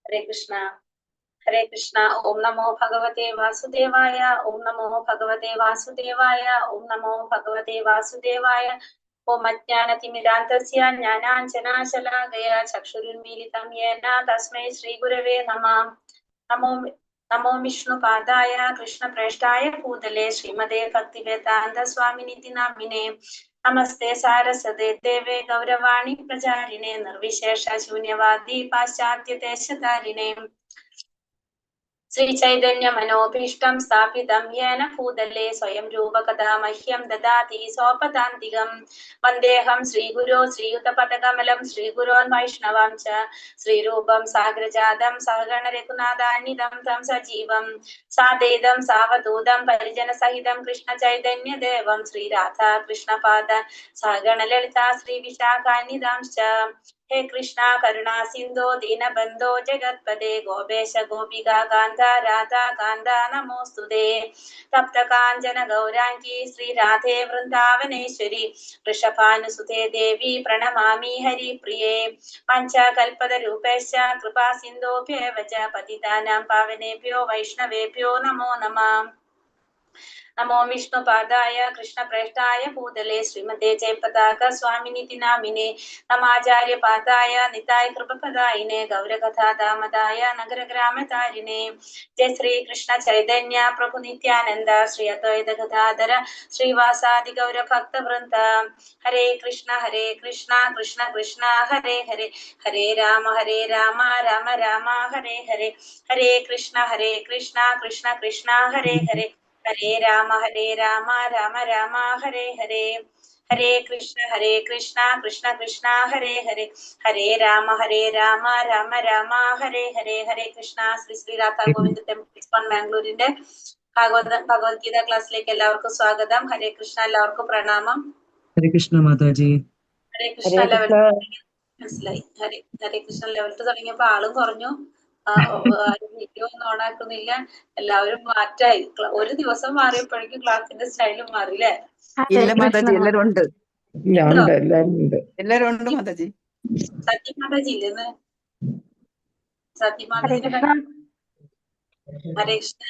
ഹരേ കൃഷ്ണ. ഹരേ കൃഷ്ണ. ഓം നമോ ഭഗവതേ വാസുദേവായ. ഓം നമോ ഭഗവതേ വാസുദേവായ. ഓം നമോ ഭഗവതേ വാസുദേവായ. ഓം അജ്ഞാനതിമിരാന്തസ്യ ജ്ഞാനാഞ്ജനാശലാകയ ചക്ഷുരുന്മീലിതം യേന തസ്മൈ ശ്രീഗുരവേ നമഃ. നമോ വിഷ്ണുപാദായ കൃഷ്ണപ്രേഷ്ഠായ ഭൂതലേ ശ്രീമതേ ഭക്തിവേദാന്ത സ്വാമിനിതി നാമിനേ. നമസ്തേ സാരസ്വതേ ദേവേ ഗൗരവാണി പ്രചാരിണേ നിർവിശേഷ ശൂന്യവാദി പാശ്ചാത്യദേശധാരിണേ. ശ്രീ ചൈതന്യ മനോഭീഷ്ടം സ്ഥാപിതം യേന ഭൂതലേ സ്വയം രൂപകഥാ മഹ്യം ദദാതി സ്വപദാന്തികം. വന്ദേഹം ശ്രീഗുരോ ശ്രീയുതപദകമലം ശ്രീഗുരോൻ വൈഷ്ണവം ച ശ്രീരൂപം സാഗ്രജാതം സഹഗണ രഘുനാഥാന്വിതം തം സജീവം സാദൈതം സാവധൂതം പരിജന സഹിതം കൃഷ്ണ ചൈതന്യ ദേവം ശ്രീരാധാ കൃഷ്ണപാദ സഹഗണ ലളിതാ ശ്രീ വിശാഖാന്വിതാംശ്ച. ഹേ കൃഷ്ണ കരുണാ സിന്ധോ ദീനബന്ധോ ജഗത്പദേ ഗോപേശ ഗോപികാ കാന്ത രാധാ കാന്ത നമോസ്തുതേ. തപ്ത കാഞ്ചന ഗൗരാംഗി ശ്രീ രാധേ വൃന്ദാവനേശ്വരി വൃഷഭാനുസുതേ ദേവി പ്രണമാമി ഹരിപ്രിയേ. പഞ്ചകൽപതരൂപേശ്ച കൃപാ സിന്ധോഭ്യേവ ച പതിതാനാം പാവനേഭ്യോ വൈഷ്ണവേഭ്യോ നമോ നമഃ. നമോ വിഷ്ണുപാദായ കൃഷ്ണപ്രേഷ്ഠായ ഭൂതലേ ശ്രീമതേ ജയപതാക സ്വാമിനിതി നാമിനേ. നമാചാര്യപാദായ നിതായ കൃപപദായിനേ ഗൗരകഥാദാമദായ നഗരഗ്രാമതാരിണേ. ജയ ശ്രീ കൃഷ്ണ ചൈതന്യ പ്രഭു നിത്യാനന്ദ ശ്രീ അദ്വൈത ഗദാധര ശ്രീവാസാദി ഗൗര ഭക്തവൃന്ദ. ഹരേ കൃഷ്ണ കൃഷ്ണ കൃഷ്ണ ഹരേ ഹരേ ഹരേ രാമ രാമ രാമ ഹരേ ഹരേ. ഹരേ കൃഷ്ണ കൃഷ്ണ കൃഷ്ണ ഹരേ ഹരേ ഹരേ രാമ രാമ രാമ ഹരേ ഹരേ. ഹരേ കൃഷ്ണ കൃഷ്ണ കൃഷ്ണ ഹരേ ഹരേ ഹരേ രാമ രാമ രാമ ഹരേ ഹരേ. ഹരേ കൃഷ്ണ. ശ്രീ ശ്രീ രാധാ ഗോവിന്ദ ടെമ്പിൾ ബാംഗ്ലൂരിന്റെ ഭഗവത്ഗീത ക്ലാസ്സിലേക്ക് എല്ലാവർക്കും സ്വാഗതം. ഹരേ കൃഷ്ണ. എല്ലാവർക്കും പ്രണാമം. ഹരേ കൃഷ്ണ മാതാജി. ഹരേ കൃഷ്ണ. ലെവൽ മനസ്സിലായി. ഹരേ കൃഷ്ണ. ലെവൽ തുടങ്ങിയപ്പോ ആളും കുറഞ്ഞു. വീഡിയോ ഒന്നും ഓണാക്കുന്നില്ല. എല്ലാവരും മാറ്റായി. ഒരു ദിവസം മാറിയപ്പോഴേക്കും ക്ലാസിന്റെ സ്റ്റൈലും മാറിയില്ലേ? ഇല്ല മാതാജി, എല്ലാരും ഉണ്ട്. എല്ലാരും ഉണ്ട് മാതാജി. സത്യമാതാജി ഇല്ലെന്ന്? സത്യമാതാജിനെ ഹരേ കൃഷ്ണ.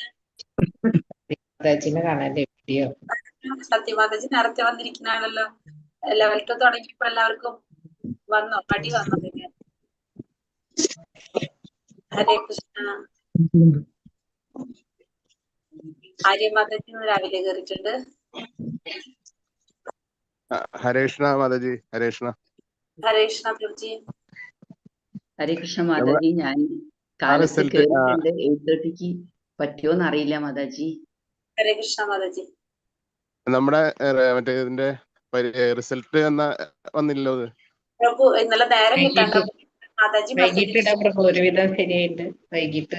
സത്യമാതാജി നേരത്തെ വന്നിരിക്കുന്നതാണല്ലോ. ലെവൽ 2 തുടങ്ങിയപ്പോ എല്ലാവർക്കും വന്നോ? മടി വന്നോ? ഹരേ കൃഷ്ണ. ആര്യമാതാജി രാവിലെ കയറിയിട്ടുണ്ട്. ഹരേ കൃഷ്ണ മാതാജി. ഹരേ കൃഷ്ണ. ഹരേ കൃഷ്ണ പ്രഭുജി. ഹരേ കൃഷ്ണ മാതാജി. ഞാൻ കാലത്ത് കേട്ടിട്ടുണ്ട്. 8:30 പറ്റുമോന്ന് അറിയില്ല മാതാജി. ഹരേ കൃഷ്ണ മാതാജി. നമ്മുടെ മറ്റേ ഇതിന്റെ റിസൾട്ട് വന്നില്ലല്ലോ. പ്രഭു ഇന്നലെ നേരം കിട്ടാണ്ട് മാതാജി ഒരുവിധം ശരിയായിട്ട് വൈകിട്ട്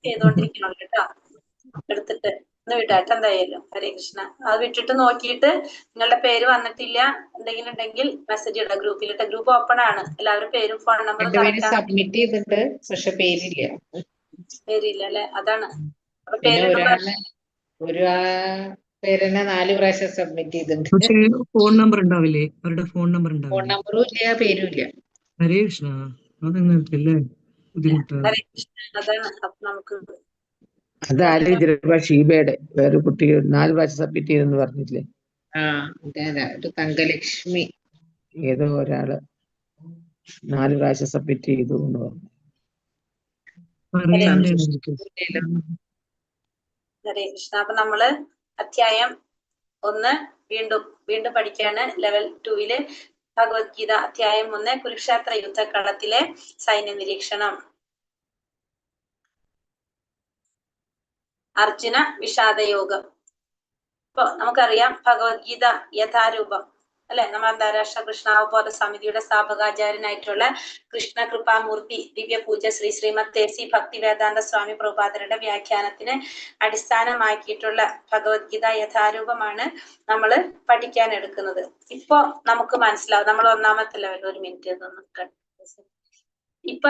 ചെയ്തോണ്ടിരിക്കണം കേട്ടോ. എടുത്തിട്ട് ഒന്ന് വിടാട്ടോ എന്തായാലും. ഹരേ കൃഷ്ണ. അത് വിട്ടിട്ട് നോക്കിയിട്ട് നിങ്ങളുടെ പേര് വന്നിട്ടില്ല എന്തെങ്കിലും ഉണ്ടെങ്കിൽ മെസ്സേജ് ഇടാം ഗ്രൂപ്പിലിട്ട്. ഗ്രൂപ്പ് ഓപ്പൺ ആണ്. എല്ലാവരും പേരും ഫോൺ നമ്പറും സബ്മിറ്റ് ചെയ്തിട്ട് പക്ഷെ പേരില്ല അല്ലെ? അതാണ്. ഒരു പേരെന്നെ 4 പ്രാവശ്യം സബ്മിറ്റ് ചെയ്തിട്ടുണ്ട്. പക്ഷേ ഫോൺ നമ്പർ ഉണ്ടാവില്ലേ? അവരുടെ ഫോൺ നമ്പർ ഫോൺ ഉണ്ടാവില്ലേ? നമ്പറും ഇല്ല, പേരും ഇല്ല. ഹരേ കൃഷ്ണ. അതെങ്ങനല്ലേ ബുദ്ധിമുട്ട്? ഹരേ കൃഷ്ണ. അതാണ്. അപ്പൊ നമുക്ക് അതാരും ചിലപ്പോ ഷീബയുടെ വേറെ കുട്ടി 4 പ്രാവശ്യം സബ്മിറ്റ് ചെയ്തെന്ന് പറഞ്ഞില്ലേ? ഒരു തങ്കലക്ഷ്മി ഏതോ ഒരാള് 4 പ്രാവശ്യം സബ്മിറ്റ് ചെയ്തു എന്ന് പറഞ്ഞു. ഹരേ കൃഷ്ണ. അപ്പൊ നമ്മള് അധ്യായം 1 വീണ്ടും പഠിക്കാണ്. ലെവൽ 2 ഭഗവത്ഗീത അധ്യായം 1 കുരുക്ഷേത്ര യുദ്ധക്കളത്തിലെ സൈന്യ നിരീക്ഷണം. അർജുന വിഷാദയോഗം. ഇപ്പൊ നമുക്കറിയാം ഭഗവത്ഗീത യഥാരൂപം അല്ലെ? നമ്മൾ അന്താരാഷ്ട്ര കൃഷ്ണാവബോധ സമിതിയുടെ സ്ഥാപകാചാര്യനായിട്ടുള്ള കൃഷ്ണ കൃപാമൂർത്തി ദിവ്യ പൂജ ശ്രീ ശ്രീമദ് ദേശി ഭക്തി വേദാന്ത സ്വാമി പ്രഭുപാദരുടെ വ്യാഖ്യാനത്തിന് അടിസ്ഥാനമാക്കിയിട്ടുള്ള ഭഗവത്ഗീത യഥാരൂപമാണ് നമ്മൾ പഠിക്കാൻ എടുക്കുന്നത്. ഇപ്പൊ നമുക്ക് മനസ്സിലാവും. നമ്മൾ ഒന്നാമത്തെ ലെവൽ. ഒരു മിനിറ്റ് ഇപ്പൊ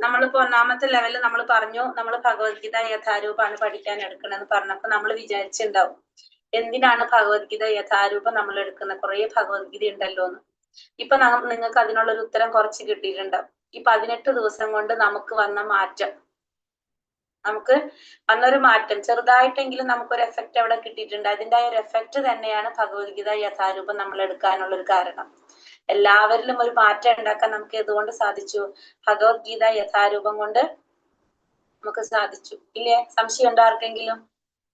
നമ്മളിപ്പോ ഒന്നാമത്തെ ലെവലിൽ നമ്മൾ പറഞ്ഞു നമ്മൾ ഭഗവത്ഗീത യഥാരൂപമാണ് പഠിക്കാൻ എടുക്കണമെന്ന് പറഞ്ഞപ്പോ നമ്മൾ വിചാരിച്ചിട്ടുണ്ടാവും എന്തിനാണ് ഭഗവത്ഗീത യഥാരൂപം നമ്മൾ എടുക്കുന്നത്? കുറെ ഭഗവത്ഗീത ഉണ്ടല്ലോ എന്ന്. ഇപ്പൊ നിങ്ങൾക്ക് അതിനുള്ളൊരു ഉത്തരം കുറച്ച് കിട്ടിയിട്ടുണ്ടാവും. ഈ 18 ദിവസം കൊണ്ട് നമുക്ക് വന്ന മാറ്റം, നമുക്ക് വന്നൊരു മാറ്റം ചെറുതായിട്ടെങ്കിലും നമുക്കൊരു എഫക്റ്റ് അവിടെ കിട്ടിയിട്ടുണ്ട്. അതിന്റെ ആ ഒരു എഫക്റ്റ് തന്നെയാണ് ഭഗവത്ഗീത യഥാരൂപം നമ്മൾ എടുക്കാനുള്ള ഒരു കാരണം. എല്ലാവരിലും ഒരു മാറ്റം ഉണ്ടാക്കാൻ നമുക്ക് എന്തുകൊണ്ട് സാധിച്ചു? ഭഗവത്ഗീത യഥാരൂപം കൊണ്ട് നമുക്ക് സാധിച്ചു. ഇല്ലേ? സംശയം ഉണ്ടോ ആർക്കെങ്കിലും?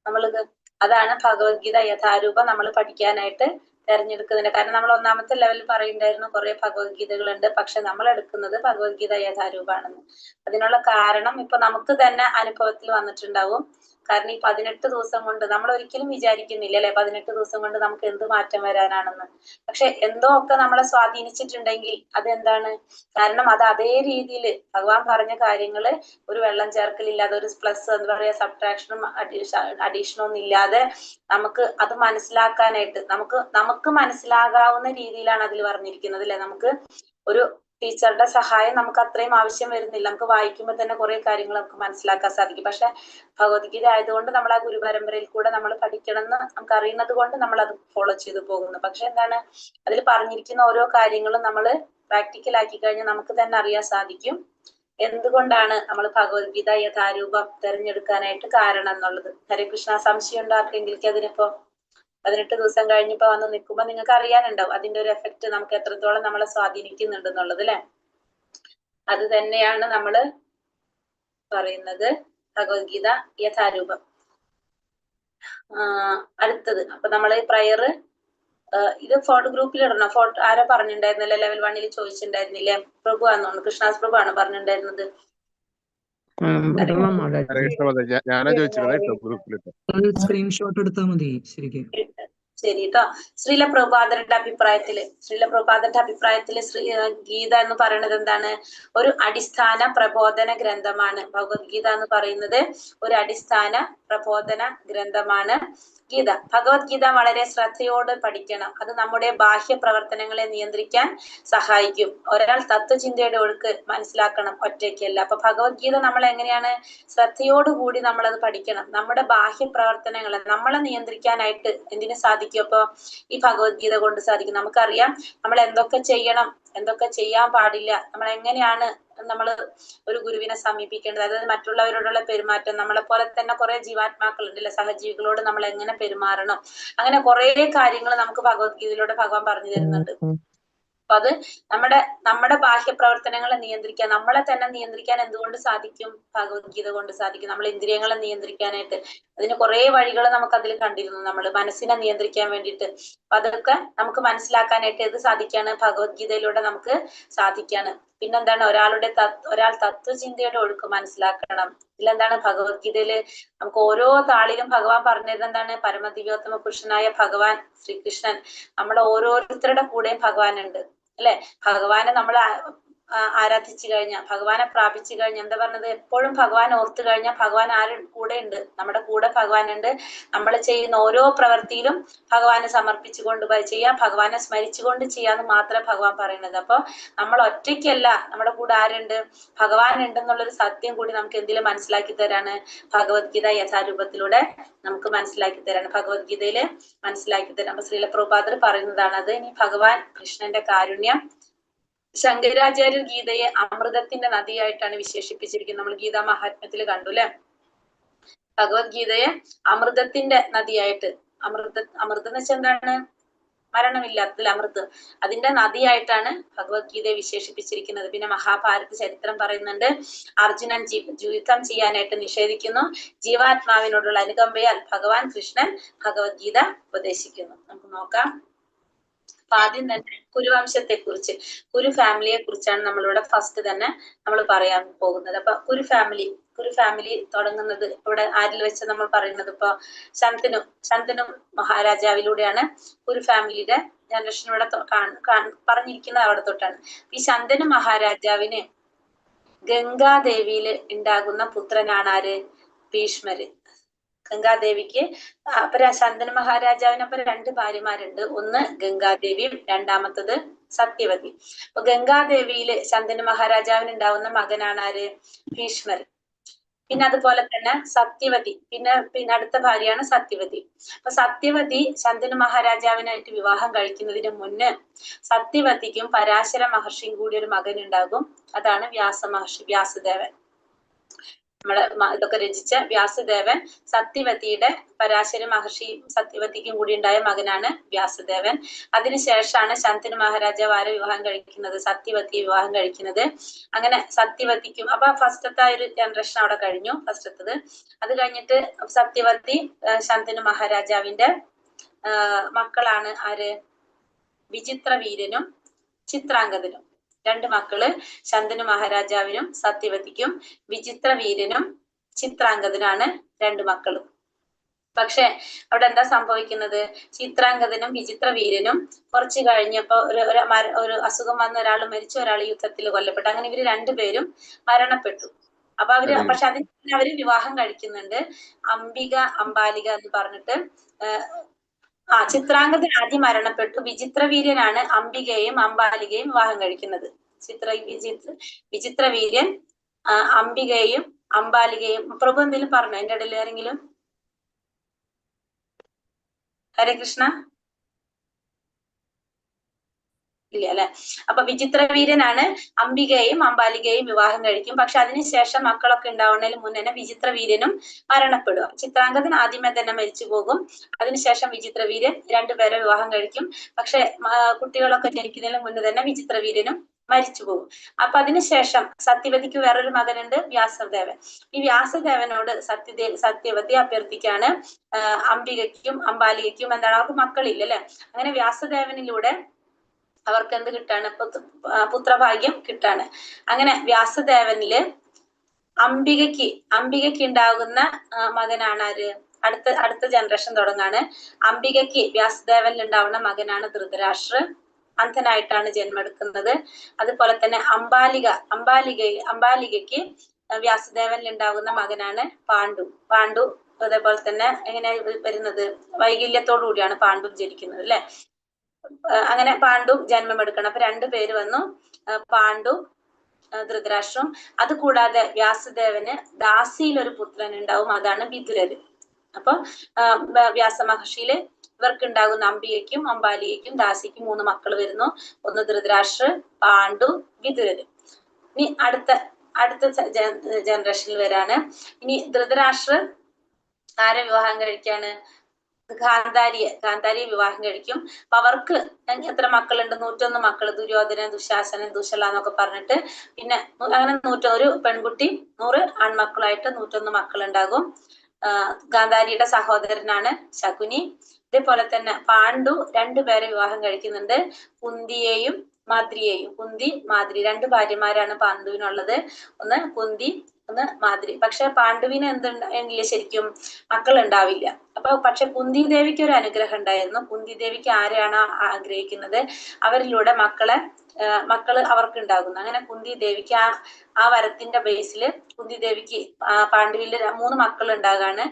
നമ്മളിത് അതാണ് ഭഗവത്ഗീത യഥാരൂപം നമ്മൾ പഠിക്കാനായിട്ട് തെരഞ്ഞെടുക്കുന്നതിന് കാരണം. നമ്മൾ ഒന്നാമത്തെ ലെവലിൽ പറയുണ്ടായിരുന്നു കുറെ ഭഗവത്ഗീതകളുണ്ട്, പക്ഷെ നമ്മൾ എടുക്കുന്നത് ഭഗവത്ഗീത യഥാരൂപമാണെന്ന്. അതിനുള്ള കാരണം ഇപ്പൊ നമുക്ക് തന്നെ അനുഭവത്തിൽ വന്നിട്ടുണ്ടാവും. കാരണം ഈ 18 ദിവസം കൊണ്ട് നമ്മൾ ഒരിക്കലും വിചാരിക്കുന്നില്ല അല്ലെ 18 ദിവസം കൊണ്ട് നമുക്ക് എന്ത് മാറ്റം വരാനാണെന്ന്. പക്ഷെ എന്തോ ഒക്കെ നമ്മളെ സ്വാധീനിച്ചിട്ടുണ്ടെങ്കിൽ അതെന്താണ്? കാരണം അത് അതേ രീതിയിൽ ഭഗവാൻ പറഞ്ഞ കാര്യങ്ങള് ഒരു വെള്ളം ചേർക്കലില്ലാതെ, ഒരു പ്ലസ് എന്താ പറയാ സബ്ട്രാക്ഷനും അഡീഷനും ഒന്നും ഇല്ലാതെ നമുക്ക് അത് മനസ്സിലാക്കാനായിട്ട് നമുക്ക് മനസ്സിലാകാവുന്ന രീതിയിലാണ് അതിൽ പറഞ്ഞിരിക്കുന്നത് അല്ലെ. നമുക്ക് ഒരു ടീച്ചറുടെ സഹായം നമുക്ക് അത്രയും ആവശ്യം വരുന്നില്ല. നമുക്ക് വായിക്കുമ്പോൾ തന്നെ കുറെ കാര്യങ്ങൾ നമുക്ക് മനസ്സിലാക്കാൻ സാധിക്കും. പക്ഷെ ഭഗവത്ഗീത ആയതുകൊണ്ട് നമ്മൾ ആ ഗുരുപരമ്പരയിൽ കൂടെ നമ്മൾ പഠിക്കണം എന്ന് നമുക്ക് അറിയുന്നത് കൊണ്ട് നമ്മൾ അത് ഫോളോ ചെയ്തു പോകുന്നു. പക്ഷെ എന്താണ് അതിൽ പറഞ്ഞിരിക്കുന്ന ഓരോ കാര്യങ്ങളും നമ്മൾ പ്രാക്ടിക്കൽ ആക്കി കഴിഞ്ഞാൽ നമുക്ക് തന്നെ അറിയാൻ സാധിക്കും എന്തുകൊണ്ടാണ് നമ്മൾ ഭഗവത്ഗീത യഥാരൂപം തിരഞ്ഞെടുക്കാനായിട്ട് കാരണം എന്നുള്ളത്. ഹരേ കൃഷ്ണ, സംശയം ഉണ്ടോ ആർക്കെങ്കിലും അതിനിപ്പോ 18 ദിവസം കഴിഞ്ഞിപ്പോ വന്ന് നിൽക്കുമ്പോ നിങ്ങൾക്ക് അറിയാനുണ്ടാവും അതിന്റെ ഒരു എഫക്റ്റ് നമുക്ക് എത്രത്തോളം നമ്മളെ സ്വാധീനിക്കുന്നുണ്ടെന്നുള്ളത് അല്ലെ. അത് തന്നെയാണ് നമ്മള് പറയുന്നത് ഭഗവത്ഗീത യഥാരൂപം. അടുത്തത് അപ്പൊ നമ്മള് പ്രയർ ഇത് ഫോട്ടോ ഗ്രൂപ്പിൽ ഇടണം. ഫോട്ടോ ആരോ പറഞ്ഞിട്ടുണ്ടായിരുന്നില്ല, ലെവൽ 1 ചോദിച്ചിട്ടുണ്ടായിരുന്നില്ലേ? പ്രഭു ആണെന്ന്, കൃഷ്ണാസ് പ്രഭു ആണ് പറഞ്ഞിട്ടുണ്ടായിരുന്നത്. ഞാനാ ചോദിച്ചിരുന്നേ കേട്ടോ ഗ്രൂപ്പിലിട്ട്. സ്ക്രീൻഷോട്ട് എടുത്താൽ മതി ശരിക്കും. ശരി കേട്ടോ. ശ്രീല പ്രഭുപാദരുടെ അഭിപ്രായത്തില് ഗീത എന്ന് പറയുന്നത് എന്താണ്? ഒരു അടിസ്ഥാന പ്രബോധന ഗ്രന്ഥമാണ്. ഭഗവത്ഗീത എന്ന് പറയുന്നത് ഒരു അടിസ്ഥാന പ്രബോധന ഗ്രന്ഥമാണ് ഗീത. ഭഗവത്ഗീത വളരെ ശ്രദ്ധയോട് പഠിക്കണം. അത് നമ്മുടെ ബാഹ്യ പ്രവർത്തനങ്ങളെ നിയന്ത്രിക്കാൻ സഹായിക്കും. ഒരാൾ തത്വചിന്തയുടെ ഒഴുക്ക് മനസ്സിലാക്കണം, ഒറ്റയ്ക്കല്ല. അപ്പൊ ഭഗവത്ഗീത നമ്മൾ എങ്ങനെയാണ് ശ്രദ്ധയോടുകൂടി നമ്മളത് പഠിക്കണം. നമ്മുടെ ബാഹ്യ പ്രവർത്തനങ്ങളെ നമ്മളെ നിയന്ത്രിക്കാനായിട്ട് എന്തിനു സാധിക്കും? അപ്പൊ ഈ ഭഗവത്ഗീത കൊണ്ട് സാധിക്കും. നമുക്കറിയാം നമ്മൾ എന്തൊക്കെ ചെയ്യണം, എന്തൊക്കെ ചെയ്യാൻ പാടില്ല, നമ്മൾ എങ്ങനെയാണ് നമ്മൾ ഒരു ഗുരുവിനെ സമീപിക്കേണ്ടത്, അതായത് മറ്റുള്ളവരോടുള്ള പെരുമാറ്റം, നമ്മളെ പോലെ തന്നെ കുറെ ജീവാത്മാക്കൾ ഉണ്ടല്ലേ, സഹജീവികളോട് നമ്മൾ എങ്ങനെ പെരുമാറണം, അങ്ങനെ കുറെ കാര്യങ്ങൾ നമുക്ക് ഭഗവത്ഗീതയിലൂടെ ഭഗവാൻ പറഞ്ഞു തരുന്നുണ്ട്. അപ്പൊ അത് നമ്മുടെ ബാഹ്യ പ്രവർത്തനങ്ങളെ നിയന്ത്രിക്കാൻ, നമ്മളെ തന്നെ നിയന്ത്രിക്കാൻ എന്തുകൊണ്ട് സാധിക്കും? ഭഗവത്ഗീത കൊണ്ട് സാധിക്കും. നമ്മൾ ഇന്ദ്രിയങ്ങളെ നിയന്ത്രിക്കാനായിട്ട് അതിന് കുറെ വഴികൾ നമുക്ക് അതിൽ കണ്ടിരുന്നു. നമ്മൾ മനസ്സിനെ നിയന്ത്രിക്കാൻ വേണ്ടിയിട്ട് അതൊക്കെ നമുക്ക് മനസ്സിലാക്കാനായിട്ട് ഏത് സാധിക്കാണ്? ഭഗവത്ഗീതയിലൂടെ നമുക്ക് സാധിക്കാണ്. പിന്നെന്താണ്? ഒരാൾ തത്വചിന്തയുടെ ഒഴുക്ക് മനസ്സിലാക്കണം. ഇതിലെന്താണ്? ഭഗവത്ഗീതയില് നമുക്ക് ഓരോ താളിലും ഭഗവാൻ പറഞ്ഞത് എന്താണ്? പരമദിവ്യോത്തമ പുരുഷനായ ഭഗവാൻ ശ്രീകൃഷ്ണൻ നമ്മളെ ഓരോരുത്തരുടെ കൂടെയും ഭഗവാൻ ഉണ്ട് അല്ലെ. ഭഗവാനെ നമ്മൾ ആരാധിച്ചു കഴിഞ്ഞാൽ, ഭഗവാനെ പ്രാപിച്ചു കഴിഞ്ഞാൽ എന്താ പറഞ്ഞത്? എപ്പോഴും ഭഗവാൻ ഓർത്തു കഴിഞ്ഞാൽ ഭഗവാൻ ആരും കൂടെ ഉണ്ട്, നമ്മുടെ കൂടെ ഭഗവാൻ ഉണ്ട്. നമ്മൾ ചെയ്യുന്ന ഓരോ പ്രവൃത്തിയിലും ഭഗവാനെ സമർപ്പിച്ചുകൊണ്ട് ചെയ്യാം, ഭഗവാനെ സ്മരിച്ചുകൊണ്ട് ചെയ്യാന്ന് മാത്രമേ ഭഗവാൻ പറയുന്നത്. അപ്പൊ നമ്മൾ ഒറ്റയ്ക്കല്ല, നമ്മുടെ കൂടെ ആരുണ്ട്? ഭഗവാൻ ഉണ്ടെന്നുള്ളൊരു സത്യം കൂടി നമുക്ക് എന്തെങ്കിലും മനസ്സിലാക്കി തരാണ് ഭഗവത്ഗീത യഥാരൂപത്തിലൂടെ നമുക്ക് മനസ്സിലാക്കി തരാണ്. ഭഗവത്ഗീതയില് മനസ്സിലാക്കി തരാം. അപ്പൊ ശ്രീല പ്രഭുപാദർ പറയുന്നതാണ് അത്. ഇനി ഭഗവാൻ കൃഷ്ണന്റെ കാരുണ്യം. ശങ്കരാചാര്യർ ഗീതയെ അമൃതത്തിന്റെ നദിയായിട്ടാണ് വിശേഷിപ്പിച്ചിരിക്കുന്നത്. നമ്മൾ ഗീതാ മഹാത്മ്യത്തിൽ കണ്ടു അല്ലെ. ഭഗവത്ഗീതയെ അമൃതത്തിന്റെ നദിയായിട്ട്, അമൃതം എന്ന് വെച്ചാൽ എന്താണ്? മരണമില്ലാത്തതിൽ അമൃത്, അതിന്റെ നദിയായിട്ടാണ് ഭഗവത്ഗീതയെ വിശേഷിപ്പിച്ചിരിക്കുന്നത്. പിന്നെ മഹാഭാരത ചരിത്രം പറയുന്നുണ്ട്, അർജുനൻ യുദ്ധം ചെയ്യാനായിട്ട് നിഷേധിക്കുന്നു. ജീവാത്മാവിനോടുള്ള അനുകമ്പയാൽ ഭഗവാൻ കൃഷ്ണൻ ഭഗവത്ഗീത ഉപദേശിക്കുന്നു. നമുക്ക് നോക്കാം. അപ്പൊ ആദ്യം തന്നെ കുരുവംശത്തെ കുറിച്ച്, കുരു ഫാമിലിയെ കുറിച്ചാണ് നമ്മളിവിടെ ഫസ്റ്റ് തന്നെ നമ്മൾ പറയാൻ പോകുന്നത്. അപ്പൊ കുരു ഫാമിലി തുടങ്ങുന്നത് ഇവിടെ ആരിൽ വെച്ച് നമ്മൾ പറയുന്നത്? ഇപ്പൊ ശന്തനു മഹാരാജാവിലൂടെയാണ് കുരു ഫാമിലിയുടെ ജനറേഷൻ ഇവിടെ പറഞ്ഞിരിക്കുന്നത് അവിടെ തൊട്ടാണ്. ഈ ശന്തനു മഹാരാജാവിന് ഗംഗാദേവിയില് ഉണ്ടാകുന്ന പുത്രനാണ് ആര്? ഭീഷ്മര്. ഗംഗാദേവിക്ക് ശന്തനു മഹാരാജാവിനൊപ്പം 2 ഭാര്യമാരുണ്ട്. ഒന്ന് ഗംഗാദേവിയും രണ്ടാമത്തത് സത്യവതി. അപ്പൊ ഗംഗാദേവിയില് ശന്തനു മഹാരാജാവിന് ഉണ്ടാവുന്ന മകനാണ് ആര്? ഭീഷ്മർ. പിന്നെ അതുപോലെ തന്നെ സത്യവതി, പിന്നെ അടുത്ത ഭാര്യയാണ് സത്യവതി. അപ്പൊ സത്യവതി ശന്തനു മഹാരാജാവിനായിട്ട് വിവാഹം കഴിക്കുന്നതിന് മുന്നേ സത്യവതിക്കും പരാശര മഹർഷിയും കൂടി ഒരു മകൻ ഉണ്ടാകും. അതാണ് വ്യാസദേവൻ. ഇതൊക്കെ രചിച്ച വ്യാസദേവൻ സത്യവതിയുടെ പരാശര മഹർഷിയും സത്യവതിക്കും കൂടി ഉണ്ടായ മകനാണ് വ്യാസദേവൻ. അതിനുശേഷമാണ് ശന്തനു മഹാരാജാവ് ആരെ വിവാഹം കഴിക്കുന്നത്? സത്യവതിയെ വിവാഹം കഴിക്കുന്നത്. അങ്ങനെ സത്യവതിക്കും അപ്പൊ ഫസ്റ്റത്തെ ഒരു ജനറേഷൻ അവിടെ കഴിഞ്ഞു, ഫസ്റ്റത്തത്. അത് കഴിഞ്ഞിട്ട് സത്യവതി ശന്തനു മഹാരാജാവിന്റെ മക്കളാണ് ആര്? വിചിത്രവീര്യനും ചിത്രാംഗതനും. രണ്ട് മക്കള് ശന്തനു മഹാരാജാവിനും സത്യവതിക്കും. വിചിത്രവീര്യനും ചിത്രാംഗതനാണ് രണ്ട് മക്കളും. പക്ഷെ അവിടെ എന്താ സംഭവിക്കുന്നത്? ചിത്രാംഗതനും വിചിത്രവീര്യനും കുറച്ച് കഴിഞ്ഞപ്പോ ഒരു അസുഖം വന്ന ഒരാൾ മരിച്ചു, ഒരാൾ യുദ്ധത്തിൽ കൊല്ലപ്പെട്ടു. അങ്ങനെ ഇവര് രണ്ടുപേരും മരണപ്പെട്ടു. അപ്പൊ പക്ഷെ അതിന് അവര് വിവാഹം കഴിക്കുന്നുണ്ട്. അംബിക അംബാലിക എന്ന് പറഞ്ഞിട്ട്. ചിത്രാംഗതൻ ആദ്യം മരണപ്പെട്ടു. വിചിത്രവീര്യനാണ് അംബികയും അംബാലികയും വിവാഹം കഴിക്കുന്നത്. വിചിത്രവീര്യൻ അംബികയും അംബാലികയും. പ്രഭു എന്തെങ്കിലും പറഞ്ഞോ എന്റെ ഇടയിൽ ആരെങ്കിലും? ഹരേ കൃഷ്ണ. ഇല്ല അല്ലെ. അപ്പൊ വിചിത്രവീര്യനാണ് അംബികയും അംബാലികയും വിവാഹം കഴിക്കും. പക്ഷെ അതിനുശേഷം മക്കളൊക്കെ ഉണ്ടാവുന്നതിന് മുന്നേ വിചിത്രവീര്യനും മരണപ്പെടും. ചിത്രാംഗതൻ ആദ്യമേ തന്നെ മരിച്ചു പോകും. അതിനുശേഷം വിചിത്രവീര്യൻ രണ്ടുപേരെ വിവാഹം കഴിക്കും. പക്ഷെ കുട്ടികളൊക്കെ ജനിക്കുന്നതിന് മുന്നേ തന്നെ വിചിത്രവീര്യനും മരിച്ചു പോകും. അപ്പൊ അതിനുശേഷം സത്യവതിക്ക് വേറൊരു മകനുണ്ട്, വ്യാസദേവൻ. ഈ വ്യാസദേവനോട് സത്യവതി അഭ്യർത്ഥിക്കാണ് അംബികയ്ക്കും അംബാലികയ്ക്കും എന്താണ്, അവർക്ക് മക്കളില്ല അല്ലെ. അങ്ങനെ വ്യാസദേവനിലൂടെ അവർക്ക് എന്ത് കിട്ടാണ്? പുത്രഭാഗ്യം കിട്ടാണ്. അങ്ങനെ വ്യാസദേവനില് അംബികയ്ക്ക് ഉണ്ടാകുന്ന മകനാണ് ആര്? അടുത്ത ജനറേഷൻ തുടങ്ങാണ്. അംബികയ്ക്ക് വ്യാസദേവനിൽ ഉണ്ടാവുന്ന മകനാണ് ധൃതരാഷ്ട്ര. അന്ധനായിട്ടാണ് ജന്മെടുക്കുന്നത്. അതുപോലെ തന്നെ അംബാലികയ്ക്ക് വ്യാസദേവനിൽ ഉണ്ടാകുന്ന മകനാണ് പാണ്ഡു. അതേപോലെ തന്നെ എങ്ങനെ വരുന്നത്? വൈകല്യത്തോടു കൂടിയാണ് പാണ്ഡു ജനിക്കുന്നത് അല്ലെ. അങ്ങനെ പാണ്ഡു ജന്മമെടുക്കണം. അപ്പൊ രണ്ടുപേര് വന്നു, പാണ്ഡു ധൃതരാഷ്ട്രം. അത് കൂടാതെ വ്യാസദേവന് ദാസിയിൽ ഒരു പുത്രൻ ഉണ്ടാവും, അതാണ് വിതുരര്. അപ്പൊ വ്യാസ മഹർഷിയില് ഇവർക്ക് ഉണ്ടാകുന്ന അംബികയ്ക്കും അംബാലികയ്ക്കും ദാസിക്കും 3 മക്കൾ വരുന്നു. ഒന്ന് ധൃതരാഷ്ട്ര, പാണ്ഡു, വിതുരര്. ഇനി അടുത്ത ജനറേഷനിൽ വരാണ്. ഇനി ധൃതരാഷ്ട്ര ആരെ വിവാഹം കഴിക്കാണ്? ഗാന്ധാരിയെ വിവാഹം കഴിക്കും. അപ്പൊ അവർക്ക് എത്ര മക്കളുണ്ട്? 101 മക്കള്. ദുര്യോധനൻ, ദുശാസനൻ, ദുശല എന്നൊക്കെ പറഞ്ഞിട്ട്. പിന്നെ അങ്ങനെ 101 പെൺകുട്ടി 100 ആൺമക്കളായിട്ട് 101 മക്കൾ ഉണ്ടാകും. ഗാന്ധാരിയുടെ സഹോദരനാണ് ശകുനി. ഇതേപോലെ തന്നെ പാണ്ഡു 2 പേരെ വിവാഹം കഴിക്കുന്നുണ്ട്, കുന്തിയെയും മാദ്രിയെയും. കുന്തി, മാദ്രി 2 ഭാര്യമാരാണ് പാണ്ഡുവിനുള്ളത്. ഒന്ന് കുന്തി, ഒന്ന് മാദ്രി. പക്ഷെ പാണ്ഡുവിന് എന്തില്ല, ശരിക്കും മക്കൾ ഉണ്ടാവില്ല. പക്ഷെ കുന്തി ദേവിക്ക് ഒരു അനുഗ്രഹം ഉണ്ടായിരുന്നു. കുന്തി ദേവിക്ക് ആരെയാണ് ആഗ്രഹിക്കുന്നത് അവരിലൂടെ മക്കള് അവർക്ക് ഉണ്ടാകുന്നു. അങ്ങനെ കുന്തി ദേവിക്ക് ആ വരത്തിന്റെ ബേസില് കുന്തി ദേവിക്ക് പാണ്ഡുവില് 3 മക്കൾ ഉണ്ടാകാണ്.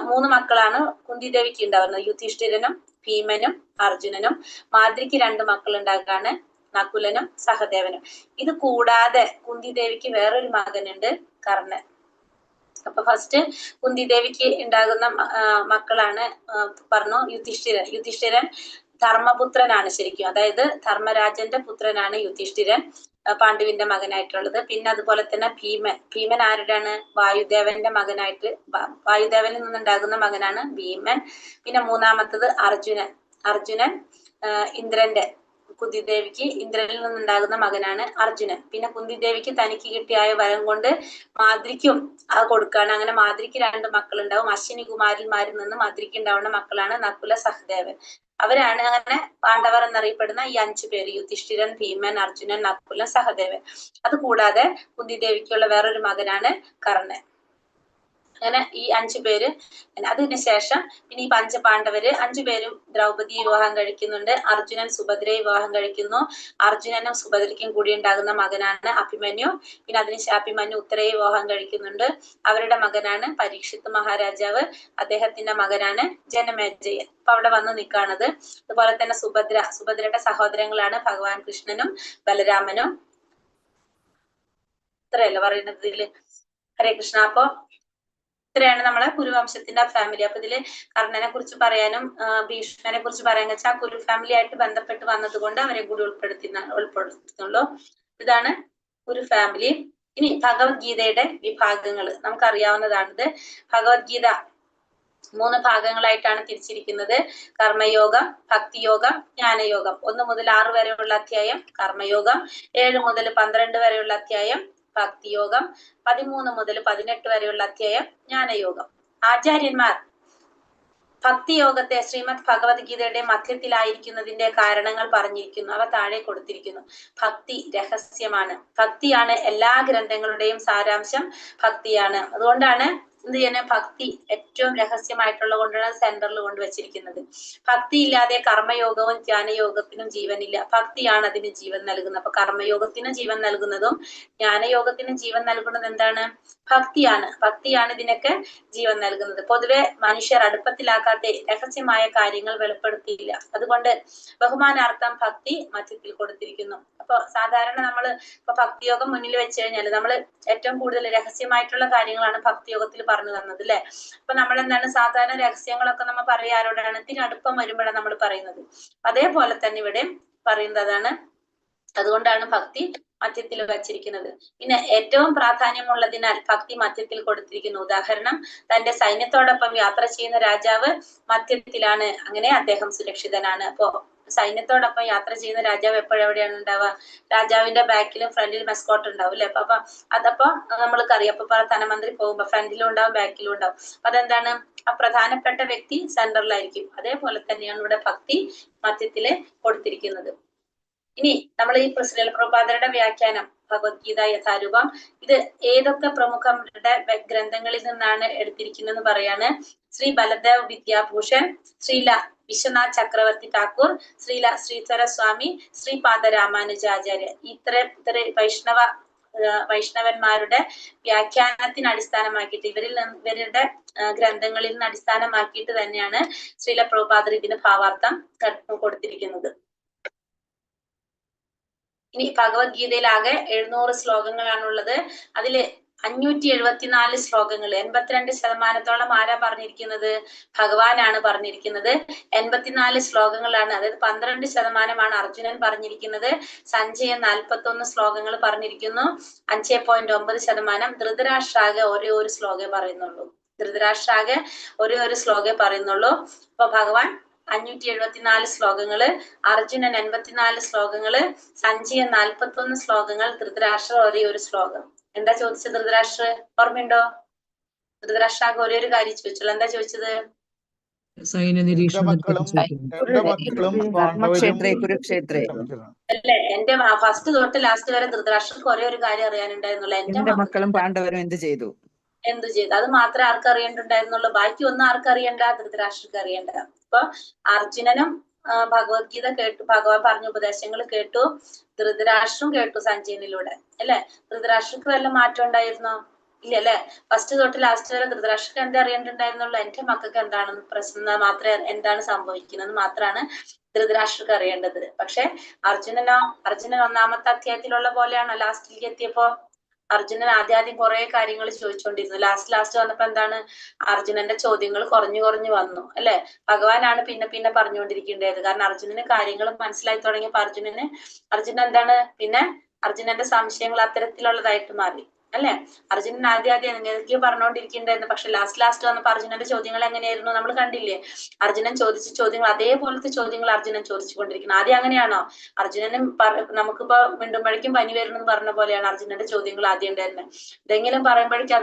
3 മക്കളാണ് കുന്തി ദേവിക്ക് ഉണ്ടാകുന്നത്, യുധിഷ്ഠിരനും ഭീമനും അർജുനനും. മാദ്രിക്ക് 2 മക്കൾ ഉണ്ടാകാണ്, നകുലനും സഹദേവനും. ഇത് കൂടാതെ കുന്തി ദേവിക്ക് വേറൊരു മകനുണ്ട്, കർണൻ. അപ്പൊ ഫസ്റ്റ് കുന്തി ദേവിക്ക് ഉണ്ടാകുന്ന മക്കളാണ് പറഞ്ഞു യുധിഷ്ഠിരൻ ധർമ്മപുത്രനാണ് ശരിക്കും. അതായത് ധർമ്മരാജന്റെ പുത്രനാണ് യുധിഷ്ഠിരൻ, പാണ്ഡുവിന്റെ മകനായിട്ടുള്ളത്. പിന്നെ അതുപോലെ തന്നെ ഭീമൻ ആരുടെയാണ്? വായുദേവന്റെ മകനായിട്ട്, വായുദേവനിൽ നിന്നുണ്ടാകുന്ന മകനാണ് ഭീമൻ. പിന്നെ മൂന്നാമത്തത് അർജുനൻ ഇന്ദ്രന്റെ, കുന്തിദേവിക്ക് ഇന്ദ്രനിൽ നിന്നുണ്ടാകുന്ന മകനാണ് അർജുനൻ. പിന്നെ കുന്തിദേവിക്ക് തനിക്ക് കിട്ടിയ വരം കൊണ്ട് മാദ്രിക്കും അത് കൊടുക്കാണ്. അങ്ങനെ മാദ്രിക്ക് 2 മക്കളുണ്ടാവും. അശ്വിനി കുമാരന്മാരിൽ നിന്ന് മാദ്രിക്ക് ഉണ്ടാവുന്ന മക്കളാണ് നകുല, സഹദേവൻ. അവരാണ് അങ്ങനെ പാണ്ഡവർ എന്നറിയപ്പെടുന്ന ഈ 5 പേര്: യുധിഷ്ഠിരൻ, ഭീമൻ, അർജുനൻ, നകുലൻ, സഹദേവൻ. അത് കൂടാതെ കുന്തിദേവിക്കുള്ള വേറൊരു മകനാണ് കർണൻ. അങ്ങനെ ഈ 5 പേര്. അതിനുശേഷം പിന്നെ ഈ പഞ്ചപാണ്ഡവര് 5 പേരും ദ്രൗപദിയെ വിവാഹം കഴിക്കുന്നുണ്ട്. അർജുനൻ സുഭദ്രയെ വിവാഹം കഴിക്കുന്നു. അർജുനനും സുഭദ്രയ്ക്കും കൂടി ഉണ്ടാകുന്ന മകനാണ് അഭിമന്യു. പിന്നെ അഭിമന്യു ഉത്തരയെ വിവാഹം കഴിക്കുന്നുണ്ട്. അവരുടെ മകനാണ് പരീക്ഷിത്ത് മഹാരാജാവ്. അദ്ദേഹത്തിന്റെ മകനാണ് ജനമേജയൻ. അപ്പൊ അവിടെ വന്ന് നിൽക്കാണത്. അതുപോലെ തന്നെ സുഭദ്രയുടെ സഹോദരങ്ങളാണ് ഭഗവാൻ കൃഷ്ണനും ബലരാമനും. ഇത്രയല്ല പറയുന്നത് ഇതില്. ഹരേ കൃഷ്ണ. അപ്പൊ ഇത്രയാണ് നമ്മളെ കുരുവംശത്തിന്റെ ഫാമിലി. അപ്പൊ ഇതില് കർണനെ കുറിച്ച് പറയാനും ഭീഷ്മനെ കുറിച്ച് പറയാന്ന് വെച്ചാൽ കുരു ഫാമിലി ആയിട്ട് ബന്ധപ്പെട്ട് വന്നത് കൊണ്ട് അവരെ കൂടി ഉൾപ്പെടുത്തുന്നുള്ളൂ. ഇതാണ് കുരു ഫാമിലി. ഇനി ഭഗവത്ഗീതയുടെ വിഭാഗങ്ങൾ നമുക്കറിയാവുന്നതാണിത്. ഭഗവത്ഗീത 3 ഭാഗങ്ങളായിട്ടാണ് തിരിച്ചിരിക്കുന്നത്. കർമ്മയോഗം, ഭക്തിയോഗം, ജ്ഞാനയോഗം. 1 മുതൽ 6 വരെയുള്ള അധ്യായം കർമ്മയോഗം, 7 മുതൽ 12 വരെയുള്ള അധ്യായം ഭക്തിയോഗം, 13 മുതൽ 18 വരെയുള്ള അധ്യായം ജ്ഞാനയോഗം. ആചാര്യന്മാർ ഭക്തിയോഗത്തെ ശ്രീമദ് ഭഗവത്ഗീതയുടെ മധ്യത്തിലായിരിക്കുന്നതിന്റെ കാരണങ്ങൾ പറഞ്ഞിരിക്കുന്നു. അവ താഴെ കൊടുത്തിരിക്കുന്നു. ഭക്തി രഹസ്യമാണ്. ഭക്തിയാണ് എല്ലാ ഗ്രന്ഥങ്ങളുടെയും സാരാംശം. ഭക്തിയാണ്. അതുകൊണ്ടാണ് എന്ത് ചെയ്യുന്നത്? ഭക്തി ഏറ്റവും രഹസ്യമായിട്ടുള്ള കൊണ്ടാണ് സെന്ററിൽ കൊണ്ടുവച്ചിരിക്കുന്നത്. ഭക്തി ഇല്ലാതെ കർമ്മയോഗവും ജ്ഞാനയോഗത്തിനും ജീവനില്ല. ഭക്തിയാണ് അതിന് ജീവൻ നൽകുന്നത്. അപ്പൊ കർമ്മയോഗത്തിന് ജീവൻ നൽകുന്നതും ജ്ഞാനയോഗത്തിന് ജീവൻ നൽകുന്നത് എന്താണ്? ഭക്തിയാണ്. ഭക്തിയാണ് ഇതിനൊക്കെ ജീവൻ നൽകുന്നത്. പൊതുവെ മനുഷ്യർ അടുപ്പത്തിലാക്കാത്ത രഹസ്യമായ കാര്യങ്ങൾ വെളിപ്പെടുത്തിയില്ല. അതുകൊണ്ട് ബഹുമാനാർത്ഥം ഭക്തി മധ്യത്തിൽ കൊടുത്തിരിക്കുന്നു. അപ്പൊ സാധാരണ നമ്മള് ഇപ്പൊ ഭക്തിയോഗം മുന്നിൽ വെച്ച് കഴിഞ്ഞാൽ നമ്മൾ ഏറ്റവും കൂടുതൽ രഹസ്യമായിട്ടുള്ള കാര്യങ്ങളാണ് ഭക്തിയോഗത്തിൽ പറഞ്ഞു തന്നത് അല്ലെ. അപ്പൊ നമ്മൾ എന്താണ് സാധാരണ രഹസ്യങ്ങളൊക്കെ നമ്മൾ പറയാരോടാണ്? ഇതിനടുപ്പം വരുമ്പോഴാണ് നമ്മൾ പറയുന്നത്. അതേപോലെ തന്നെ ഇവിടെ പറയുന്നതാണ്. അതുകൊണ്ടാണ് ഭക്തി മധ്യത്തിൽ വച്ചിരിക്കുന്നത്. പിന്നെ ഏറ്റവും പ്രാധാന്യമുള്ളതിനാൽ ഭക്തി മധ്യത്തിൽ കൊടുത്തിരിക്കുന്നു. ഉദാഹരണം, തന്റെ സൈന്യത്തോടൊപ്പം യാത്ര ചെയ്യുന്ന രാജാവ് മധ്യത്തിലാണ്. അങ്ങനെ അദ്ദേഹം സുരക്ഷിതനാണ്. അപ്പോ സൈന്യത്തോടൊപ്പം യാത്ര ചെയ്യുന്ന രാജാവ് എപ്പോഴെവിടെയാണ് ഉണ്ടാവുക? രാജാവിന്റെ ബാക്കിലും ഫ്രണ്ടിലും മെസ്കോട്ട് ഉണ്ടാവും അല്ലെ. അപ്പൊ അതപ്പോ നമ്മൾക്കറിയാം. അപ്പൊ പ്രധാനമന്ത്രി പോകുമ്പോ ഫ്രണ്ടിലും ഉണ്ടാവും ബാക്കിലും ഉണ്ടാവും. അതെന്താണ്? ആ പ്രധാനപ്പെട്ട വ്യക്തി സെന്ററിലായിരിക്കും. അതേപോലെ തന്നെയാണ് ഇവിടെ ഭക്തി മധ്യത്തില് കൊടുത്തിരിക്കുന്നത്. ഇനി നമ്മൾ ഈ ശ്രീല പ്രഭുപാദരുടെ വ്യാഖ്യാനം ഭഗവത്ഗീത യഥാരൂപം ഇത് ഏതൊക്കെ പ്രമുഖരുടെ ഗ്രന്ഥങ്ങളിൽ നിന്നാണ് എടുത്തിരിക്കുന്നതെന്ന് പറയാണ്. ശ്രീ ബലദേവ് വിദ്യാഭൂഷൺ, ശ്രീല വിശ്വനാഥ് ചക്രവർത്തി ഠാക്കൂർ, ശ്രീല ശ്രീധര സ്വാമി, ശ്രീപാദ രാമാനുജാചാര്യ. ഇത്ര വൈഷ്ണവന്മാരുടെ വ്യാഖ്യാനത്തിന് അടിസ്ഥാനമാക്കിയിട്ട് ഇവരുടെ ഗ്രന്ഥങ്ങളിൽ നിന്ന് അടിസ്ഥാനമാക്കിയിട്ട് തന്നെയാണ് ശ്രീല പ്രഭുപാദർ ഇതിന് ഭാവാർത്ഥം കൊടുത്തിരിക്കുന്നത്. ഇനി ഭഗവത്ഗീതയിലാകെ 700 ശ്ലോകങ്ങളാണുള്ളത്. അതില് 574 ശ്ലോകങ്ങൾ, 82% ആരാ പറഞ്ഞിരിക്കുന്നത്? ഭഗവാനാണ് പറഞ്ഞിരിക്കുന്നത്. 84 ശ്ലോകങ്ങളാണ്. അതായത് 12% അർജുനൻ പറഞ്ഞിരിക്കുന്നത്. സഞ്ജയൻ 41 ശ്ലോകങ്ങൾ പറഞ്ഞിരിക്കുന്നു. 5.9%. ധൃതരാഷ്ട്രാകെ ഒരു ശ്ലോകേ പറയുന്നുള്ളൂ. ഒരു ശ്ലോകേ പറയുന്നുള്ളൂ. അപ്പൊ ഭഗവാൻ 574 ശ്ലോകങ്ങള്, അർജുനൻ 84 ശ്ലോകങ്ങള്, സഞ്ജയൻ 41 ശ്ലോകങ്ങൾ, ധൃതരാഷ്ട്ര ഒരു ശ്ലോകം. എന്താ ചോദിച്ചത്? ധൃതരാഷ്ട്ര ഓർമ്മയുണ്ടോ? ധൃതരാഷ്ട്രാകെ ഒരു കാര്യം ചോദിച്ചുള്ളൂ. എന്താ ചോദിച്ചത്? സൈന്യ നിരീക്ഷണത്തെ കുരുക്ഷേത്രേ അല്ലെ. എന്റെ ഫസ്റ്റ് തൊട്ട് ലാസ്റ്റ് വരെ ധൃതരാഷ്ട്രക്ക് ഒരു കാര്യം അറിയാനുണ്ടായിരുന്നുള്ളൂ. എന്റെ മക്കളും പാണ്ഡവരും എന്ത് ചെയ്തു? അത് മാത്രമേ ആർക്ക് അറിയേണ്ടുണ്ടായിരുന്നുള്ളൂ. ബാക്കി ഒന്നും ആർക്കറിയണ്ട? ധൃതരാഷ്ട്രക്ക് അറിയണ്ട. അപ്പൊ അർജുനനും ഭഗവത്ഗീത കേട്ടു, ഭഗവാൻ പറഞ്ഞ ഉപദേശങ്ങൾ കേട്ടു, ധൃതരാഷ്ട്രം കേട്ടു സഞ്ജയനിലൂടെ അല്ലെ. ധൃതരാഷ്ട്രക്ക് വല്ല മാറ്റം ഉണ്ടായിരുന്നോ? ഇല്ല അല്ലെ. ഫസ്റ്റ് തൊട്ട് ലാസ്റ്റ് വരെ ധൃതരാഷ്ട്രക്ക് എന്താ അറിയേണ്ടിണ്ടായിരുന്നുള്ളൂ? എന്റെ മക്കൾക്ക് എന്താണ് പ്രശ്നം മാത്രമേ, എന്താണ് സംഭവിക്കുന്നത് മാത്രമാണ് ധൃതരാഷ്ട്രക്ക് അറിയേണ്ടത്. പക്ഷെ അർജുനൻ 1-ാമത്തെ അധ്യായത്തിലുള്ള പോലെയാണോ ലാസ്റ്റിലേക്ക് എത്തിയപ്പോ? അർജുനൻ ആദ്യം കുറെ കാര്യങ്ങൾ ചോദിച്ചുകൊണ്ടിരുന്നു. ലാസ്റ്റ് വന്നപ്പോ എന്താണ്? അർജുനന്റെ ചോദ്യങ്ങൾ കുറഞ്ഞു വന്നു അല്ലെ. ഭഗവാനാണ് പിന്നെ പറഞ്ഞുകൊണ്ടിരിക്കേണ്ടത്. കാരണം അർജുനന് കാര്യങ്ങൾ മനസ്സിലായി തുടങ്ങിയപ്പോ അർജുനൻ എന്താണ് പിന്നെ അർജുനന്റെ സംശയങ്ങൾ അത്തരത്തിലുള്ളതായിട്ട് മാറി അല്ലെ. അർജുനൻ ആദ്യം എന്തൊക്കെയോ പറഞ്ഞുകൊണ്ടിരിക്കേണ്ടായിരുന്നു. പക്ഷെ ലാസ്റ്റ് വന്നപ്പോ അർജുനന്റെ ചോദ്യങ്ങൾ എങ്ങനെയായിരുന്നു നമ്മൾ കണ്ടില്ലേ? അർജുനൻ ചോദിച്ച ചോദ്യങ്ങൾ അതേപോലത്തെ ചോദ്യങ്ങൾ അർജുനൻ ചോദിച്ചുകൊണ്ടിരിക്കുന്നത്. ആദ്യം അങ്ങനെയാണോ? അർജുനനും നമുക്കിപ്പോ മിണ്ടുമ്പോഴേക്കും പനി വരണമെന്ന് പറഞ്ഞ പോലെയാണ് അർജുനന്റെ ചോദ്യങ്ങൾ ആദ്യം ഉണ്ടായിരുന്നത്. എന്തെങ്കിലും പറയുമ്പോഴേക്കും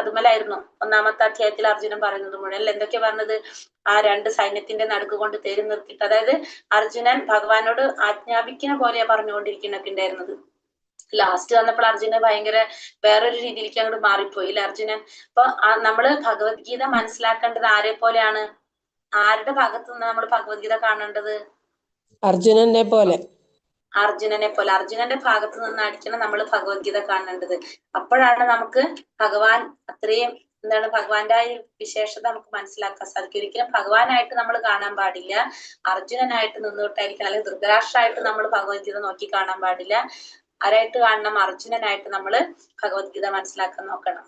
അതുമല്ലായിരുന്നു 1-ാമത്തെ അധ്യായത്തിൽ അർജുനൻ പറയുന്നത് മുഴുവൻ. എന്തൊക്കെയാ പറഞ്ഞത്? ആ 2 സൈന്യത്തിന്റെ നടുക്ക് കൊണ്ട് തേര് നിർത്തിയിട്ട്, അതായത് അർജുനൻ ഭഗവാനോട് ആജ്ഞാപിക്കുന്ന പോലെയാ പറഞ്ഞുകൊണ്ടിരിക്കുന്നൊക്കെ ഉണ്ടായിരുന്നത്. ലാസ്റ്റ് വന്നപ്പോൾ അർജുനൻ ഭയങ്കര വേറൊരു രീതിയിലേക്ക് അങ്ങോട്ട് മാറിപ്പോയി അല്ലെ അർജുനൻ. അപ്പൊ നമ്മള് ഭഗവത്ഗീത മനസ്സിലാക്കേണ്ടത് ആരെ പോലെയാണ്? ആരുടെ ഭാഗത്ത് നിന്ന് നമ്മൾ ഭഗവത്ഗീത കാണേണ്ടത്? അർജുനനെ പോലെ. അർജുനന്റെ ഭാഗത്ത് നിന്നായിരിക്കണം നമ്മൾ ഭഗവത്ഗീത കാണേണ്ടത്. അപ്പോഴാണ് നമുക്ക് ഭഗവാൻ അത്രയും ഭഗവാന്റെ വിശേഷത നമുക്ക് മനസ്സിലാക്കാൻ സാധിക്കും. ഒരിക്കലും ഭഗവാനായിട്ട് നമ്മൾ കാണാൻ പാടില്ല. അർജുനനായിട്ട് നിന്നുകൊണ്ടായിരിക്കണം. അല്ലെങ്കിൽ ധൃതരാഷ്ട്രമായിട്ട് നമ്മൾ ഭഗവത്ഗീത നോക്കി കാണാൻ പാടില്ല. ആരായിട്ട് കാണണം? അർജുനനായിട്ട് നമ്മൾ ഭഗവത്ഗീത മനസ്സിലാക്കാൻ നോക്കണം.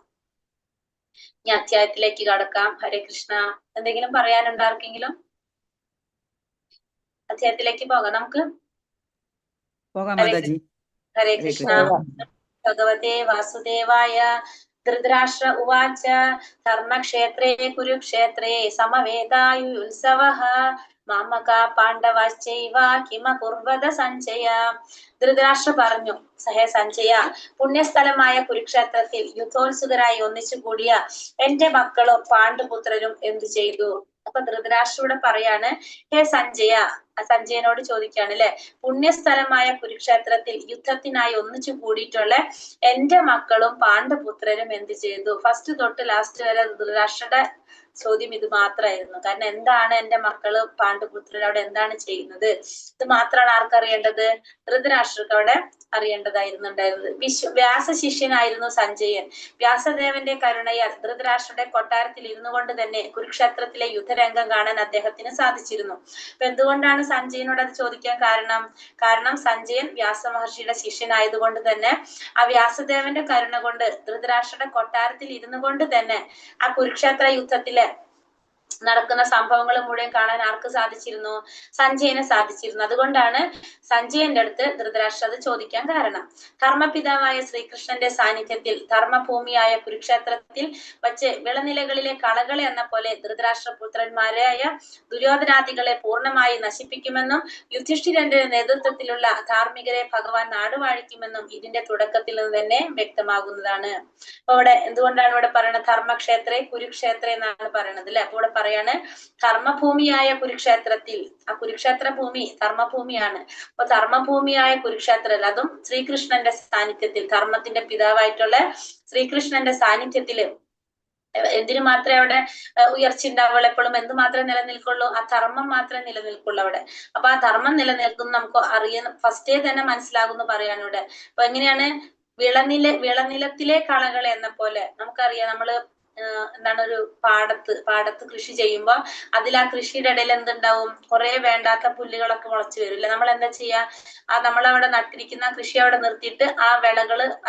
ഇനി അധ്യായത്തിലേക്ക് കടക്കാം. ഹരേ കൃഷ്ണ. എന്തെങ്കിലും പറയാനുണ്ടോ ആർക്കെങ്കിലും? അധ്യായത്തിലേക്ക് പോകാം നമുക്ക്. പോകാം ഹരേ മാതാജി. ഹരേ ഹരേ കൃഷ്ണ. കൃഷ്ണ. ഭഗവതേ വാസുദേവായ. ധൃതരാഷ്ട്ര ഉവാച ധർമ്മക്ഷേത്രേ കുരുക്ഷേത്രേ സമവേതായുത്സവഃ മാമക പാണ്ഡവശ്ചൈവ കിമകുർവത സഞ്ജയ. ധൃതരാഷ്ട്ര പറഞ്ഞു, സഹേ സഞ്ജയ, പുണ്യസ്ഥലമായ കുരുക്ഷേത്രത്തിൽ യുദ്ധോത്സുകരായി ഒന്നിച്ചു കൂടിയ എന്റെ മക്കളും പാണ്ഡുപുത്രരും എന്തു ചെയ്തു? അപ്പൊ ധൃതരാഷ്ട്രയുടെ പറയാണ്, ഹേ സഞ്ജയ, സഞ്ജയനോട് ചോദിക്കാണ് അല്ലെ, പുണ്യസ്ഥലമായ കുരുക്ഷേത്രത്തിൽ യുദ്ധത്തിനായി ഒന്നിച്ചു കൂടിയിട്ടുള്ള എന്റെ മക്കളും പാണ്ഡുപുത്രരും എന്ത് ചെയ്തു? ഫസ്റ്റ് തൊട്ട് ലാസ്റ്റ് വരെ ധൃതരാഷ്ട്രയുടെ ചോദ്യം ഇത് മാത്രമായിരുന്നു. കാരണം എന്താണ് എന്റെ മക്കള് പാണ്ഡുപുത്രർ അവിടെ എന്താണ് ചെയ്യുന്നത്? ഇത് മാത്രമാണ് ആർക്കറിയേണ്ടത്? ധൃതരാഷ്ട്രക്ക് അവിടെ അറിയേണ്ടതായിരുന്നുണ്ടായിരുന്നത്. വ്യാസ ശിഷ്യനായിരുന്നു സഞ്ജയൻ. വ്യാസദേവന്റെ കരുണയാൽ ധൃതരാഷ്ട്രയുടെ കൊട്ടാരത്തിൽ ഇരുന്നു കൊണ്ട് തന്നെ കുരുക്ഷേത്രത്തിലെ യുദ്ധരംഗം കാണാൻ അദ്ദേഹത്തിന് സാധിച്ചിരുന്നു. അപ്പൊ എന്തുകൊണ്ടാണ് സഞ്ജയനോട് അത് ചോദിക്കാൻ കാരണം സഞ്ജയൻ വ്യാസ മഹർഷിയുടെ ശിഷ്യനായതുകൊണ്ട് തന്നെ ആ വ്യാസദേവന്റെ കരുണ കൊണ്ട് ധൃതരാഷ്ട്രയുടെ കൊട്ടാരത്തിൽ ഇരുന്നു കൊണ്ട് തന്നെ ആ കുരുക്ഷേത്ര യുദ്ധത്തിലെ നടക്കുന്ന സംഭവങ്ങൾ മുഴുവൻ കാണാൻ ആർക്ക് സാധിച്ചിരുന്നു? സഞ്ജയന് സാധിച്ചിരുന്നു. അതുകൊണ്ടാണ് സഞ്ജയന്റെ അടുത്ത് ധൃതരാഷ്ട്ര അത് ചോദിക്കാൻ കാരണം. ധർമ്മപിതാവായ ശ്രീകൃഷ്ണന്റെ സാന്നിധ്യത്തിൽ ധർമ്മഭൂമിയായ കുരുക്ഷേത്രത്തിൽ വച്ച് വിളനിലകളിലെ കളകളെ എന്ന പോലെ ധൃതരാഷ്ട്രപുത്രന്മാരായ ദുര്യോധനാദികളെ പൂർണ്ണമായി നശിപ്പിക്കുമെന്നും യുധിഷ്ഠിരന്റെ നേതൃത്വത്തിലുള്ള ധാർമ്മികരെ ഭഗവാൻ നാടുവാഴിക്കുമെന്നും ഇതിന്റെ തുടക്കത്തിൽ നിന്ന് തന്നെ വ്യക്തമാകുന്നതാണ്. അപ്പൊ ഇവിടെ എന്തുകൊണ്ടാണ് ഇവിടെ പറയുന്നത് ധർമ്മക്ഷേത്രേ കുരുക്ഷേത്ര എന്നാണ് പറയുന്നത് അല്ലെ? അപ്പൊ ഇവിടെ പറയാണ് ധർമ്മഭൂമിയായ കുരുക്ഷേത്രത്തിൽ, ആ കുരുക്ഷേത്ര ഭൂമി ധർമ്മഭൂമിയാണ്. അപ്പൊ ധർമ്മഭൂമിയായ കുരുക്ഷേത്രത്തിൽ, അതും ശ്രീകൃഷ്ണന്റെ സാന്നിധ്യത്തിൽ, ധർമ്മത്തിന്റെ പിതാവായിട്ടുള്ള ശ്രീകൃഷ്ണന്റെ സാന്നിധ്യത്തില് എന്തിനു മാത്രമേ അവിടെ ഉയർച്ച ഉണ്ടാവുള്ളൂ? എപ്പോഴും എന്ത് മാത്രമേ നിലനിൽക്കുള്ളൂ? ആ ധർമ്മം മാത്രമേ നിലനിൽക്കുള്ളൂ അവിടെ. അപ്പൊ ആ ധർമ്മം നിലനിൽക്കുന്ന നമുക്ക് അറിയാൻ ഫസ്റ്റേ തന്നെ മനസ്സിലാകുന്നു പറയാണ് ഇവിടെ. അപ്പൊ എങ്ങനെയാണ്? വിളനിലത്തിലെ കളകൾ എന്ന പോലെ നമുക്കറിയാം. നമ്മള് എന്താണ്, ഒരു പാടത്ത് കൃഷി ചെയ്യുമ്പോൾ അതിൽ ആ കൃഷിയുടെ ഇടയിൽ എന്തുണ്ടാവും? കുറെ വേണ്ടാത്ത പുല്ലുകളൊക്കെ മുളച്ചു വരില്ല. നമ്മൾ എന്താ ചെയ്യാ? ആ നമ്മളവിടെ നട്ടിരിക്കുന്ന കൃഷി അവിടെ നിർത്തിയിട്ട് ആ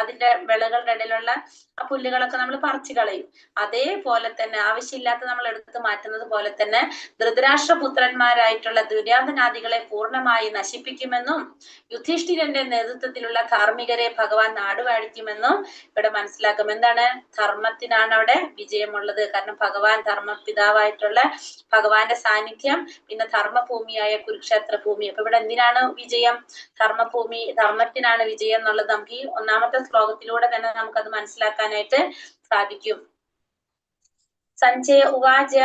അതിന്റെ വിളകളുടെ ഇടയിലുള്ള ആ പുല്ലുകളൊക്കെ നമ്മൾ പറിച്ചു കളയും. അതേപോലെ തന്നെ ആവശ്യമില്ലാത്ത നമ്മൾ എടുത്ത് മാറ്റുന്നത് പോലെ തന്നെ ധൃതരാഷ്ട്രപുത്രന്മാരായിട്ടുള്ള ദുര്യോധനാദികളെ പൂർണ്ണമായി നശിപ്പിക്കുമെന്നും യുധിഷ്ഠിരന്റെ നേതൃത്വത്തിലുള്ള ധാർമ്മികരെ ഭഗവാൻ നാടുവാഴിക്കുമെന്നും ഇവിടെ മനസ്സിലാക്കും. എന്താണ്? ധർമ്മത്തിനാണ് അവിടെ വിജയമുള്ളത്. കാരണം ഭഗവാൻ ധർമ്മപിതാവായിട്ടുള്ള ഭഗവാന്റെ സാന്നിധ്യം, പിന്നെ ധർമ്മഭൂമിയായ കുരുക്ഷേത്ര ഭൂമി. അപ്പൊ ഇവിടെ എന്തിനാണ് വിജയം? ധർമ്മഭൂമി, ധർമ്മത്തിനാണ് വിജയം എന്നുള്ളത് നമുക്ക് ഈ ഒന്നാമത്തെ ശ്ലോകത്തിലൂടെ തന്നെ നമുക്കത് മനസ്സിലാക്കാനായിട്ട് സാധിക്കും. സഞ്ജയ ഉവാച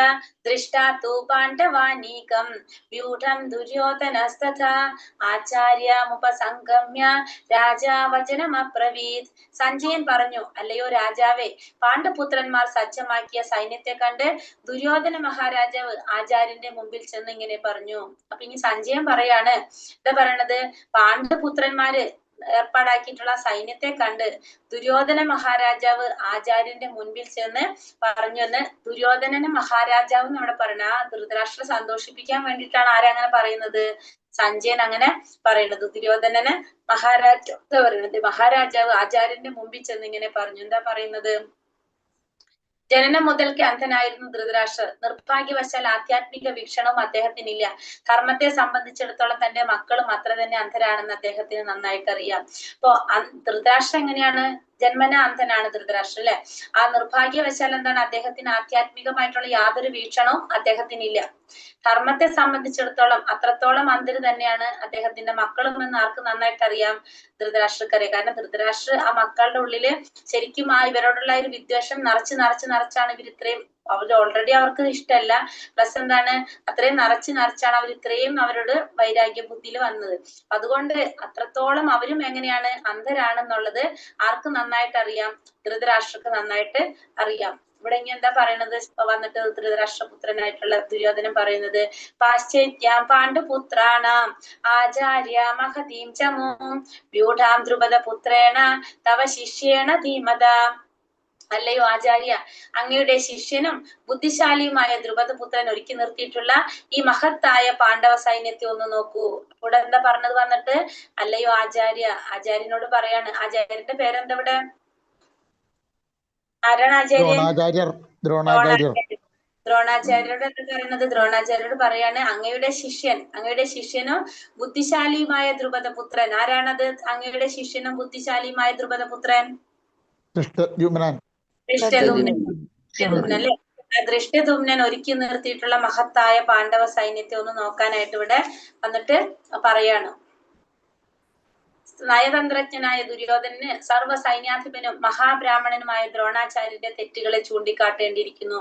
ദൃഷ്ടാ തു പാണ്ഡവാനീകം വ്യൂഢം ദുര്യോധനസ്തഥാ ആചാര്യമുപസംഗമ്യ രാജാ വചനമബ്രവീത്. സഞ്ജയൻ പറഞ്ഞു, അല്ലയോ രാജാവേ, പാണ്ഡുപുത്രന്മാർ സജ്ജമാക്കിയ സൈന്യത്തെ കണ്ട് ദുര്യോധന മഹാരാജാവ് ആചാര്യന്റെ മുമ്പിൽ ചെന്ന് ഇങ്ങനെ പറഞ്ഞു. അപ്പൊ ഇനി സഞ്ജയൻ പറയാണ്, എന്താ പറയണത്? പാണ്ഡുപുത്രന്മാര് ഏർപ്പാടാക്കിയിട്ടുള്ള സൈന്യത്തെ കണ്ട് ദുര്യോധന മഹാരാജാവ് ആചാര്യന്റെ മുൻപിൽ ചെന്ന് പറഞ്ഞു എന്ന്. ദുര്യോധനന് മഹാരാജാവ് എന്ന് അവിടെ പറയണ ആ ധൃതരാഷ്ട്ര സന്തോഷിപ്പിക്കാൻ വേണ്ടിയിട്ടാണ് ആരങ്ങനെ പറയുന്നത്? സഞ്ജയൻ അങ്ങനെ പറയുന്നത്. ദുര്യോധനന് മഹാരാജാവ് പറയുന്നത്, മഹാരാജാവ് ആചാര്യന്റെ മുമ്പിൽ ചെന്ന് ഇങ്ങനെ പറഞ്ഞു. എന്താ പറയുന്നത്? ജനനം മുതൽക്ക് അന്ധനായിരുന്നു ധൃതരാഷ്ട്രർ. നിർഭാഗ്യവശാൽ ആധ്യാത്മിക വീക്ഷണവും അദ്ദേഹത്തിനില്ല. ധർമ്മത്തെ സംബന്ധിച്ചിടത്തോളം തന്റെ മക്കളും അത്ര തന്നെ അന്ധരാണെന്ന് അദ്ദേഹത്തിന് നന്നായിട്ട് അറിയാം. അപ്പൊ ധൃതരാഷ്ട്രം എങ്ങനെയാണ്? ജന്മന അന്ധനാണ് ധൃതരാഷ്ട്രം അല്ലെ? ആ നിർഭാഗ്യവശാൽ എന്താണ്? അദ്ദേഹത്തിന് ആധ്യാത്മികമായിട്ടുള്ള യാതൊരു വീക്ഷണവും അദ്ദേഹത്തിനില്ല. ധർമ്മത്തെ സംബന്ധിച്ചിടത്തോളം അത്രത്തോളം അന്ധര് തന്നെയാണ് അദ്ദേഹത്തിന്റെ മക്കളും എന്ന് ആർക്ക് നന്നായിട്ട് അറിയാം? ധൃതരാഷ്ട്രക്കറിയാം. കാരണം ധൃതരാഷ്ട്ര ആ മക്കളുടെ ഉള്ളില് ശരിക്കും ആ ഇവരോടുള്ള ഒരു വിദ്വേഷം നിറച്ചാണ് ഇവർ ഇത്രയും, അവർ ഓൾറെഡി അവർക്ക് ഇഷ്ടമല്ല, പ്ലസ് എന്താണ്, അത്രയും നിറച്ചാണ് അവർ ഇത്രയും അവരോട് വൈരാഗ്യ ബുദ്ധിയിൽ വന്നത്. അതുകൊണ്ട് അത്രത്തോളം അവരും എങ്ങനെയാണ്? അന്ധരാണെന്നുള്ളത് ആർക്ക് നന്നായിട്ട് അറിയാം? ധൃതരാഷ്ട്രക്ക് നന്നായിട്ട് അറിയാം. ഇവിടെ ഇനി എന്താ പറയണത്? വന്നിട്ട് ധൃതരാഷ്ട്രപുത്രനായിട്ടുള്ള ദുര്യോധനൻ പറയുന്നത്, പാശ്ചാത്യാം പാണ്ഡുപുത്രാണാം ആചാര്യ മഹതീം ചമൂം വ്യൂഢാം ദ്രുപദപുത്രേണ തവ ശിഷ്യേണ ധീമത. അല്ലയോ ആചാര്യ, അങ്ങയുടെ ശിഷ്യനും ബുദ്ധിശാലിയുമായ ദ്രുപദപുത്രൻ ഒരുക്കി നിർത്തിയിട്ടുള്ള ഈ മഹത്തായ പാണ്ഡവ സൈന്യത്തെ ഒന്ന് നോക്കൂ. ഇവിടെ എന്താ പറഞ്ഞത്? വന്നിട്ട് അല്ലയോ ആചാര്യ, ആചാര്യനോട് പറയാണ്. ആചാര്യന്റെ പേരെന്താ ഇവിടെ? ആരാണ് ആചാര്യൻ? ദ്രോണാചാര്യർ. ദ്രോണാചാര്യർ. ദ്രോണാചാര്യരോട് എന്താ പറയുന്നത്? ദ്രോണാചാര്യരോട് പറയാണ് അങ്ങയുടെ ശിഷ്യനും ബുദ്ധിശാലിയുമായ ദ്രുപദപുത്രൻ. ആരാണത്? അങ്ങയുടെ ശിഷ്യനും ബുദ്ധിശാലിയുമായ ദ്രുപദപുത്രൻ ദൃഷ്ടദ്യുമ്നൻ. ദൃഷ്ടദ്യുമ്നൻ അല്ലെ? ദൃഷ്ടദ്യുമ്നൻ ഒരുക്കി നിർത്തിയിട്ടുള്ള മഹത്തായ പാണ്ഡവ സൈന്യത്തെ ഒന്ന് നോക്കാനായിട്ട് ഇവിടെ വന്നിട്ട് പറയാണ്. നയതന്ത്രജ്ഞനായ ദുര്യോധനന് സർവ്വ സൈന്യാധിപനും മഹാബ്രാഹ്മണനുമായ ദ്രോണാചാര്യന്റെ തെറ്റുകളെ ചൂണ്ടിക്കാട്ടേണ്ടിയിരിക്കുന്നു.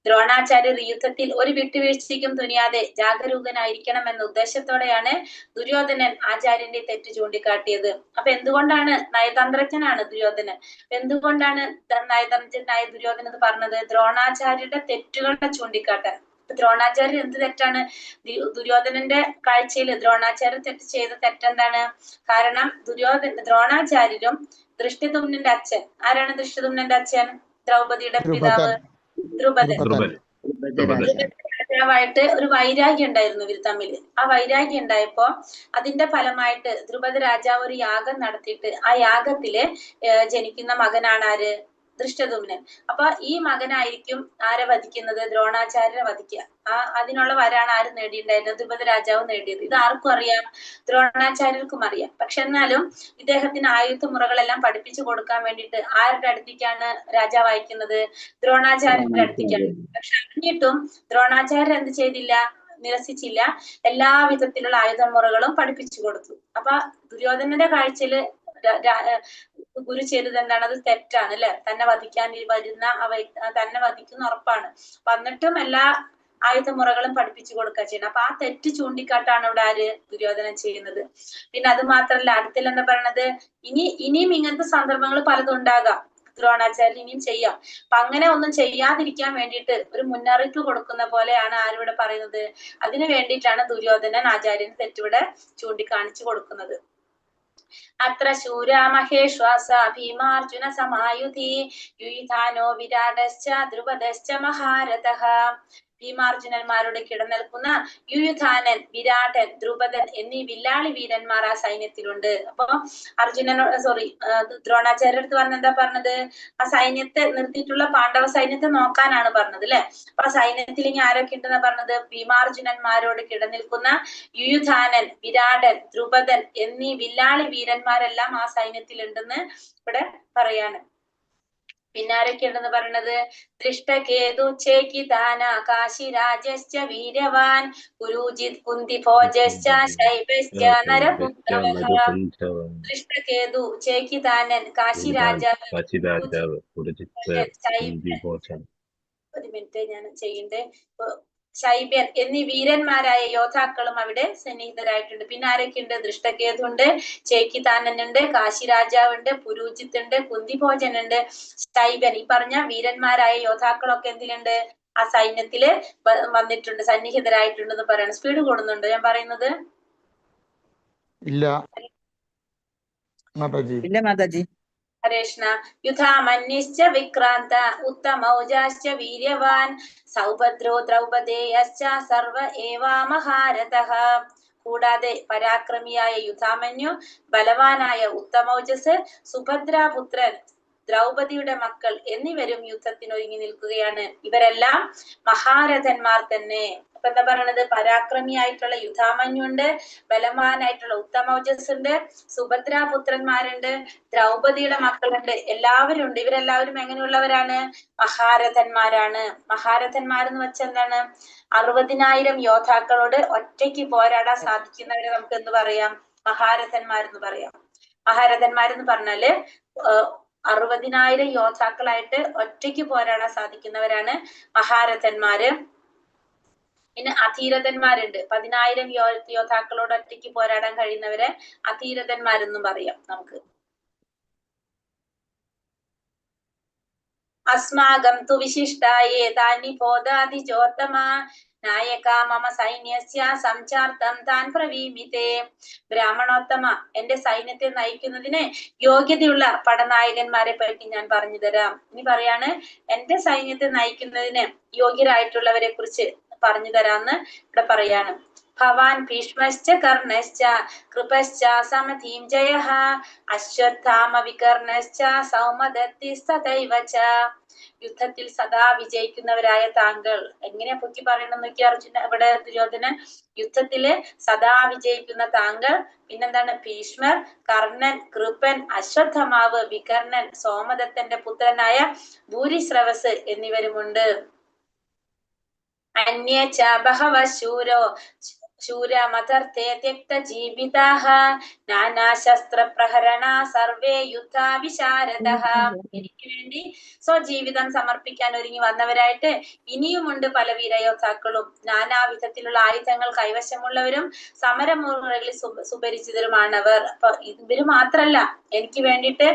ദ്രോണാചാര്യർ യുദ്ധത്തിൽ ഒരു വിട്ടുവീഴ്ചയ്ക്കും തുനിയാതെ ജാഗരൂകനായിരിക്കണമെന്ന ഉദ്ദേശത്തോടെയാണ് ദുര്യോധനൻ ആചാര്യന്റെ തെറ്റ് ചൂണ്ടിക്കാട്ടിയത്. അപ്പൊ എന്തുകൊണ്ടാണ് നയതന്ത്രജ്ഞനാണ് ദുര്യോധനൻ, എന്തുകൊണ്ടാണ് നയതന്ത്രജ്ഞനായ ദുര്യോധനൻ എന്ന് പറഞ്ഞത്? ദ്രോണാചാര്യരുടെ തെറ്റുകളെ ചൂണ്ടിക്കാട്ടാൻ. ദ്രോണാചാര്യർ എന്ത് തെറ്റാണ്? ദുര്യോധനന്റെ കാഴ്ചയിൽ ദ്രോണാചാര്യർ ചെയ്ത തെറ്റെന്താണ്? കാരണം ദ്രോണാചാര്യരും ദൃഷ്ടദ്യുമ്നന്റെ അച്ഛൻ, ആരാണ് ദൃഷ്ടദ്യുമ്നന്റെ അച്ഛൻ? ദ്രൗപദിയുടെ പിതാവ് ദ്രുപദൻ. രാജാവായിട്ട് ഒരു വൈരാഗ്യം ഉണ്ടായിരുന്നു ഇവർ തമ്മിൽ. ആ വൈരാഗ്യം ഉണ്ടായപ്പോ അതിന്റെ ഫലമായിട്ട് ദ്രുപദ രാജാവ് ഒരു യാഗം നടത്തിയിട്ട് ആ യാഗത്തില് ജനിക്കുന്ന മകനാണ് ആര്? ദൃഷ്ടദ്യുമ്നൻ. അപ്പൊ ഈ മകനായിരിക്കും ആരെ വധിക്കുന്നത്? ദ്രോണാചാര്യരെ വധിക്കുക. അതിനുള്ള വരാണ് ആര് നേടിയിട്ടുണ്ടായിരുന്നത്? ദ്രുപദ രാജാവ് നേടിയത്. ഇത് ആർക്കും അറിയാം, ദ്രോണാചാര്യർക്കും അറിയാം. പക്ഷെ എന്നാലും ഇദ്ദേഹത്തിന് ആയുധ മുറകളെല്ലാം പഠിപ്പിച്ചു കൊടുക്കാൻ വേണ്ടിയിട്ട് ആരുടെ അടുത്തേക്കാണ് രാജാവ് അയക്കുന്നത്? ദ്രോണാചാര്യരുടെ അടുത്തേക്കാണ്. പക്ഷെ അറിഞ്ഞിട്ടും ദ്രോണാചാര്യർ എന്ത് ചെയ്തില്ല? നിരസിച്ചില്ല. എല്ലാ വിധത്തിലുള്ള ആയുധ മുറകളും പഠിപ്പിച്ചു കൊടുത്തു. അപ്പൊ ദുര്യോധനന്റെ കാഴ്ചയില് ഗുരു ചെയ്തത് എന്താണ്? അത് തെറ്റാണ് അല്ലെ? തന്നെ വധിക്കാൻ വരുന്ന തന്നെ വധിക്കുന്ന ഉറപ്പാണ്. എന്നിട്ടും എല്ലാ ആയുധമുറകളും പഠിപ്പിച്ചു കൊടുക്കുക ചെയ്യണം. അപ്പൊ ആ തെറ്റ് ചൂണ്ടിക്കാട്ടാണ് ഇവിടെ ആര്? ദുര്യോധനൻ ചെയ്യുന്നത്. പിന്നെ അത് മാത്രല്ല, അടുത്തിൽ എന്താ പറയണത്? ഇനിയും ഇങ്ങനത്തെ സന്ദർഭങ്ങൾ പലതും ഉണ്ടാകാം, ദ്രോണാചാര്യൻ ഇനിയും ചെയ്യാം. അപ്പൊ അങ്ങനെ ഒന്നും ചെയ്യാതിരിക്കാൻ വേണ്ടിയിട്ട് ഒരു മുന്നറിയിപ്പ് കൊടുക്കുന്ന പോലെയാണ് ആരിവിടെ പറയുന്നത്? അതിനു വേണ്ടിയിട്ടാണ് ദുര്യോധനൻ ആചാര്യന് തെറ്റിവിടെ ചൂണ്ടിക്കാണിച്ചു കൊടുക്കുന്നത്. അത്ര ശൂരാ മഹേശ്വാസ ഭീമാർജുന സമായുധി യുയുധാനോ വിരാടശ്ച ദ്രുപദശ്ച മഹാരഥഃ. ഭീമാർജുനന്മാരുടെ കിടനിൽക്കുന്ന യുയുധാനൻ, വിരാടൻ, ദ്രുപദൻ എന്നീ വില്ലാളി വീരന്മാർ ആ സൈന്യത്തിലുണ്ട്. അപ്പൊ ദ്രോണാചാര്യ അടുത്ത് പറഞ്ഞ എന്താ പറഞ്ഞത്? ആ സൈന്യത്തെ നിർത്തിയിട്ടുള്ള പാണ്ഡവ സൈന്യത്തെ നോക്കാനാണ് പറഞ്ഞത് അല്ലെ? അപ്പൊ ആ സൈന്യത്തിൽ ഇനി ആരൊക്കെ ഉണ്ടെന്നാ പറഞ്ഞത്? ഭീമാർജുനന്മാരോട് കിടനിൽക്കുന്ന യുയുധാനൻ, വിരാടൻ, ദ്രുപദൻ എന്നീ വില്ലാളി വീരന്മാരെല്ലാം ആ സൈന്യത്തിൽ ഉണ്ടെന്ന് ഇവിടെ പറയാണ്. പിന്നെ ആരൊക്കെ ഉണ്ടെന്ന് പറയണത്? ദൃഷ്ടകേതു ചേകിതാന കാശിരാജശ്ച വീര്യവാൻ പുരൂജിത് കുന്തിഭോജശ്ച ശൈബശ്ച നരപുംസവഃ. ദൃഷ്ടകേതു, ചേകിതാനൻ, കാശിരാജാവ്, ഒരു മിനിറ്റ് ഞാൻ ചെയ്യണ്ടേ, ശൈബ്യൻ എന്നീ വീരന്മാരായ യോദ്ധാക്കളും അവിടെ സന്നിഹിതരായിട്ടുണ്ട്. പിന്നെ ആരൊക്കെയുണ്ട്? ദൃഷ്ടകേതു ഉണ്ട്, ചേക്കിതാനനുണ്ട്, കാശിരാജാവുണ്ട്, പുരൂജിത്ത് ഉണ്ട്, കുന്തിഭോജൻ ഉണ്ട്, ശൈബ്യൻ. ഈ പറഞ്ഞ വീരന്മാരായ യോദ്ധാക്കളൊക്കെ എന്തിലുണ്ട്? ആ സൈന്യത്തില് വന്നിട്ടുണ്ട്, സന്നിഹിതരായിട്ടുണ്ടെന്ന് പറയണം. സ്പീഡ് കൂടുന്നുണ്ട് ഞാൻ പറയുന്നത്? ഇല്ല മാതാജി. ഇല്ല മാതാജി. ഹരേഷ്ണ. യുധാമന്യശ്ച വിക്രാന്ത ഉത്തമൗജാശ്ച വീര്യവാൻ സൗഭദ്രോ ദ്രൗപദേയശ്ച സർവ ഏവാ മഹാരഥഃ. കൂടാതെ പരാക്രമിയായ യുധാമന്യു, ബലവാനായ ഉത്തമൗജസ്, സുഭദ്രാപുത്രൻ, ദ്രൗപദിയുടെ മക്കൾ എന്നിവരും യുദ്ധത്തിനൊരുങ്ങി നിൽക്കുകയാണ്. ഇവരെല്ലാം മഹാരഥന്മാർ തന്നെ. അപ്പൊ എന്താ പറയണത്? പരാക്രമിയായിട്ടുള്ള യുധാമന്യുണ്ട്, ബലവാനായിട്ടുള്ള ഉത്തമൗജസ് ഉണ്ട്, സുഭദ്രാപുത്രന്മാരുണ്ട്, ദ്രൗപദിയുടെ മക്കളുണ്ട്, എല്ലാവരും ഉണ്ട്. ഇവരെല്ലാവരും എങ്ങനെയുള്ളവരാണ്? മഹാരഥന്മാരാണ്. മഹാരഥന്മാരെന്ന് വെച്ചാൽ എന്താണ്? 60,000 യോദ്ധാക്കളോട് ഒറ്റയ്ക്ക് പോരാടാൻ സാധിക്കുന്നവരെ നമുക്ക് എന്ത് പറയാം? മഹാരഥന്മാരെന്ന് പറയാം. മഹാരഥന്മാരെന്ന് പറഞ്ഞാല് 60,000 യോദ്ധാക്കളായിട്ട് ഒറ്റയ്ക്ക് പോരാടാൻ സാധിക്കുന്നവരാണ് മഹാരഥന്മാര്. പിന്നെ അധീരഥന്മാരുണ്ട്. 10,000 യോദ്ധാക്കളോട് ഒറ്റയ്ക്ക് പോരാടാൻ കഴിയുന്നവരെ അധീരഥന്മാരെന്നും പറയാം നമുക്ക്. അസ്മാകം തു വിശിഷ്ടായേ താനി ബോധാതിജോത്തമ നായക മമ സൈന്യസ്യ സംചാർത്തം താൻ പ്രവീമിതേ. ബ്രാഹ്മണോത്തമ, എന്റെ സൈന്യത്തെ നയിക്കുന്നതിന് യോഗ്യതയുള്ള പടനായകന്മാരെ പറ്റി ഞാൻ പറഞ്ഞു തരാം. ഇനി പറയാണ്, എന്റെ സൈന്യത്തെ നയിക്കുന്നതിന് യോഗ്യരായിട്ടുള്ളവരെ കുറിച്ച് പറഞ്ഞു തരാന്ന് ഇവിടെ പറയാണ്. ഭവാൻ ഭീഷ്മശ്ച കർണശ്ച കൃപശ്ച സമധീം ജയഃ അശ്വത്ഥാമ വികർണശ്ച സൗമദത്തിസ്തഥൈവ ച. യുദ്ധത്തിൽ സദാ വിജയിക്കുന്നവരായ താങ്കൾ. എങ്ങനെയാ പൊക്കി പറയണമെന്ന് നോക്കി അർജുന ഇവിടെ ദുര്യോധനൻ. യുദ്ധത്തില് സദാ വിജയിക്കുന്ന താങ്കൾ, പിന്നെന്താണ് ഭീഷ്മർ, കർണൻ, കൃപൻ, അശ്വത്ഥമാവ്, വികർണൻ, സോമദത്തന്റെ പുത്രനായ ഭൂരിശ്രവസ് എന്നിവരുമുണ്ട്. അന്യേ ച ബഹവഃ ശൂരമതർത്ഥേ ത്യക്ത ജീവിതാഃ നാനാശസ്ത്ര പ്രഹരണ സർവേ യുദ്ധാവിശാരദഃ. എനിക്ക് വേണ്ടി സ്വജീവിതം സമർപ്പിക്കാൻ ഒരുങ്ങി വന്നവരായിട്ട് ഇനിയുമുണ്ട് പല വീരയോദ്ധാക്കളും. നാനാവിധത്തിലുള്ള ആയുധങ്ങൾ കൈവശമുള്ളവരും സമരമുറകളിൽ സുപരിചിതരുമാണവർ. അപ്പൊ ഇവര് മാത്രല്ല, എനിക്ക് വേണ്ടിയിട്ട്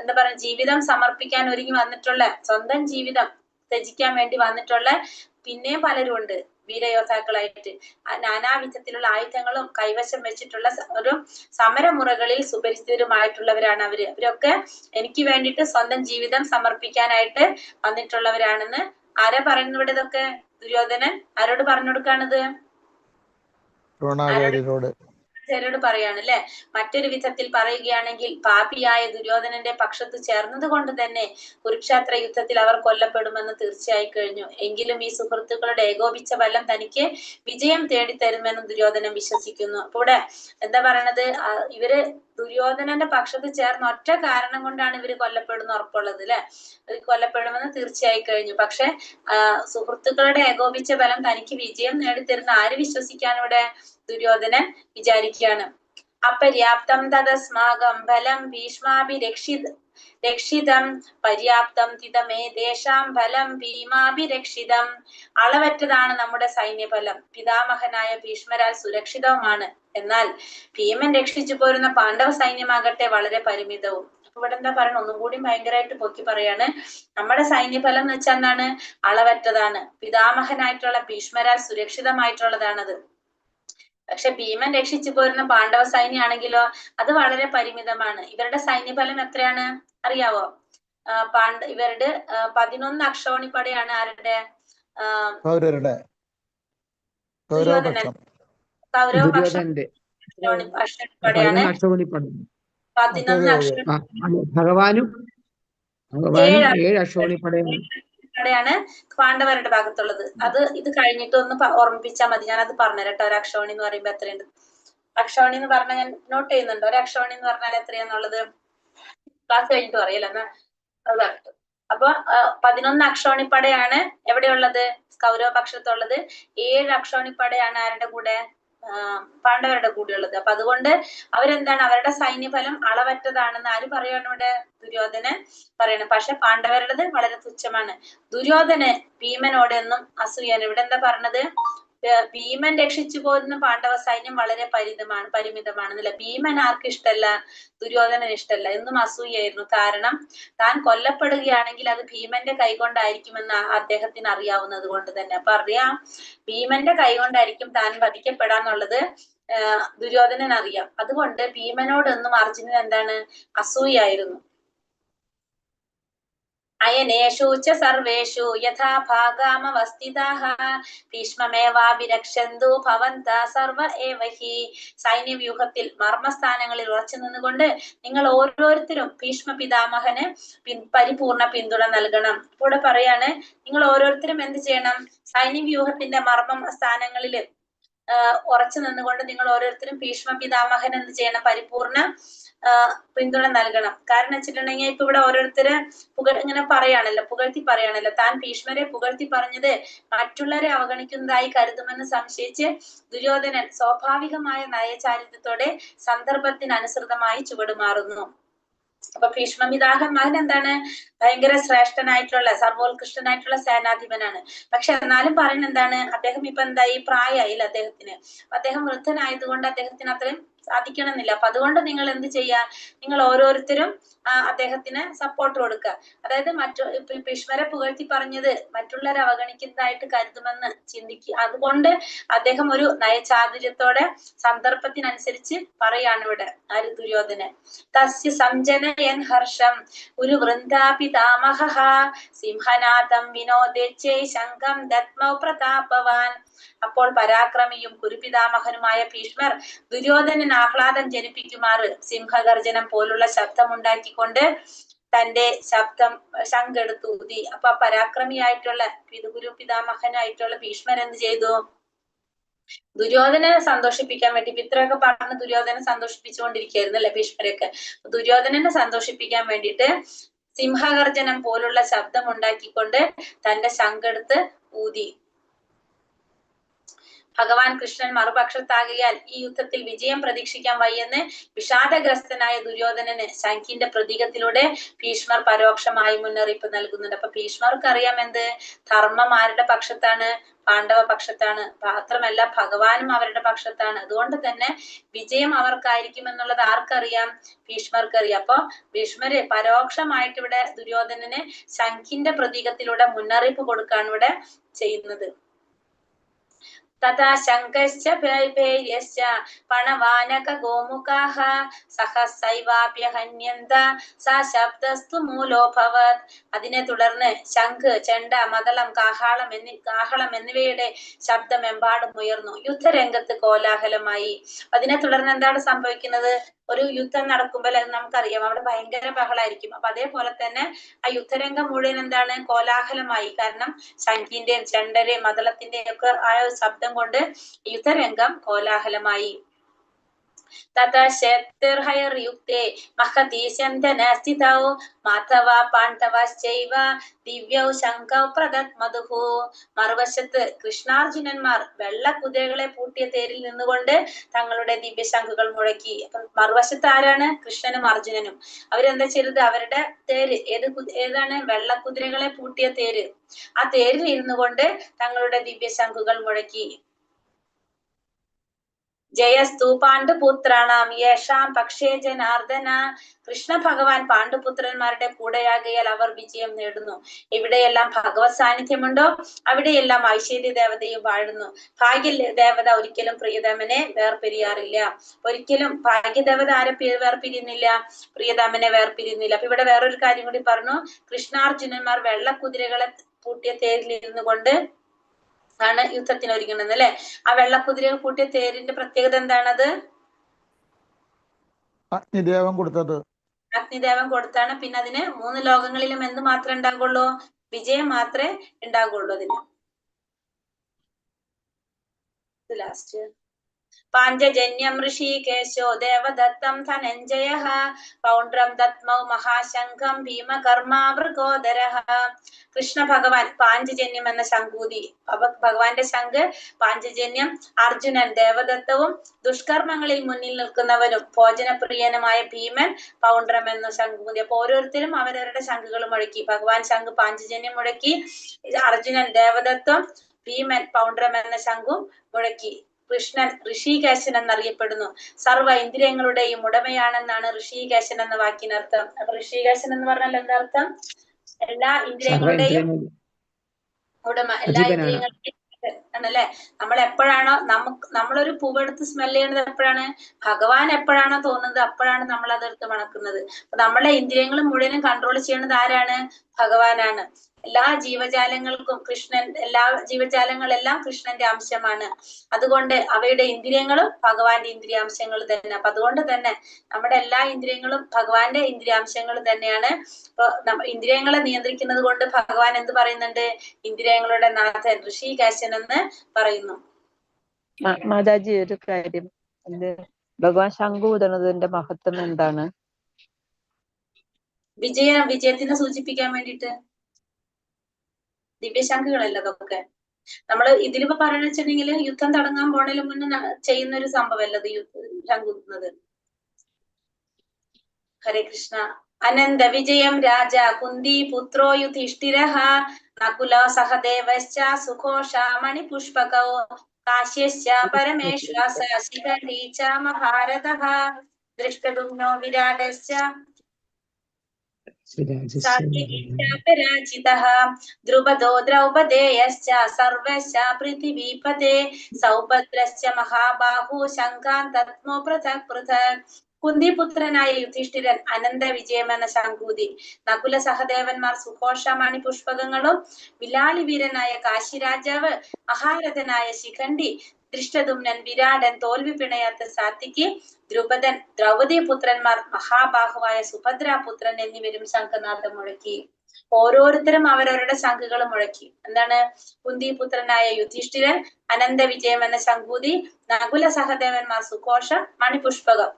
എന്താ പറയുക, ജീവിതം സമർപ്പിക്കാൻ ഒരുങ്ങി വന്നിട്ടുള്ള, സ്വന്തം ജീവിതം ത്യജിക്കാൻ വേണ്ടി വന്നിട്ടുള്ള പിന്നെയും പലരും ഉണ്ട് വീരയോദ്ധാക്കളായിട്ട്. നാനാവിധത്തിലുള്ള ആയുധങ്ങളും കൈവശം വെച്ചിട്ടുള്ള ഒരു സമരമുറകളിൽ സുപരിചിതരുമായിട്ടുള്ളവരാണ് അവര്. അവരൊക്കെ എനിക്ക് വേണ്ടിയിട്ട് സ്വന്തം ജീവിതം സമർപ്പിക്കാനായിട്ട് വന്നിട്ടുള്ളവരാണെന്ന് ആരാ പറയുന്നത് ഇവിടെ? ഇതൊക്കെ ദുര്യോധനൻ ആരോട് പറഞ്ഞു കൊടുക്കാണിത്? ദ്രോണാചാര്യരോട് പറയാണ് അല്ലെ. മറ്റൊരു വിധത്തിൽ പറയുകയാണെങ്കിൽ പാപിയായ ദുര്യോധനന്റെ പക്ഷത്ത് ചേർന്നത് കൊണ്ട് തന്നെ കുരുക്ഷേത്ര യുദ്ധത്തിൽ അവർ കൊല്ലപ്പെടുമെന്ന് തീർച്ചയായി കഴിഞ്ഞു. എങ്കിലും ഈ സുഹൃത്തുക്കളുടെ ഏകോപിച്ച ബലം തനിക്ക് വിജയം തേടിത്തരുമെന്ന് ദുര്യോധനൻ വിശ്വസിക്കുന്നു. അപ്പൊ ഇവിടെ എന്താ പറയണത്? ഇവര് ദുര്യോധനന്റെ പക്ഷത്ത് ചേർന്ന ഒറ്റ കാരണം കൊണ്ടാണ് ഇവര് കൊല്ലപ്പെടുന്ന ഉറപ്പുള്ളത് അല്ലെ. കൊല്ലപ്പെടുമെന്ന് തീർച്ചയായി കഴിഞ്ഞു. പക്ഷെ സുഹൃത്തുക്കളുടെ ഏകോപിച്ച ബലം തനിക്ക് വിജയം നേടിത്തരുന്ന ആര് വിശ്വസിക്കാൻ ഇവിടെ ദുര്യോധനൻ വിചാരിക്കുകയാണ്. അപര്യാപ്തം തദസ്മാകം ഫലം ഭീഷ്മാഭിരക്ഷിതം പര്യാപ്തം തിതമേതേഷാം ഫലം ഭീമാഭിരക്ഷിതം. അളവറ്റതാണ് നമ്മുടെ സൈന്യഫലം, പിതാമഹനായ ഭീഷ്മരാൽ സുരക്ഷിതവുമാണ്. എന്നാൽ ഭീമൻ രക്ഷിച്ചു പോരുന്ന പാണ്ഡവ സൈന്യമാകട്ടെ വളരെ പരിമിതവും. ഇവിടെ എന്താ പറയണ? ഒന്നും കൂടി ഭയങ്കരമായിട്ട് പൊക്കി പറയാണ്. നമ്മുടെ സൈന്യഫലം എന്ന് വെച്ചാൽ എന്താണ്? അളവറ്റതാണ്. പിതാമഹനായിട്ടുള്ള ഭീഷ്മരാൽ സുരക്ഷിതമായിട്ടുള്ളതാണത്. പക്ഷെ ഭീമൻ രക്ഷിച്ചു പോരുന്ന പാണ്ഡവ സൈന്യാണെങ്കിലോ അത് വളരെ പരിമിതമാണ്. ഇവരുടെ സൈന്യഫലം എത്രയാണ് അറിയാവോ? ഇവരുടെ 11 അക്ഷോണിപ്പടയാണ്. ആരുടെ? ദുര്യോധനന്റെ അക്ഷോണിപ്പടയാണ്. 11 ഭഗവാനും 7 അക്ഷോണിപ്പടയാണ് പാണ്ഡവരുടെ ഭാഗത്തുള്ളത്. ഇത് കഴിഞ്ഞിട്ട് ഒന്ന് ഓർമ്മിപ്പിച്ചാൽ മതി. ഞാൻ അത് പറഞ്ഞുതരാം കേട്ടോ. ഒരു അക്ഷോണി എന്ന് പറയുമ്പോ എത്രയുണ്ട്? അക്ഷോണി എന്ന് പറഞ്ഞാൽ ഞാൻ നോട്ട് ചെയ്യുന്നുണ്ട്. ഒരു അക്ഷോണി എന്ന് പറഞ്ഞാൽ എത്രയാന്നുള്ളത് ക്ലാസ് കഴിഞ്ഞിട്ട് പറയല്ലോ എന്നാ അത് കറക്റ്റ്. അപ്പൊ 11 അക്ഷോണിപ്പടയാണ് എവിടെയുള്ളത്? കൗരവ പക്ഷത്തുള്ളത്. 7 അക്ഷോണിപ്പടയാണ് ആരുടെ കൂടെ? പാണ്ഡവരുടെ കൂടെയുള്ളത്. അപ്പൊ അതുകൊണ്ട് അവരെന്താണ്? അവരുടെ സൈന്യഫലം അളവറ്റതാണെന്ന് ആര് പറയാണ് ഇവിടെ? ദുര്യോധനൻ പറയണം. പക്ഷെ പാണ്ഡവരുടേത് വളരെ തുച്ഛമാണ്. ദുര്യോധന് ഭീമനോട് എന്നും അസൂയാണ്. ഇവിടെ എന്താ പറഞ്ഞത്? ഭീമൻ രക്ഷിച്ചു പോരുന്ന പാണ്ഡവ സൈന്യം വളരെ പരിമിതമാണെന്നല്ല. ഭീമൻ ആർക്ക് ഇഷ്ടല്ല? ദുര്യോധനന് ഇഷ്ടല്ല. എന്നും അസൂയായിരുന്നു. കാരണം താൻ കൊല്ലപ്പെടുകയാണെങ്കിൽ അത് ഭീമന്റെ കൈകൊണ്ടായിരിക്കുമെന്ന് അദ്ദേഹത്തിന് അറിയാവുന്നത് കൊണ്ട് തന്നെ. അപ്പൊ അറിയാം ഭീമന്റെ കൈകൊണ്ടായിരിക്കും താൻ വധിക്കപ്പെടാന്നുള്ളത് ദുര്യോധനൻ അറിയാം. അതുകൊണ്ട് ഭീമനോടൊന്നും അർജുനൻ എന്താണ്? അസൂയായിരുന്നു. അയനേഷു ച സർവേഷു യഥാ ഭാഗാമവസ്ഥിതാഃ ഭീഷ്മമേവാഭിരക്ഷന്തു ഭവന്തഃ സർവ ഏവ ഹി. സൈന്യവ്യൂഹത്തിൽ മർമ്മസ്ഥാനങ്ങളിൽ ഉറച്ചു നിന്നുകൊണ്ട് നിങ്ങൾ ഓരോരുത്തരും ഭീഷ്മ പിതാമഹന് പരിപൂർണ പിന്തുണ നൽകണം. ഇവിടെ പറയാണ്, നിങ്ങൾ ഓരോരുത്തരും എന്ത് ചെയ്യണം? സൈന്യവ്യൂഹത്തിന്റെ മർമ്മ സ്ഥാനങ്ങളിൽ ഉറച്ചു നിന്നുകൊണ്ട് നിങ്ങൾ ഓരോരുത്തരും ഭീഷ്മ പിതാമഹൻ എന്ത് ചെയ്യണം? പരിപൂർണ പിന്തുണ നൽകണം. കാരണം വെച്ചിട്ടുണ്ടെങ്കിൽ ഇപ്പൊ ഇവിടെ ഓരോരുത്തര് ഇങ്ങനെ പറയാണല്ലോ, പുകഴ്ത്തി പറയാണല്ലോ. താൻ ഭീഷ്മരെ പുകഴ്ത്തി പറഞ്ഞത് മറ്റുള്ളവരെ അവഗണിക്കുന്നതായി കരുതുമെന്ന് സംശയിച്ച് ദുര്യോധനൻ സ്വാഭാവികമായ നയചാരിത്രത്തോടെ സന്ദർഭത്തിനനുസൃതമായി ചുവടുമാറുന്നു. അപ്പൊ ഭീഷ്മപിതാമഹൻ എന്താണ്? ഭയങ്കര ശ്രേഷ്ഠനായിട്ടുള്ള സർവോത്കൃഷ്ടനായിട്ടുള്ള സേനാധിപനാണ്. പക്ഷെ എന്നാലും പറയുന്നത് എന്താണ്? അദ്ദേഹം ഇപ്പൊ എന്തായി? പ്രായമായില്ല അദ്ദേഹത്തിന്. അദ്ദേഹം വൃദ്ധനായതുകൊണ്ട് അദ്ദേഹത്തിന് അത്രയും സാധിക്കണമെന്നില്ല. അപ്പൊ അതുകൊണ്ട് നിങ്ങൾ എന്ത് ചെയ്യാ? നിങ്ങൾ ഓരോരുത്തരും അദ്ദേഹത്തിന് സപ്പോർട്ട് കൊടുക്കുക. അതായത് ഭീഷ്മരെ പുകഴ്ത്തി പറഞ്ഞത് മറ്റുള്ളവരെ അവഗണിക്കുന്നതായിട്ട് കരുതുമെന്ന് അതുകൊണ്ട് അദ്ദേഹം ഒരു നയചാതുര്യത്തോടെ സന്ദർഭത്തിനനുസരിച്ച് പറയാണ് ഇവിടെ ആര് ദുര്യോധനൻ. തസ്യ സംജനയൻ ഹർഷം ഒരു വൃന്ദാപിതാമഹ സിംഹനാഥം വിനോദേച്ചൈ ശംഖം ദത്മൗ പ്രതാപവാൻ. അപ്പോൾ പരാക്രമിയും കുരുപിതാമഹനുമായ ഭീഷ്മർ ദുര്യോധനൻ ആഹ്ലാദം ജനിപ്പിക്കുമാറ് സിംഹഗർജനം പോലുള്ള ശബ്ദമുണ്ടാക്കിക്കൊണ്ട് തന്റെ ശംഖെടുത്ത് ഊതി. അപ്പൊ പരാക്രമിയായിട്ടുള്ള ഗുരുപിതാമഹനായിട്ടുള്ള ഭീഷ്മർ എന്ത് ചെയ്തു? ദുര്യോധനെ സന്തോഷിപ്പിക്കാൻ വേണ്ടി ഇത്രയൊക്കെ പറഞ്ഞ് ദുര്യോധനെ സന്തോഷിപ്പിച്ചുകൊണ്ടിരിക്കുകയായിരുന്നു അല്ലെ ഭീഷ്മരൊക്കെ. ദുര്യോധനനെ സന്തോഷിപ്പിക്കാൻ വേണ്ടിയിട്ട് സിംഹഗർജനം പോലുള്ള ശബ്ദം ഉണ്ടാക്കിക്കൊണ്ട് തന്റെ ശംഖെടുത്ത് ഊതി. ഭഗവാൻ കൃഷ്ണൻ മറുപക്ഷത്താകിയാൽ ഈ യുദ്ധത്തിൽ വിജയം പ്രതീക്ഷിക്കാൻ വയ്യെന്ന് വിഷാദഗ്രസ്തനായ ദുര്യോധനന് ശംഖിന്റെ പ്രതീകത്തിലൂടെ ഭീഷ്മർ പരോക്ഷമായി മുന്നറിയിപ്പ് നൽകുന്നുണ്ട്. അപ്പൊ ഭീഷ്മർക്ക് അറിയാം എന്ത് ധർമ്മം ആരുടെ പക്ഷത്താണ്? പാണ്ഡവ പക്ഷത്താണ്. മാത്രമല്ല ഭഗവാനും അവരുടെ പക്ഷത്താണ്. അതുകൊണ്ട് തന്നെ വിജയം അവർക്കായിരിക്കും എന്നുള്ളത് ആർക്കറിയാം? ഭീഷ്മർക്കറിയാം. അപ്പൊ ഭീഷ്മര് പരോക്ഷമായിട്ട് ഇവിടെ ദുര്യോധനന് ശംഖിന്റെ പ്രതീകത്തിലൂടെ മുന്നറിയിപ്പ് കൊടുക്കുകയാണ് ഇവിടെ ചെയ്യുന്നത്. തഥാ ശങ്കശ്ച ഭൈര്യശ്ച പണവാനക ഗോമുഖാഃ സഹസൈവാപ്യഹന്യന്ത സ ശബ്ദസ്തു മൂലോഭവത്. അതിനെ തുടർന്ന് ശംഖ്, ചെണ്ട, മദളം, കാഹളം എന്നിവയുടെ ശബ്ദമെമ്പാടും ഉയർന്നു. യുദ്ധരംഗത്ത് കോലാഹലമായി. അതിനെ തുടർന്ന് എന്താണ് സംഭവിക്കുന്നത്? ഒരു യുദ്ധം നടക്കുമ്പോൾ നമുക്കറിയാം അവിടെ ഭയങ്കര ബഹളായിരിക്കും. അപ്പൊ അതേപോലെ തന്നെ ആ യുദ്ധരംഗം മുഴുവൻ എന്താണ്? കോലാഹലമായി. കാരണം ശംഖിന്റെയും ചെണ്ടന്റെയും മദളത്തിന്റെയും ഒക്കെ ആ ശബ്ദം കൊണ്ട് യുദ്ധരംഗം കോലാഹലമായി. തഥാ ശക്തിർഹയർയുക്തേ മഹതി സ്യന്തനസ്ഥിതൗ മാധവ പാണ്ഡവശ്ചൈവ ദിവ്യൗ ശംഖൗ പ്രദത്മതുഃ. മറുവശത്ത് കൃഷ്ണാർജുനന്മാർ വെള്ള കുതിരകളെ പൂട്ടിയ തേരിൽ നിന്നുകൊണ്ട് തങ്ങളുടെ ദിവ്യശംഖുകൾ മുഴക്കി. അപ്പൊ മറുവശത്ത് ആരാണ്? കൃഷ്ണനും അർജുനനും. അവരെന്താ ചെയ്തത്? അവരുടെ തേര് ഏതാണ്? വെള്ള കുതിരകളെ പൂട്ടിയ തേര്. ആ തേരിൽ ഇരുന്നു കൊണ്ട് തങ്ങളുടെ ദിവ്യശംഖുകൾ മുഴക്കി. ജയസ്തു പാണ്ഡുപുത്രാണാം യേഷാം പക്ഷേ ജനാർദ്ദന. കൃഷ്ണ ഭഗവാൻ പാണ്ഡുപുത്രന്മാരുടെ കൂടെയാകയാൽ അവർ വിജയം നേടുന്നു. എവിടെയെല്ലാം ഭഗവത് സാന്നിധ്യമുണ്ടോ അവിടെയെല്ലാം ഐശ്വര്യ ദേവതയും വാഴുന്നു. ഭാഗ്യ ദേവത ഒരിക്കലും പ്രിയതമനെ വേർപിരിയാറില്ല. ഒരിക്കലും ഭാഗ്യദേവത ആരെ വേർപിരിയുന്നില്ല? പ്രിയതമനെ വേർപിരിയുന്നില്ല. അപ്പൊ ഇവിടെ വേറൊരു കാര്യം കൂടി പറഞ്ഞു. കൃഷ്ണാർജുനന്മാർ വെള്ള കുതിരകളെ പൂട്ടിയ തേരിൽ ഇരുന്നു കൊണ്ട് ആണ് യുദ്ധത്തിന് ഒരുങ്ങുന്നത് അല്ലെ. ആ വെള്ളക്കുതിരകൾ കൂട്ടിയ തേരിന്റെ പ്രത്യേകത എന്താണത്? അഗ്നിദേവൻ കൊടുത്തത്. അഗ്നിദേവൻ കൊടുത്താണ്. പിന്നെ അതിന് 3 ലോകങ്ങളിലും എന്ത് മാത്രമേ ഉണ്ടാകുള്ളൂ? വിജയം മാത്രമേ ഉണ്ടാകുള്ളൂ അതിന്. ലാസ്റ്റ് പാഞ്ചജന്യം ഋഷികേശോ ദേവദത്തം ധനഞ്ജയഃ പൗണ്ഡ്രം ദത്മൗ മഹാശംഖം ഭീമകർമാവൃകോദരഃ. കൃഷ്ണ ഭഗവാൻ പാഞ്ചജന്യം എന്ന ശംഖൂതി. ഭഗവാന്റെ ശംഖ് പാഞ്ചജന്യം. അർജുനൻ ദേവദത്തവും ദുഷ്കർമ്മങ്ങളിൽ മുന്നിൽ നിൽക്കുന്നവനും ഭോജനപ്രിയനുമായ ഭീമൻ പൗണ്ഡ്രം എന്ന ശംഖൂതി. അപ്പൊ ഓരോരുത്തരും അവരവരുടെ ശംഖുകൾ മുഴക്കി. ഭഗവാൻ ശംഖ് പാഞ്ചജന്യം മുഴക്കി, അർജുനൻ ദേവദത്തം, ഭീമൻ പൗണ്ഡ്രം എന്ന ശംഖും മുഴക്കി. കൃഷ്ണൻ ഋഷികേശൻ എന്നറിയപ്പെടുന്നു. സർവ്വ ഇന്ദ്രിയങ്ങളുടെയും ഉടമയാണെന്നാണ് ഋഷികേശൻ എന്ന വാക്കിനർത്ഥം. അപ്പൊ ഋഷികേശൻ എന്ന് പറഞ്ഞാൽ എന്താ അർത്ഥം? എല്ലാ ഇന്ദ്രിയങ്ങളുടെയും ഉടമ, എല്ലാ ഇന്ദ്രിയങ്ങളുടെയും ആണല്ലേ. നമ്മൾ എപ്പോഴാണോ നമ്മളൊരു പൂവെടുത്ത് സ്മെൽ ചെയ്യുന്നത് എപ്പോഴാണ്? ഭഗവാൻ എപ്പോഴാണോ തോന്നുന്നത് അപ്പോഴാണ് നമ്മൾ അതെടുത്ത് മണക്കുന്നത്. അപ്പൊ നമ്മളെ ഇന്ദ്രിയങ്ങൾ മുഴുവനും കൺട്രോൾ ചെയ്യുന്നത് ആരാണ്? ഭഗവാനാണ്. എല്ലാ ജീവജാലങ്ങൾക്കും എല്ലാ ജീവജാലങ്ങളെല്ലാം കൃഷ്ണന്റെ അംശമാണ്. അതുകൊണ്ട് അവയുടെ ഇന്ദ്രിയങ്ങളും ഭഗവാന്റെ ഇന്ദ്രിയാംശങ്ങൾ തന്നെ. അപ്പൊ അതുകൊണ്ട് തന്നെ നമ്മുടെ എല്ലാ ഇന്ദ്രിയങ്ങളും ഭഗവാന്റെ ഇന്ദ്രിയാംശങ്ങൾ തന്നെയാണ്. ഇപ്പൊ ഇന്ദ്രിയങ്ങളെ നിയന്ത്രിക്കുന്നത് കൊണ്ട് ഭഗവാൻ എന്ത് പറയുന്നുണ്ട്? ഇന്ദ്രിയങ്ങളുടെ നാഥൻ ഋഷികേശൻ എന്ന് പറയുന്നു. മാതാജി, ഒരു കാര്യം, ഭഗവാൻ ശംഖ് ഊതുന്നതിന്റെ മഹത്വം എന്താണ്? വിജയത്തിനെ സൂചിപ്പിക്കാൻ വേണ്ടിയിട്ട്. ദിവ്യശംഖുകളല്ല അതൊക്കെ. നമ്മള് ഇതിലിപ്പോ പറഞ്ഞു വെച്ചിട്ടുണ്ടെങ്കിൽ യുദ്ധം തുടങ്ങാൻ പോണതിന് മുന്നേ ചെയ്യുന്ന ഒരു സംഭവമല്ല ഇത് ശംഖുന്നത്. ഹരേ കൃഷ്ണ. അനന്ത വിജയം രാജ കുന്തി പുത്രോ യുധിഷ്ഠിരഃ നകുലോ സഹദേവശ്ച സുഘോഷ മണിപുഷ്പകൗ കാശ്യശ്ച പരമേശ്വാസ ശിഖണ്ഡീ ച മഹാരഥഃ ദൃഷ്ടദുമ്നോ വിരാടശ്ച സാത്യകീർത്തിപരാജിതഃ ദ്രുപദോ ദ്രൗപദേയശ്ച സർവശ്ച പൃഥിവീപതേ സൗഭദ്രശ്ച മഹാബാഹു ശങ്കാൻ തത്മോ പൃഥക് പൃഥക്. കുന്തിപുത്രനായ യുധിഷ്ഠിരൻ അനന്ത വിജയമെന്ന ശങ്കൂതി, നകുല സഹദേവന്മാർ സുഘോഷമണി പുഷ്പകങ്ങളും, വിലാളി വീരനായ കാശി രാജാവ്, മഹാരഥനായ ശിഖണ്ഡി, ദൃഷ്ടദുമ്നൻ, വിരാടൻ, തോൽവി പിണയാത്ത സാത്വികി, ദ്രുപദൻ, ദ്രൗപദി പുത്രന്മാർ, മഹാബാഹുവായ സുഭദ്രാപുത്രൻ എന്നിവരും ശംഖനാഥം മുഴക്കി. ഓരോരുത്തരും അവരവരുടെ ശംഖുകൾ മുഴക്കി. എന്താണ്? കുന്തിപുത്രനായ യുധിഷ്ഠിരൻ അനന്ത വിജയം എന്ന ശങ്കൂതി, നകുല സഹദേവന്മാർ സുഘോഷം മണിപുഷ്പകം.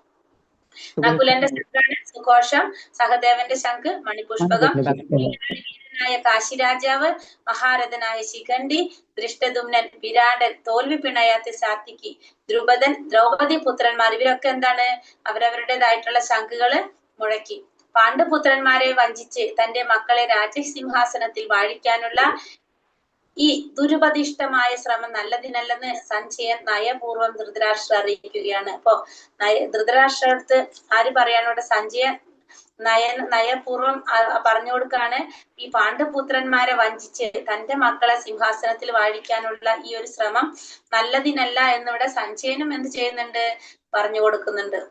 നകുലന്റെ ശംഖാണ് സുഘോഷം, സഹദേവന്റെ ശംഖ് മണിപുഷ്പകം. വീരനായ കാശിരാജാവ്, മഹാരഥനായ ശിഖണ്ഡി, ദൃഷ്ടദുമ്നൻ, വിരാടൻ, തോൽവി പിണയാത്ത സാത്വികി, ദ്രുപദൻ, ദ്രൗപദി പുത്രന്മാർ, ഇവരൊക്കെ എന്താണ്? അവരവരുടേതായിട്ടുള്ള ശംഖുകള് മുഴക്കി. പാണ്ഡുപുത്രന്മാരെ വഞ്ചിച്ച് തന്റെ മക്കളെ രാജസിംഹാസനത്തിൽ വാഴിക്കാനുള്ള ഈ ദുരുപദിഷ്ടമായ ശ്രമം നല്ലതിനല്ലെന്ന് സഞ്ജയൻ നയപൂർവ്വം ധൃതരാഷ്ട്ര അറിയിക്കുകയാണ്. അപ്പൊ ധൃതരാഷ്ട്രടുത്ത് ആര് പറയാണ്? ഇവിടെ സഞ്ജയൻ നയപൂർവ്വം പറഞ്ഞു കൊടുക്കാണ്, ഈ പാണ്ഡുപുത്രന്മാരെ വഞ്ചിച്ച് തന്റെ മക്കളെ സിംഹാസനത്തിൽ വാഴിക്കാനുള്ള ഈ ഒരു ശ്രമം നല്ലതിനല്ല എന്നിവിടെ സഞ്ജയനും എന്ത് ചെയ്യുന്നുണ്ട്? പറഞ്ഞു കൊടുക്കുന്നുണ്ട്.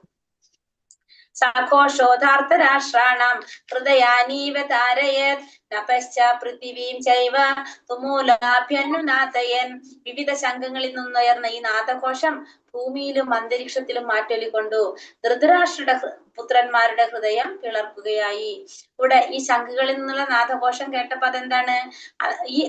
സഘോഷോധാർത്ഥ രാഷ്ട്രാണാം ഹൃദയാനീവ താരയത് നപശ്ച പൃഥിവീം ചൈവ തുമൂലാഭ്യനുനാഥയൻ. വിവിധ ശംഖങ്ങളിൽ നിന്നുയർന്ന ഈ നാദഘോഷം ഭൂമിയിലും അന്തരീക്ഷത്തിലും മാറ്റൊലിക്കൊണ്ടു ധൃതരാഷ്ട്രയുടെ പുത്രന്മാരുടെ ഹൃദയം പിളർക്കുകയായി. ഇവിടെ ഈ ശംഖുകളിൽ നിന്നുള്ള നാദഘോഷം കേട്ടപ്പോ അതെന്താണ്? ഈ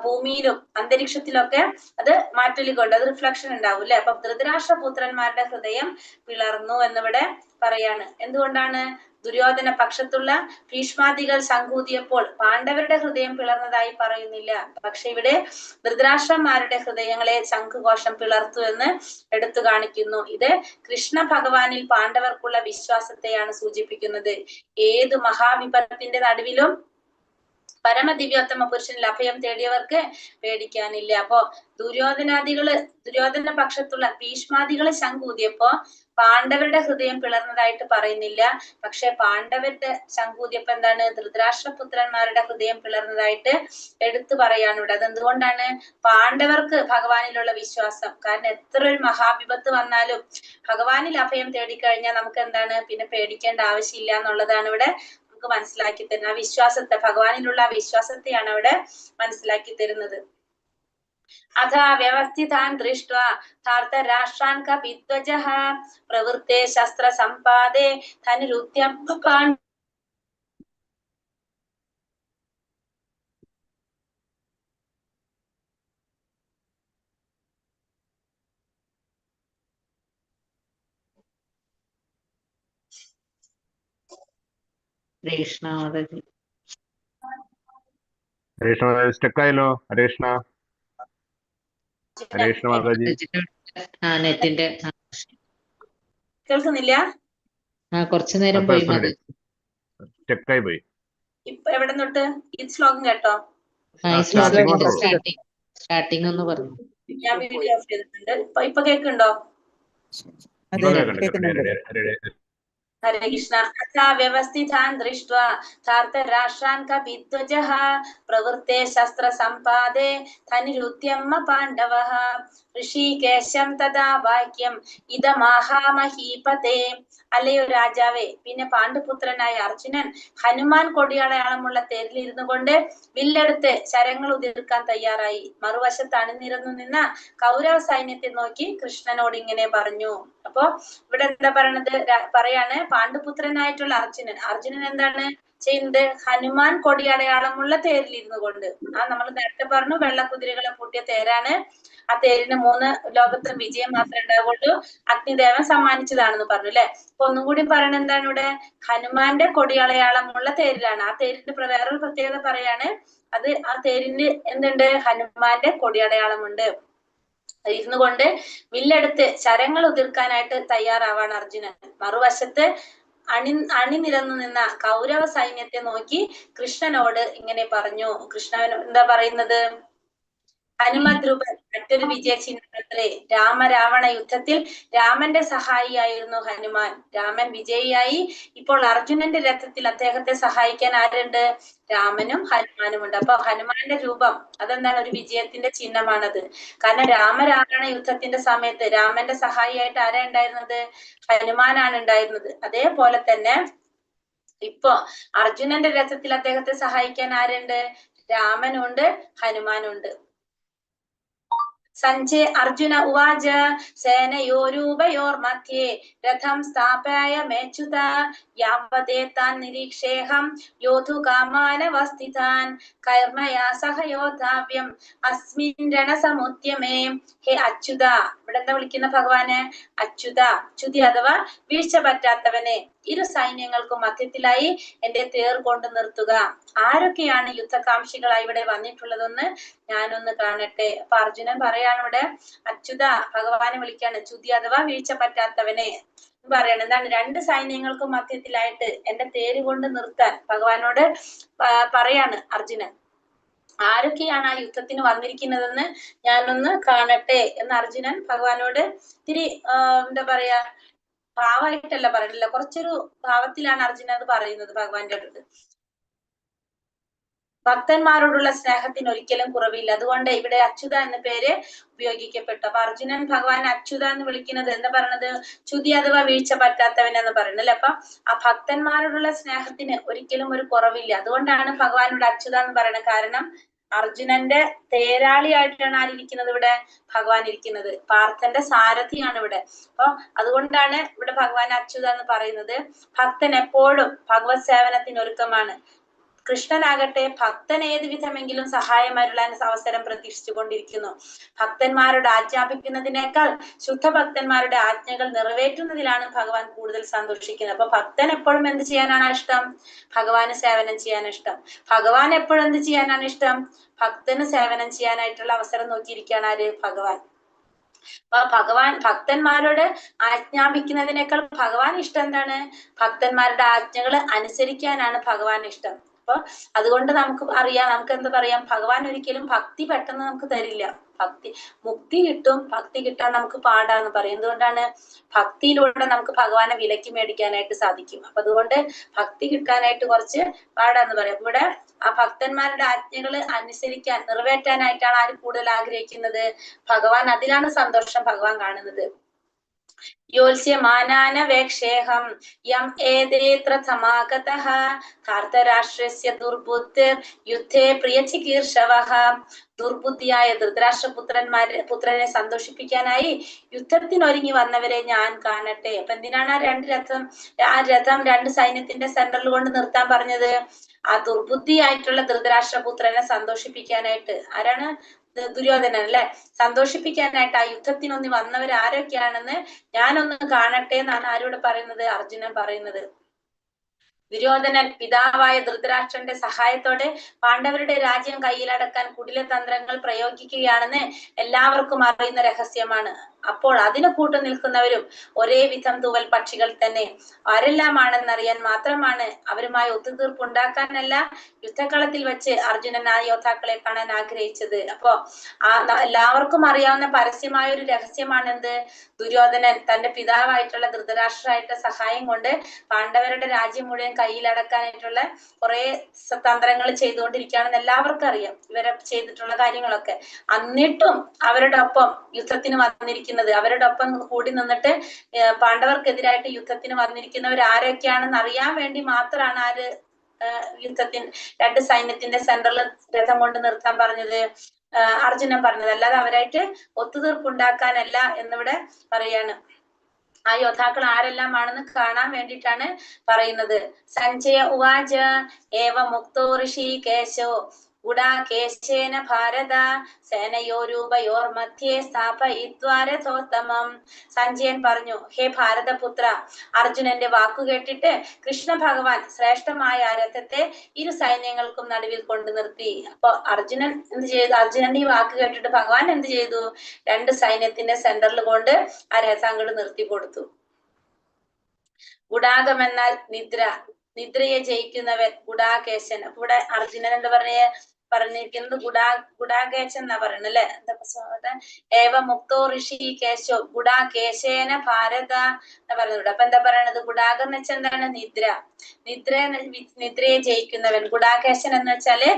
ഭൂമിയിലും അന്തരീക്ഷത്തിലൊക്കെ അത് മാറ്റൊലിക്കൊണ്ട് അത് റിഫ്ലക്ഷൻ ഉണ്ടാവും അല്ലെ? അപ്പൊ ധൃതരാഷ്ട്ര പുത്രന്മാരുടെ ഹൃദയം പിളർന്നു എന്നിവിടെ പറയാണ്. എന്തുകൊണ്ടാണ്? ദുര്യോധന പക്ഷത്തുള്ള ഭീഷ്മാദികൾ ശംഖൂതിയപ്പോൾ പാണ്ഡവരുടെ ഹൃദയം പിളർന്നതായി പറയുന്നില്ല. പക്ഷെ ഇവിടെ ധൃതരാഷ്ട്രന്മാരുടെ ഹൃദയങ്ങളെ ശംഖുഘോഷം പിളർത്തു എന്ന് എടുത്തു കാണിക്കുന്നു. ഇത് കൃഷ്ണ ഭഗവാനിൽ പാണ്ഡവർക്കുള്ള വിശ്വാസത്തെയാണ് സൂചിപ്പിക്കുന്നത്. ഏതു മഹാവിപത്തിന്റെ നടുവിലും പരമദിവ്യോത്തമ പുരുഷനിൽ അഭയം തേടിയവർക്ക് പേടിക്കാനില്ല. അപ്പോ ദുര്യോധന പക്ഷത്തുള്ള ഭീഷ്മാദികള് ശംഖൂതിയപ്പോ പാണ്ഡവരുടെ ഹൃദയം പിളർന്നതായിട്ട് പറയുന്നില്ല. പക്ഷെ പാണ്ഡവരുടെ ശംഖൂതിയപ്പോ എന്താണ്? ധൃതരാഷ്ട്രപുത്രന്മാരുടെ ഹൃദയം പിളർന്നതായിട്ട് എടുത്തു പറയാണ് ഇവിടെ. അതെന്തുകൊണ്ടാണ്? പാണ്ഡവർക്ക് ഭഗവാനിലുള്ള വിശ്വാസം. കാരണം എത്ര ഒരു മഹാവിപത്ത് വന്നാലും ഭഗവാനിൽ അഭയം തേടിക്കഴിഞ്ഞാൽ നമുക്ക് എന്താണ്? പിന്നെ പേടിക്കേണ്ട ആവശ്യമില്ല എന്നുള്ളതാണ് ഇവിടെ മനസ്സിലാക്കി തരുന്നത്. ആ വിശ്വാസത്തെ, ഭഗവാനിലുള്ള ആ വിശ്വാസത്തെയാണ് അവിടെ മനസ്സിലാക്കി തരുന്നത്. അഥാ വ്യവസ്ഥിതാൻ ദൃഷ്ട്വാ ധാർതരാഷ്ട്രാൻ കപിധ്വജഃ പ്രവൃത്തെ ശസ്ത്ര സമ്പാദേ ധനുരുദ്യം കൃഷ്ണ മാതാജി. ഹരേഷ്ണ മാതാജി സ്റ്റക്കായല്ലോ. ഹരേഷ്ണ മാതാജി നെറ്റിന്റെ കേൾക്കുന്നില്ല? കുറച്ചു നേരം പോയി മാതാജി, സ്റ്റക്കായി പോയി. ഇപ്പൊ എവിടെ തൊട്ട് ഈ ശ്ലോകം കേട്ടോ? സ്റ്റാർട്ടിങ് ഒന്ന് പറഞ്ഞു. ഞാൻ വീഡിയോ ഓഫ് ചെയ്തിട്ടുണ്ട്. ഇപ്പൊ കേൾക്കുന്നുണ്ടോ? ഹരേ കൃഷ്ണ. അഥാ വ്യവസ്ഥിതാൻ ദൃഷ്ട്വാ ധാർതരാഷ്ട്രാൻ കപിധ്വജഃ പ്രവൃത്തെ ശസ്ത്ര സമ്പാദേ ധനുരുദ്യമ പാണ്ഡവഃ ഋഷികേശം തഥാ വാക്യം ഇദമാഹാമഹീപതേ. അല്ലയോ രാജാവേ, പിന്നെ പാണ്ഡുപുത്രനായ അർജുനൻ ഹനുമാൻ കൊടിയടയാളമുള്ള തേരിൽ ഇരുന്നു കൊണ്ട് വില്ലെടുത്ത് ശരങ്ങൾ ഉതിർക്കാൻ തയ്യാറായി. മറുവശത്ത് അണിനിരന്നു നിന്ന കൗരവ സൈന്യത്തെ നോക്കി കൃഷ്ണനോട് ഇങ്ങനെ പറഞ്ഞു. അപ്പൊ ഇവിടെ എന്താ പറയാണ്? പാണ്ഡുപുത്രനായിട്ടുള്ള അർജുനൻ എന്താണ് ചെയ്യുന്നത്? ഹനുമാൻ കൊടിയടയാളമുള്ള തേരിൽ ഇരുന്നു കൊണ്ട്, നമ്മൾ നേരത്തെ പറഞ്ഞു വെള്ളക്കുതിരകളെ പൂട്ടിയ തേരാണ്. ആ തേരിന് 3 ലോകത്തും വിജയം മാത്രമേ ഉണ്ടാവുള്ളൂ, അഗ്നിദേവൻ സമ്മാനിച്ചതാണെന്ന് പറഞ്ഞു അല്ലെ? അപ്പൊ ഒന്നും കൂടി പറയണ എന്താണ് ഇവിടെ? ഹനുമാന്റെ കൊടിയടയാളമുള്ള തേരിലാണ്. ആ തേരിന്റെ വേറൊരു പ്രത്യേകത പറയാണ്, അത് ആ തേരിന് എന്തുണ്ട്? ഹനുമാന്റെ കൊടിയടയാളമുണ്ട്. ഇരുന്നു കൊണ്ട് വില്ലെടുത്ത് ശരങ്ങൾ ഉതിർക്കാനായിട്ട് തയ്യാറാവാണ് അർജുനൻ. മറുവശത്ത് അണിനിരന്നു നിന്ന കൗരവ സൈന്യത്തെ നോക്കി കൃഷ്ണനോട് ഇങ്ങനെ പറഞ്ഞു. കൃഷ്ണൻ എന്താ പറയുന്നത്? ഹനുമദ്രൂപൻ മറ്റൊരു വിജയചിഹ്നമത്രേ. രാമരാവണ യുദ്ധത്തിൽ രാമന്റെ സഹായിയായിരുന്നു ഹനുമാൻ. രാമൻ വിജയിയായി. ഇപ്പോൾ അർജുനന്റെ രഥത്തിൽ അദ്ദേഹത്തെ സഹായിക്കാൻ ആരുണ്ട്? രാമനും ഹനുമാനും ഉണ്ട്. അപ്പൊ ഹനുമാന്റെ രൂപം അതെന്താണ്? ഒരു വിജയത്തിന്റെ ചിഹ്നമാണത്. കാരണം രാമരാവണ യുദ്ധത്തിന്റെ സമയത്ത് രാമന്റെ സഹായിയായിട്ട് ആരാ ഉണ്ടായിരുന്നത്? ഹനുമാനാണ് ഉണ്ടായിരുന്നത്. അതേപോലെ തന്നെ ഇപ്പൊ അർജുനന്റെ രഥത്തിൽ അദ്ദേഹത്തെ സഹായിക്കാൻ ആരുണ്ട്? രാമനുണ്ട്, ഹനുമാനുണ്ട്. സഞ്ജയ അർജുന ഉവാച സേനയോരുഭയോർമധ്യേ രഥം സ്ഥാപയ മേച്യുത യാവദേതാൻ നിരീക്ഷേഹം യോധുകാമാനവസ്ഥിതാൻ കർമ്മയാ സഹ യോദ്ധാവ്യം അസ്മിൻ രണസമുദ്യമേ. ഹേ അച്യുത, ഇവിടെ എന്താ വിളിക്കുന്ന ഭഗവാന്? അച്യുത, ച്യുതി അഥവാ വീഴ്ച പറ്റാത്തവനെ, ഇരു സൈന്യങ്ങൾക്കും മധ്യത്തിലായി എന്റെ തേർ കൊണ്ട് നിർത്തുക. ആരൊക്കെയാണ് യുദ്ധകാംക്ഷികളായി ഇവിടെ വന്നിട്ടുള്ളതെന്ന് ഞാനൊന്ന് കാണട്ടെ. അപ്പൊ അർജുനൻ പറയാണ് ഇവിടെ അച്യുത, ഭഗവാനെ വിളിക്കാണ്. ച്യുതി അഥവാ വീഴ്ച പറ്റാത്തവനെ പറയണം. എന്താണ്? രണ്ട് സൈന്യങ്ങൾക്കും മധ്യത്തിലായിട്ട് എന്റെ തേര് കൊണ്ട് നിർത്താൻ ഭഗവാനോട് പറയാണ് അർജുനൻ. ആരൊക്കെയാണ് ആ യുദ്ധത്തിന് വന്നിരിക്കുന്നതെന്ന് ഞാനൊന്ന് കാണട്ടെ എന്ന് അർജുനൻ ഭഗവാനോട് ഇത്തിരി എന്താ പറയാ, ഭാവമായിട്ടല്ല പറയണില്ല, കുറച്ചൊരു ഭാവത്തിലാണ് അർജുനൻ അത് പറയുന്നത് ഭഗവാന്റെ അടുത്ത്. ഭക്തന്മാരോടുള്ള സ്നേഹത്തിന് ഒരിക്കലും കുറവില്ല. അതുകൊണ്ട് ഇവിടെ അച്യുത എന്ന പേര് ഉപയോഗിക്കപ്പെട്ടു. അപ്പൊ അർജുനൻ ഭഗവാൻ അച്യുത എന്ന് വിളിക്കുന്നത് എന്താ പറയണത്? ച്യുതി അഥവാ വീഴ്ച പറ്റാത്തവൻ എന്ന് പറയുന്നത് അല്ലെ. അപ്പൊ ആ ഭക്തന്മാരോടുള്ള സ്നേഹത്തിന് ഒരിക്കലും ഒരു കുറവില്ല. അതുകൊണ്ടാണ് ഭഗവാനോട് അച്യുത എന്ന് പറയുന്നത്. കാരണം അർജുനന്റെ തേരാളിയായിട്ടാണ് ആരിയ്ക്കുന്നത്? ഇവിടെ ഭഗവാൻ ഇരിക്കുന്നത്. പാർത്ഥന്റെ സാരഥിയാണ് ഇവിടെ. അപ്പൊ അതുകൊണ്ടാണ് ഇവിടെ ഭഗവാൻ അച്യുത എന്ന് പറയുന്നത്. ഭക്തൻ എപ്പോഴും ഭഗവത് സേവനത്തിന് ഒരുക്കമാണ്. കൃഷ്ണനാകട്ടെ ഭക്തൻ ഏത് വിധമെങ്കിലും സഹായമരുളാൻ അവസരം പ്രതീക്ഷിച്ചു കൊണ്ടിരിക്കുന്നു. ഭക്തന്മാരോട് ആജ്ഞാപിക്കുന്നതിനേക്കാൾ ശുദ്ധഭക്തന്മാരുടെ ആജ്ഞകൾ നിറവേറ്റുന്നതിലാണ് ഭഗവാൻ കൂടുതൽ സന്തോഷിക്കുന്നത്. അപ്പൊ ഭക്തൻ എപ്പോഴും എന്ത് ചെയ്യാനാണ് ഇഷ്ടം? ഭഗവാന് സേവനം ചെയ്യാൻ ഇഷ്ടം. ഭഗവാൻ എപ്പോഴും എന്ത് ചെയ്യാനാണ് ഇഷ്ടം? ഭക്തന് സേവനം ചെയ്യാനായിട്ടുള്ള അവസരം നോക്കിയിരിക്കുകയാണ് ആര്? ഭഗവാൻ. അപ്പൊ ഭക്തന്മാരോട് ആജ്ഞാപിക്കുന്നതിനേക്കാൾ ഭഗവാൻ ഇഷ്ടം എന്താണ്? ഭക്തന്മാരുടെ ആജ്ഞകൾ അനുസരിക്കാനാണ് ഭഗവാൻ ഇഷ്ടം. അപ്പൊ അതുകൊണ്ട് നമുക്ക് അറിയാം, നമുക്ക് എന്താ പറയാം, ഭഗവാൻ ഒരിക്കലും ഭക്തി പെട്ടെന്ന് നമുക്ക് തരില്ല. മുക്തി കിട്ടും, ഭക്തി കിട്ടാൻ നമുക്ക് പാടാന്ന് പറയും. എന്തുകൊണ്ടാണ്? ഭക്തിയിലൂടെ നമുക്ക് ഭഗവാനെ വിലക്ക് മേടിക്കാനായിട്ട് സാധിക്കും. അപ്പൊ അതുകൊണ്ട് ഭക്തി കിട്ടാനായിട്ട് കുറച്ച് പാടാന്ന് പറയും. ഇവിടെ ആ ഭക്തന്മാരുടെ ആജ്ഞകൾ അനുസരിക്കാൻ, നിറവേറ്റാനായിട്ടാണ് ആര് കൂടുതൽ ആഗ്രഹിക്കുന്നത്? ഭഗവാൻ. അതിലാണ് സന്തോഷം ഭഗവാൻ കാണുന്നത്. യോത്സ്യമാനാനവേക്ഷേഹം യം ഏതേത്ര സമാഗതഃ ധാർതരാഷ്ട്രസ്യ ദുർബുദ്ധിർ യുദ്ധേ പ്രിയചികീർഷവഃ. ദുർബുദ്ധിയായ ധൃതരാഷ്ട്രപുത്രനെ സന്തോഷിപ്പിക്കാനായി യുദ്ധത്തിനൊരുങ്ങി വന്നവരെ ഞാൻ കാണട്ടെ. അപ്പൊ എന്തിനാണ് ആ രഥം രണ്ട് സൈന്യത്തിന്റെ സെന്ററിൽ കൊണ്ട് നിർത്താൻ പറഞ്ഞത്? ആ ദുർബുദ്ധിയായിട്ടുള്ള ധൃതരാഷ്ട്രപുത്രനെ സന്തോഷിപ്പിക്കാനായിട്ട്. ആരാണ്? ദുര്യോധനൻ അല്ലെ. സന്തോഷിപ്പിക്കാനായിട്ട് ആ യുദ്ധത്തിനൊന്നി വന്നവർ ആരൊക്കെയാണെന്ന് ഞാനൊന്ന് കാണട്ടെ എന്നാണ് ആരോട് പറയുന്നത്? അർജുനൻ പറയുന്നത്. ദുര്യോധനൻ പിതാവായ ധൃതരാഷ്ട്രന്റെ സഹായത്തോടെ പാണ്ഡവരുടെ രാജ്യം കയ്യിലടക്കാൻ കുടിലതന്ത്രങ്ങൾ പ്രയോഗിക്കുകയാണെന്ന് എല്ലാവർക്കും അറിയുന്ന രഹസ്യമാണ്. അപ്പോൾ അതിന് കൂട്ടു നിൽക്കുന്നവരും ഒരേ വിധം തൂവൽ പക്ഷികൾ തന്നെ. ആരെല്ലാമാണെന്നറിയാൻ മാത്രമാണ്. അവരുമായി ഒത്തുതീർപ്പുണ്ടാക്കാനല്ല യുദ്ധക്കളത്തിൽ വെച്ച് അർജുനൻ ആ യോദ്ധാക്കളെ കാണാൻ ആഗ്രഹിച്ചത്. അപ്പോ എല്ലാവർക്കും അറിയാവുന്ന പരസ്യമായ ഒരു രഹസ്യമാണ് എന്ത്? ദുര്യോധനൻ തന്റെ പിതാവായിട്ടുള്ള ധൃതരാഷ്ട്രമായിട്ട് സഹായം കൊണ്ട് പാണ്ഡവരുടെ രാജ്യം മുഴുവൻ കയ്യിലടക്കാനായിട്ടുള്ള കുറെ തന്ത്രങ്ങൾ ചെയ്തുകൊണ്ടിരിക്കുകയാണെന്ന് എല്ലാവർക്കും അറിയാം, ഇവരെ ചെയ്തിട്ടുള്ള കാര്യങ്ങളൊക്കെ. എന്നിട്ടും അവരുടെ ഒപ്പം യുദ്ധത്തിന് വന്നിരിക്കുന്നത്, അവരുടെ ഒപ്പം കൂടി നിന്നിട്ട് പാണ്ഡവർക്കെതിരായിട്ട് യുദ്ധത്തിന് വന്നിരിക്കുന്നവർ ആരൊക്കെയാണെന്ന് അറിയാൻ വേണ്ടി മാത്രമാണ് ആര് രണ്ട് സൈന്യത്തിന്റെ സെന്ററിൽ രഥം കൊണ്ട് നിർത്താൻ പറഞ്ഞത്? അർജുനൻ പറഞ്ഞത്. അല്ലാതെ അവരായിട്ട് ഒത്തുതീർപ്പുണ്ടാക്കാനല്ല എന്നിവിടെ പറയാണ്. ആ യോദ്ധാക്കൾ ആരെല്ലാമാണെന്ന് കാണാൻ വേണ്ടിയിട്ടാണ് പറയുന്നത്. സഞ്ജയ ഉവാച ഏവ മുക്തോ ഋഷികേശോ ഗുഡാകേശേന ഭാരത സേനയോരുഭയോർ മധ്യേ സ്ഥാപയിത്വാ രഥോത്തമം. സഞ്ജയൻ പറഞ്ഞു, ഹേ ഭാരതപുത്ര, അർജുനന്റെ വാക്കു കേട്ടിട്ട് കൃഷ്ണ ഭഗവാൻ ശ്രേഷ്ഠമായ ആ രഥത്തെ ഇരു സൈന്യങ്ങൾക്കും നടുവിൽ കൊണ്ടു നിർത്തി. അപ്പൊ അർജുനൻ എന്ത് ചെയ്തു? അർജുനന്റെ ഈ വാക്ക് കേട്ടിട്ട് ഭഗവാൻ എന്ത് ചെയ്തു? രണ്ട് സൈന്യത്തിന്റെ സെന്ററിൽ കൊണ്ട് ആ രഥം അങ്ങോട്ട് നിർത്തി കൊടുത്തു. ഗുഡാകം എന്നാൽ നിദ്ര, നിദ്രയെ ജയിക്കുന്നവൻ ഗുഡാകേശൻ. അപ്പൊ ഇവിടെ അർജുനൻ എന്താ പറഞ്ഞ? പറഞ്ഞിരിക്കുന്നത് ഗുഡാകേശൻ എന്നാ പറയുന്നത് അല്ലെ. എന്താ ഏവ മുക്തോ ഋഷി കേശോ ഗുഡാകേശേന ഭാരത എന്ന് പറയുന്നത്. അപ്പൊ എന്താ പറയണത്? ഗുഡാകം എന്ന് വെച്ചാൽ എന്താണ്? നിദ്രയെ ജയിക്കുന്നവൻ. ഗുഡാകേശൻ എന്ന് വെച്ചാല്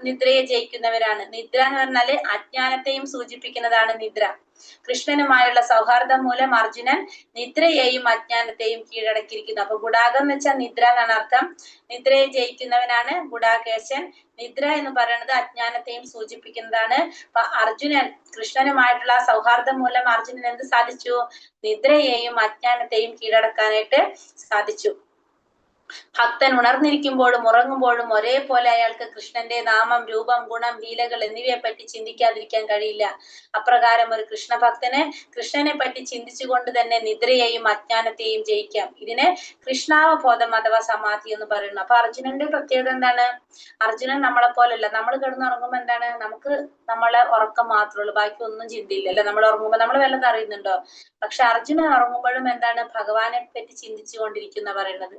നിദ്രയെ ജയിക്കുന്നവരാണ്. നിദ്ര എന്ന് പറഞ്ഞാല് അജ്ഞാനത്തെയും സൂചിപ്പിക്കുന്നതാണ് നിദ്ര. കൃഷ്ണനുമായുള്ള സൗഹാർദ്ദം മൂലം അർജുനൻ നിദ്രയെയും അജ്ഞാനത്തെയും കീഴടക്കിയിരിക്കുന്നു. അപ്പൊ ഗുഡാകം എന്ന് വെച്ചാൽ നിദ്ര എന്നാണ് അർത്ഥം. നിദ്രയെ ജയിക്കുന്നവനാണ് ഗുഡാകേശൻ. നിദ്ര എന്ന് പറയുന്നത് അജ്ഞാനത്തെയും സൂചിപ്പിക്കുന്നതാണ്. അപ്പൊ അർജുനൻ കൃഷ്ണനുമായിട്ടുള്ള സൗഹാർദ്ദം മൂലം അർജുനൻ എന്ത് സാധിച്ചു? നിദ്രയെയും അജ്ഞാനത്തെയും കീഴടക്കാനായിട്ട് സാധിച്ചു. ഭക്തൻ ഉണർന്നിരിക്കുമ്പോഴും ഉറങ്ങുമ്പോഴും ഒരേപോലെ അയാൾക്ക് കൃഷ്ണന്റെ നാമം, രൂപം, ഗുണം, ലീലകൾ എന്നിവയെ പറ്റി ചിന്തിക്കാതിരിക്കാൻ കഴിയില്ല. അപ്രകാരം ഒരു കൃഷ്ണഭക്തന് കൃഷ്ണനെ പറ്റി ചിന്തിച്ചുകൊണ്ട് തന്നെ നിദ്രയെയും അജ്ഞാനത്തെയും ജയിക്കാം. ഇതിനെ കൃഷ്ണാവബോധം അഥവാ സമാധി എന്ന് പറയുന്നു. അപ്പൊ അർജുനന്റെ പ്രത്യേകത എന്താണ്? അർജുനൻ നമ്മളെ പോലല്ല. നമ്മൾ കിടന്നുറങ്ങുമ്പോ എന്താണ്? നമുക്ക് നമ്മളെ ഉറക്കം മാത്രമേ ഉള്ളൂ, ബാക്കി ഒന്നും ചിന്തയില്ല അല്ലെ. നമ്മൾ ഉറങ്ങുമ്പോ നമ്മൾ വല്ലതും അറിയുന്നുണ്ടോ? പക്ഷെ അർജുനൻ ഉറങ്ങുമ്പോഴും എന്താണ്? ഭഗവാനെ പറ്റി ചിന്തിച്ചു കൊണ്ടിരിക്കുന്ന പറയുന്നത്.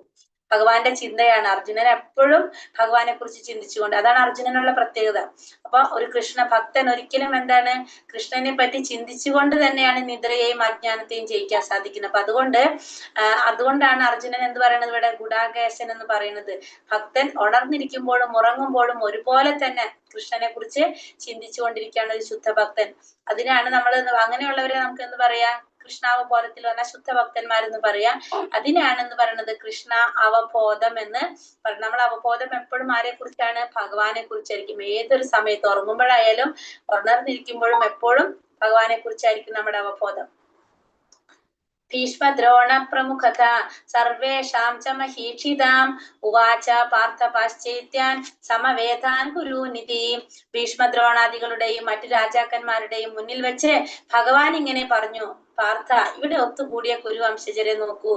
ഭഗവാന്റെ ചിന്തയാണ്. അർജുനൻ എപ്പോഴും ഭഗവാനെ കുറിച്ച് ചിന്തിച്ചുകൊണ്ട്. അതാണ് അർജുനനുള്ള പ്രത്യേകത. അപ്പൊ ഒരു കൃഷ്ണ ഭക്തൻ ഒരിക്കലും എന്താണ്? കൃഷ്ണനെ പറ്റി ചിന്തിച്ചുകൊണ്ട് തന്നെയാണ് നിദ്രയെയും അജ്ഞാനത്തെയും ജയിക്കാൻ സാധിക്കുന്നത്. അപ്പൊ അതുകൊണ്ടാണ് അർജുനൻ എന്ത് പറയുന്നത് ഇവിടെ? ഗുഡാകേശൻ എന്ന് പറയുന്നത്. ഭക്തൻ ഉണർന്നിരിക്കുമ്പോഴും ഉറങ്ങുമ്പോഴും ഒരുപോലെ തന്നെ കൃഷ്ണനെ കുറിച്ച് ചിന്തിച്ചുകൊണ്ടിരിക്കുകയാണ് ഒരു ശുദ്ധ ഭക്തൻ. അതിനാണ് നമ്മൾ അങ്ങനെയുള്ളവരെ നമുക്ക് എന്ത് പറയാ? കൃഷ്ണാവബോധത്തിൽ വന്ന ശുദ്ധ ഭക്തന്മാരെന്ന് പറയാം. അതിനാണെന്ന് പറയുന്നത് കൃഷ്ണ അവബോധം എന്ന് പറയുന്നത്. നമ്മൾ അവബോധം എപ്പോഴും ആരെ കുറിച്ചാണ്? ഭഗവാനെ കുറിച്ചായിരിക്കും. ഏതൊരു സമയത്ത് ഉറങ്ങുമ്പോഴായാലും ഉണർന്നിരിക്കുമ്പോഴും എപ്പോഴും ഭഗവാനെ കുറിച്ചായിരിക്കും നമ്മുടെ അവബോധം. ഭീഷ്മദ്രോണ പ്രമുഖത സർവേഷാം ച മഹീക്ഷിതാം ഉവാച പാർത്ഥ പാശ്ചൈത്യാൻ സമവേദാൻ ഗുരുനിധി. ഭീഷ്മദ്രോണാദികളുടെയും മറ്റു രാജാക്കന്മാരുടെയും മുന്നിൽ വെച്ച് ഭഗവാൻ ഇങ്ങനെ പറഞ്ഞു: പാർത്ഥ, ഇവിടെ ഒത്തുകൂടിയ കുരുവംശജരെ നോക്കൂ.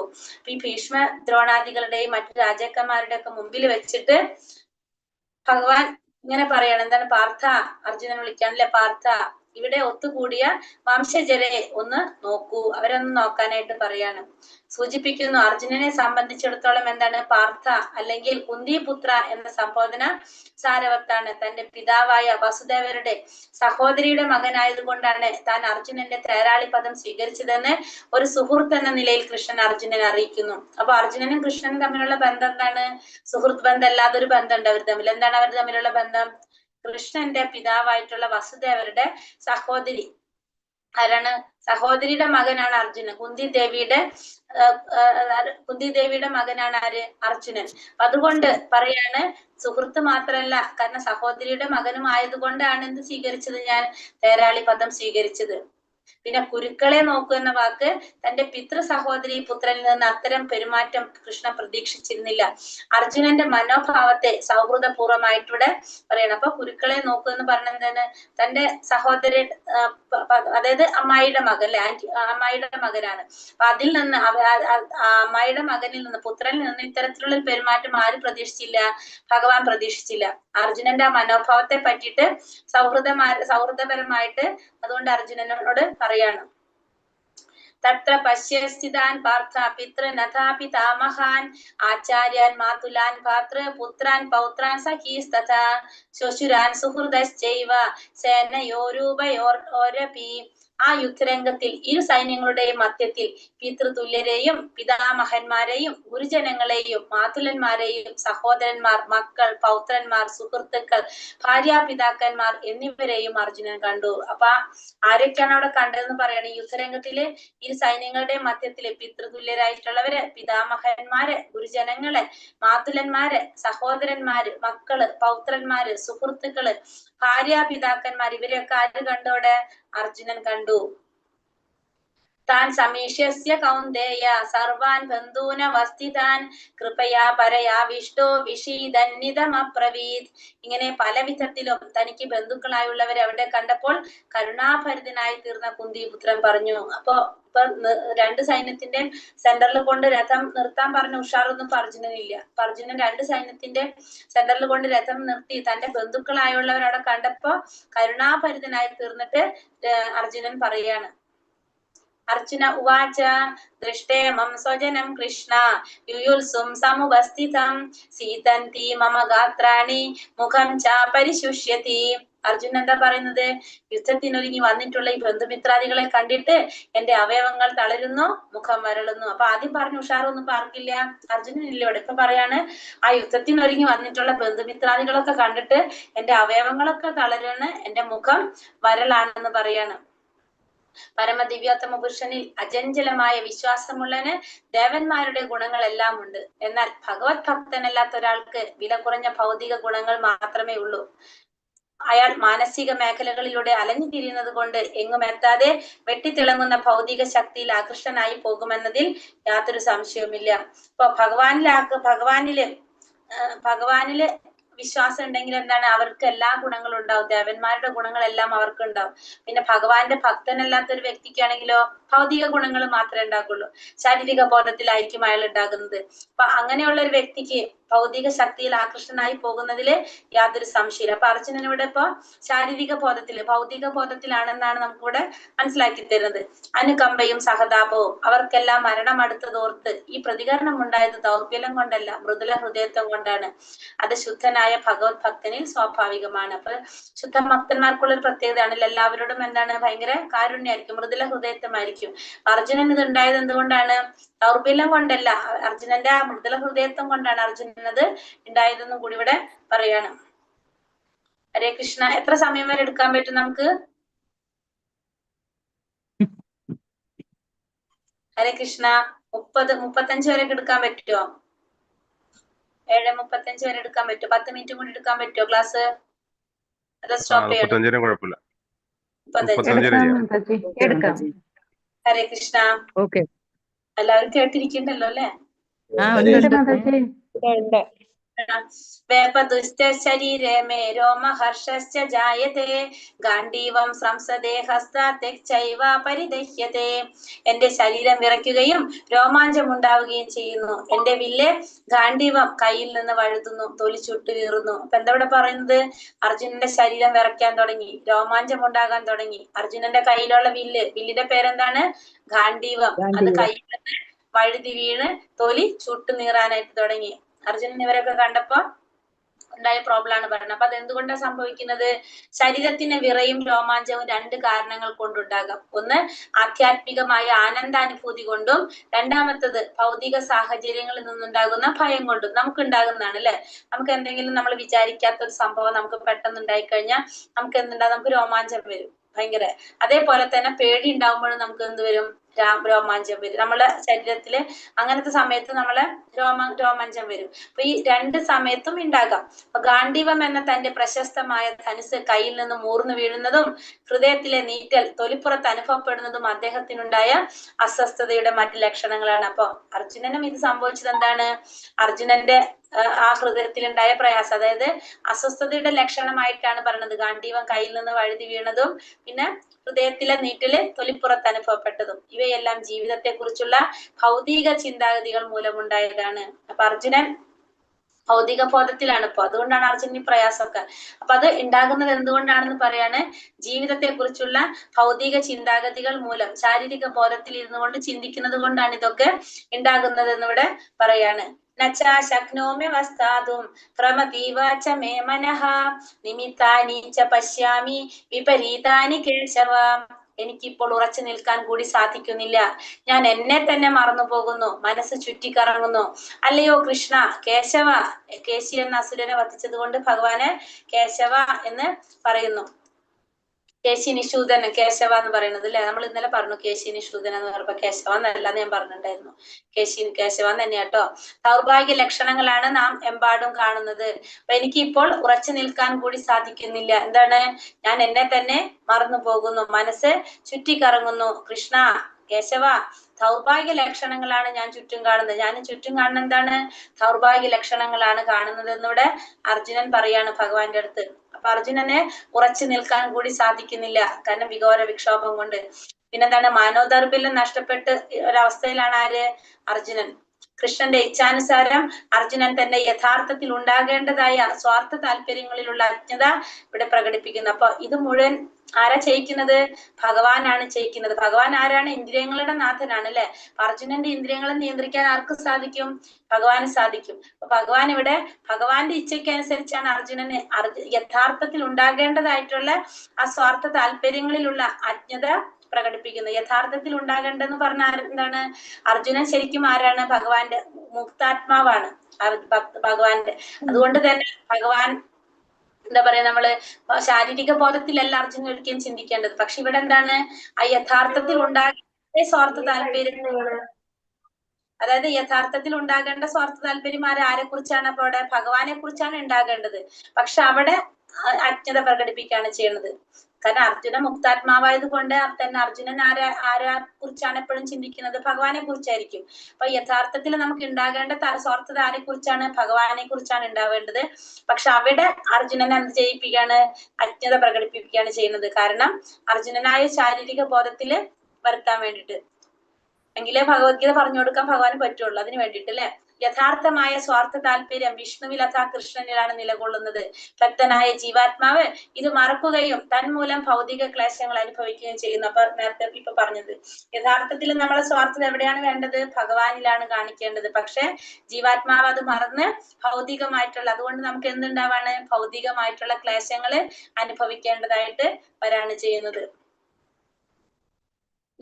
ഈ ഭീഷ്മ ദ്രോണാദികളുടെയും മറ്റു രാജാക്കന്മാരുടെ ഒക്കെ മുമ്പിൽ വെച്ചിട്ട് ഭഗവാൻ ഇങ്ങനെ പറയണം. എന്താണ്? പാർത്ഥ, അർജുനൻ വിളിക്കാണല്ലേ പാർത്ഥ, ഇവിടെ ഒത്തുകൂടിയ വംശജരെ ഒന്ന് നോക്കൂ, അവരൊന്ന് നോക്കാനായിട്ട് പറയാണ്. സൂചിപ്പിക്കുന്നു അർജുനനെ സംബന്ധിച്ചിടത്തോളം എന്താണ്? പാർത്ഥ അല്ലെങ്കിൽ കുന്തിപുത്ര എന്ന സംബോധന സാരവത്താണ്. തന്റെ പിതാവായ വസുദേവരുടെ സഹോദരിയുടെ മകനായതുകൊണ്ടാണ് താൻ അർജുനന്റെ തേരാളി പദം സ്വീകരിച്ചതെന്ന് ഒരു സുഹൃത്ത് എന്ന നിലയിൽ കൃഷ്ണൻ അർജുനനെ അറിയിക്കുന്നു. അപ്പൊ അർജുനനും കൃഷ്ണനും തമ്മിലുള്ള ബന്ധം എന്താണ്? സുഹൃത്ത് ബന്ധം അല്ലാതൊരു ബന്ധമുണ്ട് അവർ തമ്മിൽ. എന്താണ് അവർ തമ്മിലുള്ള ബന്ധം? കൃഷ്ണന്റെ പിതാവായിട്ടുള്ള വസുദേവരുടെ സഹോദരി ആരാണ്? സഹോദരിയുടെ മകനാണ് അർജുനൻ. കുന്തി ദേവിയുടെ മകനാണ് ആര്? അർജുനൻ. അതുകൊണ്ട് പറയാണ് സുഹൃത്ത് മാത്രല്ല, കാരണം സഹോദരിയുടെ മകനും ആയതുകൊണ്ടാണ് എന്ത് സ്വീകരിച്ചത്? ഞാൻ തേരാളി പദം സ്വീകരിച്ചത്. പിന്നെ കുരുക്കളെ നോക്കൂ എന്ന വാക്ക് തന്റെ പിതൃ സഹോദരി പുത്രനിൽ നിന്ന് അത്തരം പെരുമാറ്റം കൃഷ്ണൻ പ്രതീക്ഷിച്ചിരുന്നില്ല. അർജുനന്റെ മനോഭാവത്തെ സൗഹൃദപൂർവ്വമായിട്ടിവിടെ പറയണം. അപ്പൊ കുരുക്കളെ നോക്കൂ എന്ന് പറഞ്ഞത് എന്താണ്? തന്റെ സഹോദരി, അതായത് അമ്മായിയുടെ മകൻ അല്ലെ, അമ്മായിയുടെ മകനാണ്. അപ്പൊ അതിൽ നിന്ന് അമ്മായിയുടെ മകനിൽ നിന്ന്, പുത്രനിൽ നിന്ന് ഇത്തരത്തിലുള്ള ഒരു പെരുമാറ്റം ആര് പ്രതീക്ഷിച്ചില്ല? ഭഗവാൻ പ്രതീക്ഷിച്ചില്ല. അർജുനന്റെ ആ മനോഭാവത്തെ പറ്റിയിട്ട് സൗഹൃദപരമായിട്ട് അതുകൊണ്ട് അർജുനനോട് പറയാണ്. തത്ര പശ്യസ്ഥിതാൻ പാർത്ഥ പിതൃനഥാ പിതാമഹാൻ ആചാര്യാൻ മാതുലാൻ ഭാതൃ പുത്രാൻ പൗത്രാൻ സഖീസ്തഥാ ശ്വശുരാൻ സുഹൃദശ്ചൈവ സേനയോരുഭയോരപി. ആ യുദ്ധരംഗത്തിൽ ഇരു സൈന്യങ്ങളുടെയും മധ്യത്തിൽ പിതൃതുല്യരെയും പിതാമഹന്മാരെയും ഗുരുജനങ്ങളെയും മാതുലന്മാരെയും സഹോദരന്മാർ, മക്കൾ, പൗത്രന്മാർ, സുഹൃത്തുക്കൾ, ഭാര്യാപിതാക്കന്മാർ എന്നിവരെയും അർജുനൻ കണ്ടു. അപ്പൊ ആരൊക്കെയാണ് അവിടെ കണ്ടതെന്ന് പറയണ? യുദ്ധരംഗത്തില് ഇരു സൈന്യങ്ങളുടെയും മധ്യത്തില് പിതൃതുല്യരായിട്ടുള്ളവര്, പിതാമഹന്മാര്, ഗുരുജനങ്ങള്, മാതുലന്മാര്, സഹോദരന്മാര്, മക്കള്, പൗത്രന്മാര്, സുഹൃത്തുക്കള്, ഭാര്യാപിതാക്കന്മാർ, ഇവരെയൊക്കെ ആര് കണ്ടോടെ? അർജുനൻ കണ്ടു. താൻ സമീക്ഷ്യ കൗന്ദേയ സർവാൻ ബന്ധൂനവസ്ഥിതാൻ കൃപയാ പരയാവിഷ്ടോ വിഷീദന്നിതമബ്രവീത്. ഇങ്ങനെ പല വിധത്തിലും തനിക്ക് ബന്ധുക്കളായുള്ളവരെ അവിടെ കണ്ടപ്പോൾ കരുണാഭരിതനായി തീർന്ന കുന്തിപുത്രൻ പറഞ്ഞു. ഇപ്പൊ രണ്ട് സൈന്യത്തിന്റെ സെന്ററിൽ കൊണ്ട് രഥം നിർത്താൻ പറഞ്ഞ ഉഷാറൊന്നും അർജുനനില്ല. അപ്പൊ അർജുനൻ രണ്ട് സൈന്യത്തിന്റെ സെന്ററിൽ കൊണ്ട് രഥം നിർത്തി തന്റെ ബന്ധുക്കളായുള്ളവരവിടെ കണ്ടപ്പോ കരുണാഭരിതനായി തീർന്നിട്ട് അർജുനൻ പറയാണ്: അർജുന ഉവാച ദൃഷ്ടേമം സ്വജനം കൃഷ്ണ യുയുത്സും സമുപസ്ഥിതം സീതന്തി മമ ഗാത്രാണി മുഖം ച പരിശുഷ്യതി. അർജുനൻ എന്താ പറയുന്നത്? യുദ്ധത്തിനൊരുങ്ങി വന്നിട്ടുള്ള ഈ ബന്ധുമിത്രാദികളെ കണ്ടിട്ട് എന്റെ അവയവങ്ങൾ തളരുന്നു, മുഖം വരളുന്നു. അപ്പൊ ആദ്യം പറഞ്ഞു ഉഷാറൊന്നും പാർക്കില്ല, അർജുനനില്ല ഇവിടെ. ഇപ്പൊ പറയാണ് ആ യുദ്ധത്തിനൊരുങ്ങി വന്നിട്ടുള്ള ബന്ധുമിത്രാദികളൊക്കെ കണ്ടിട്ട് എന്റെ അവയവങ്ങളൊക്കെ തളരാണ്, എന്റെ മുഖം വരളാണെന്ന് പറയാണ്. പരമദിവ്യോത്തമ പുരുഷനിൽ അചഞ്ചലമായ വിശ്വാസമുള്ളവന് ദേവന്മാരുടെ ഗുണങ്ങളെല്ലാം ഉണ്ട്. എന്നാൽ ഭഗവത് ഭക്തനല്ലാത്ത ഒരാൾക്ക് വില കുറഞ്ഞ ഭൗതിക ഗുണങ്ങൾ മാത്രമേ ഉള്ളൂ. അയാൾ മാനസിക മേഖലകളിലൂടെ അലഞ്ഞു തിരിയുന്നത് കൊണ്ട് എങ്ങും എത്താതെ വെട്ടിത്തിളങ്ങുന്ന ഭൗതിക ശക്തിയിൽ ആകൃഷ്ടനായി പോകുമെന്നതിൽ യാതൊരു സംശയവുമില്ല. ഇപ്പൊ ഭഗവാനില് വിശ്വാസം ഉണ്ടെങ്കിൽ എന്താണ്? അവർക്ക് എല്ലാ ഗുണങ്ങളും ഉണ്ടാവും. ദേവന്മാരുടെ ഗുണങ്ങളെല്ലാം അവർക്ക് ഉണ്ടാവും. പിന്നെ ഭഗവാന്റെ ഭക്തനല്ലാത്ത ഒരു വ്യക്തിക്കാണെങ്കിലോ ഭൗതിക ഗുണങ്ങൾ മാത്രമേ ഉണ്ടാകുള്ളൂ. ശാരീരിക ബോധത്തിലായിരിക്കും അയാൾ ഉണ്ടാകുന്നത്. അപ്പൊ അങ്ങനെയുള്ള ഒരു വ്യക്തിക്ക് ഭൗതിക ശക്തിയിൽ ആകൃഷ്ടനായി പോകുന്നതില് യാതൊരു സംശയമില്ല. അപ്പൊ അർജുനൻ ഇവിടെ ഇപ്പൊ ശാരീരിക ബോധത്തില് ഭൗതിക ബോധത്തിലാണെന്നാണ് നമുക്കിവിടെ മനസ്സിലാക്കി തരുന്നത്. അനുകമ്പയും സഹതാപവും അവർക്കെല്ലാം മരണം അടുത്തതോർത്ത് ഈ പ്രതികരണം ഉണ്ടായത് ദൗർബല്യം കൊണ്ടല്ല, മൃദുല ഹൃദയത്വം കൊണ്ടാണ്. അത് ശുദ്ധനായ ഭഗവത് ഭക്തനിൽ സ്വാഭാവികമാണ്. അപ്പൊ ശുദ്ധ ഭക്തന്മാർക്കുള്ള ഒരു പ്രത്യേകതയാണല്ലോ, എല്ലാവരോടും എന്താണ്? ഭയങ്കര കാരുണ്യമായിരിക്കും, മൃദുല ഹൃദയത്വമായിരിക്കും. അർജുനൻ ഇത് ഉണ്ടായത് എന്തുകൊണ്ടാണ്? ദൗർബല്യം കൊണ്ടല്ല, അർജുനന്റെ ആ മൃദുല ഹൃദയത്വം കൊണ്ടാണ് അർജുനൻ അത് ഉണ്ടായതെന്നും കൂടി ഇവിടെ പറയാണ്. ഹരേ കൃഷ്ണ. എത്ര സമയം വരെ എടുക്കാൻ പറ്റും നമുക്ക്? ഹരേ കൃഷ്ണ. 35 വരെ എടുക്കാൻ പറ്റുമോ? 7:35 വരെ എടുക്കാൻ പറ്റുമോ? 10 മിനിറ്റും കൂടി എടുക്കാൻ പറ്റുമോ ക്ലാസ്? അത് സ്റ്റോപ്പ് ചെയ്യണം. കുഴപ്പമില്ല. 35. ഹരേ കൃഷ്ണ. ഓക്കെ. എല്ലാവരും കേട്ടിരിക്കണ്ടല്ലോ അല്ലെ? ശരീരേ മേ രോമഹർഷശ്ച ജായതേ ഗാണ്ഡീവം സംസദേ ഹസ്താത്യക്ചൈവ പരിദഹ്യതേ. എന്റെ ശരീരം വിറയ്ക്കുകയും രോമാഞ്ചം ഉണ്ടാവുകയും ചെയ്യുന്നു. എന്റെ വില്ല് ഗാണ്ഡീവം കയ്യിൽ നിന്ന് വഴുതുന്നു, തൊലി ചുട്ടു കീറുന്നു. അപ്പൊ എന്താ ഇവിടെ പറയുന്നത്? അർജുനന്റെ ശരീരം വിറയ്ക്കാൻ തുടങ്ങി, രോമാഞ്ചം ഉണ്ടാകാൻ തുടങ്ങി. അർജുനന്റെ കയ്യിലുള്ള വില്ലിന്റെ പേരെന്താണ്? ഗാണ്ഡീവം. അത് കയ്യിൽ നിന്ന് വഴുതി വീണ് തൊലി ചുട്ടു നീറാനായിട്ട് തുടങ്ങി. അർജുനൻ ഇവരൊക്കെ കണ്ടപ്പോ ഉണ്ടായ പ്രോബ്ലം ആണ് പറയുന്നത്. അപ്പൊ അതെന്തുകൊണ്ടാണ് സംഭവിക്കുന്നത്? ശരീരത്തിന് വിറയും രോമാഞ്ചവും 2 കാരണങ്ങൾ കൊണ്ടുണ്ടാകാം. ഒന്ന് ആധ്യാത്മികമായ ആനന്ദാനുഭൂതി കൊണ്ടും, രണ്ടാമത്തത് ഭൗതിക സാഹചര്യങ്ങളിൽ നിന്നുണ്ടാകുന്ന ഭയം കൊണ്ടും നമുക്ക് ഉണ്ടാകുന്നതാണ് അല്ലെ. നമുക്ക് എന്തെങ്കിലും നമ്മൾ വിചാരിക്കാത്ത ഒരു സംഭവം നമുക്ക് പെട്ടെന്ന് ഉണ്ടായിക്കഴിഞ്ഞാൽ നമുക്ക് എന്തുണ്ടാകും? നമുക്ക് രോമാഞ്ചം വരും ഭയങ്കര. അതേപോലെ തന്നെ പേടി ഉണ്ടാകുമ്പോഴും നമുക്ക് എന്ത് വരും? രോമാഞ്ചം വരും. നമ്മളെ ശരീരത്തില് അങ്ങനത്തെ സമയത്ത് നമ്മളെ രോമാഞ്ചം വരും. അപ്പൊ ഈ 2 സമയത്തും ഉണ്ടാകാം. അപ്പൊ ഗാണ്ഡീവം എന്ന തന്റെ പ്രശസ്തമായ ധനുസ് കയ്യിൽ നിന്ന് മൂർന്നു വീഴുന്നതും ഹൃദയത്തിലെ നീറ്റൽ തൊലിപ്പുറത്ത് അനുഭവപ്പെടുന്നതും അദ്ദേഹത്തിനുണ്ടായ അസ്വസ്ഥതയുടെ മറ്റു ലക്ഷണങ്ങളാണ്. അപ്പൊ അർജുനനും ഇത് സംഭവിച്ചത് എന്താണ്? അർജുനന്റെ ആ ഹൃദയത്തിലുണ്ടായ പ്രയാസം, അതായത് അസ്വസ്ഥതയുടെ ലക്ഷണമായിട്ടാണ് പറയുന്നത്. ഗാണ്ഡീവം കയ്യിൽ നിന്ന് വഴുതി വീണതും പിന്നെ ഹൃദയത്തിലെ നീറ്റല് തൊലിപ്പുറത്ത് അനുഭവപ്പെട്ടതും ഇവയെല്ലാം ജീവിതത്തെ കുറിച്ചുള്ള ഭൗതിക ചിന്താഗതികൾ മൂലമുണ്ടായതാണ്. അപ്പൊ അർജുനൻ ഭൗതിക ബോധത്തിലാണ് ഇപ്പൊ, അതുകൊണ്ടാണ് അർജുനന് പ്രയാസമൊക്കെ. അപ്പൊ അത് ഉണ്ടാകുന്നത് എന്തുകൊണ്ടാണെന്ന് പറയാണ്. ജീവിതത്തെ കുറിച്ചുള്ള ഭൗതിക ചിന്താഗതികൾ മൂലം ശാരീരിക ബോധത്തിൽ ഇരുന്നു കൊണ്ട് ചിന്തിക്കുന്നത് കൊണ്ടാണ് ഇതൊക്കെ ഉണ്ടാകുന്നത് എന്നിവിടെ പറയാണ്. നച്ചാ ശക്നോമ്യവസ്ഥാതും പ്രമതീവ ച മേ മനഃ നിമിത്താനി ച പശ്യാമി വിപരീതാനി കേശവ. എനിക്കിപ്പോൾ ഉറച്ചു നിൽക്കാൻ കൂടി സാധിക്കുന്നില്ല. ഞാൻ എന്നെ തന്നെ മറന്നു പോകുന്നു, മനസ്സ് ചുറ്റിക്കറങ്ങുന്നു. അല്ലയോ കൃഷ്ണ. കേശവ. കേശി എന്ന അസുരനെ വധിച്ചത് കൊണ്ട് ഭഗവാന് കേശവ എന്ന് പറയുന്നു. കേശി നിഷൂദൻ, കേശവ എന്ന് പറയുന്നത് അല്ലെ. നമ്മൾ ഇന്നലെ പറഞ്ഞു കേശി നിഷൂദൻ എന്ന് പറയുമ്പോ കേശവ എന്നല്ലാന്ന് ഞാൻ പറഞ്ഞിട്ടുണ്ടായിരുന്നു. കേശവ തന്നെയാട്ടോ. ദൗർഭാഗ്യ ലക്ഷണങ്ങളാണ് നാം എമ്പാടും കാണുന്നത്. അപ്പൊ എനിക്കിപ്പോൾ ഉറച്ചു നിൽക്കാൻ കൂടി സാധിക്കുന്നില്ല. എന്താണ്? ഞാൻ എന്നെ തന്നെ മറന്നു പോകുന്നു, മനസ്സ് ചുറ്റിക്കറങ്ങുന്നു. കൃഷ്ണ, കേശവ, ദൗർഭാഗ്യ ലക്ഷണങ്ങളാണ് ഞാൻ ചുറ്റും കാണുന്നത്. ഞാൻ ചുറ്റും കാണുന്ന എന്താണ്? ദൗർഭാഗ്യ ലക്ഷണങ്ങളാണ് കാണുന്നത് എന്നിവിടെ അർജുനൻ പറയാണ് ഭഗവാന്റെ അടുത്ത്. അപ്പൊ അർജുനന് ഉറച്ചു നിൽക്കാൻ കൂടി സാധിക്കുന്നില്ല, കാരണം വിഘോര വിക്ഷോഭം കൊണ്ട്. പിന്നെന്താണ്? മാനോദൗർബല്യം നഷ്ടപ്പെട്ട് ഒരവസ്ഥയിലാണ് ആര്? അർജുനൻ. കൃഷ്ണന്റെ ഇച്ഛാനുസാരം അർജുനൻ തന്റെ യഥാർത്ഥത്തിൽ ഉണ്ടാകേണ്ടതായ സ്വാർത്ഥ താല്പര്യങ്ങളിലുള്ള അജ്ഞത ഇവിടെ പ്രകടിപ്പിക്കുന്നു. അപ്പൊ ഇത് മുഴുവൻ ആരാ ചെയ്യിക്കുന്നത്? ഭഗവാനാണ് ചെയ്യിക്കുന്നത്. ഭഗവാൻ ആരാണ്? ഇന്ദ്രിയങ്ങളുടെ നാഥനാണ് അല്ലെ. അർജുനന്റെ ഇന്ദ്രിയങ്ങളെ നിയന്ത്രിക്കാൻ ആർക്ക് സാധിക്കും? ഭഗവാന് സാധിക്കും. അപ്പൊ ഭഗവാൻ ഇവിടെ ഭഗവാന്റെ ഇച്ഛയ്ക്ക് അനുസരിച്ചാണ് അർജുനന് യഥാർത്ഥത്തിൽ ഉണ്ടാകേണ്ടതായിട്ടുള്ള ആ സ്വാർത്ഥ താല്പര്യങ്ങളിലുള്ള അജ്ഞത പ്രകടിപ്പിക്കുന്നത്. യഥാർത്ഥത്തിൽ ഉണ്ടാകേണ്ടെന്ന് പറഞ്ഞാൽ എന്താണ്? അർജുനൻ ശരിക്കും ആരാണ്? ഭഗവാന്റെ മുക്താത്മാവാണ് ഭഗവാന്റെ. അതുകൊണ്ട് തന്നെ ഭഗവാൻ എന്താ പറയാ, നമ്മള് ശാരീരിക ബോധത്തിലല്ല അർജുനൻ ഒരിക്കലും ചിന്തിക്കേണ്ടത്. പക്ഷെ ഇവിടെ എന്താണ്? ആ യഥാർത്ഥത്തിൽ ഉണ്ടാകേണ്ട സ്വാർത്ഥ താല്പര്യം, അതായത് യഥാർത്ഥത്തിൽ ഉണ്ടാകേണ്ട സ്വാർത്ഥ താല്പര്യം ആരെ കുറിച്ചാണ്? അപ്പൊ അവിടെ ഭഗവാനെ കുറിച്ചാണ് ഉണ്ടാകേണ്ടത്. പക്ഷെ അവിടെ അജ്ഞത പ്രകടിപ്പിക്കുകയാണ് ചെയ്യുന്നത്. കാരണം അർജുന മുക്താത്മാവായത് കൊണ്ട് തന്നെ അർജുനൻ ആരെ കുറിച്ചാണ് എപ്പോഴും ചിന്തിക്കുന്നത്? ഭഗവാനെ കുറിച്ചായിരിക്കും. അപ്പൊ യഥാർത്ഥത്തിൽ നമുക്ക് ഉണ്ടാകേണ്ട സ്വാർത്ഥത ആരെ കുറിച്ചാണ്? ഭഗവാനെ കുറിച്ചാണ് ഉണ്ടാവേണ്ടത്. പക്ഷെ അവിടെ അർജുനനെ എന്ത് ചെയ്യിപ്പിക്കുകയാണ്? അജ്ഞത പ്രകടിപ്പിക്കുകയാണ് ചെയ്യുന്നത്. കാരണം അർജുനനായ ശാരീരിക ബോധത്തില് വരുത്താൻ വേണ്ടിയിട്ട്. എങ്കിലേ ഭഗവത്ഗീത പറഞ്ഞു കൊടുക്കാൻ ഭഗവാന് പറ്റുള്ളൂ. അതിന് വേണ്ടിയിട്ട് അല്ലെ. യഥാർത്ഥമായ സ്വാർത്ഥ താല്പര്യം വിഷ്ണുവിൽ അഥാ കൃഷ്ണനിലാണ് നിലകൊള്ളുന്നത്. ഭക്തനായ ജീവാത്മാവ് ഇത് മറക്കുകയും തന്മൂലം ഭൗതിക ക്ലേശങ്ങൾ അനുഭവിക്കുകയും ചെയ്യുന്നു. അപ്പൊ നേരത്തെ ഇപ്പൊ പറഞ്ഞത് യഥാർത്ഥത്തിൽ നമ്മളെ സ്വാർത്ഥത എവിടെയാണ് വേണ്ടത്? ഭഗവാനിലാണ് കാണിക്കേണ്ടത്. പക്ഷെ ജീവാത്മാവ് അത് മറന്ന് ഭൗതികമായിട്ടുള്ള, അതുകൊണ്ട് നമുക്ക് എന്തുണ്ടാവാണ്? ഭൗതികമായിട്ടുള്ള ക്ലേശങ്ങള് അനുഭവിക്കേണ്ടതായിട്ട് വരാണ് ചെയ്യുന്നത്.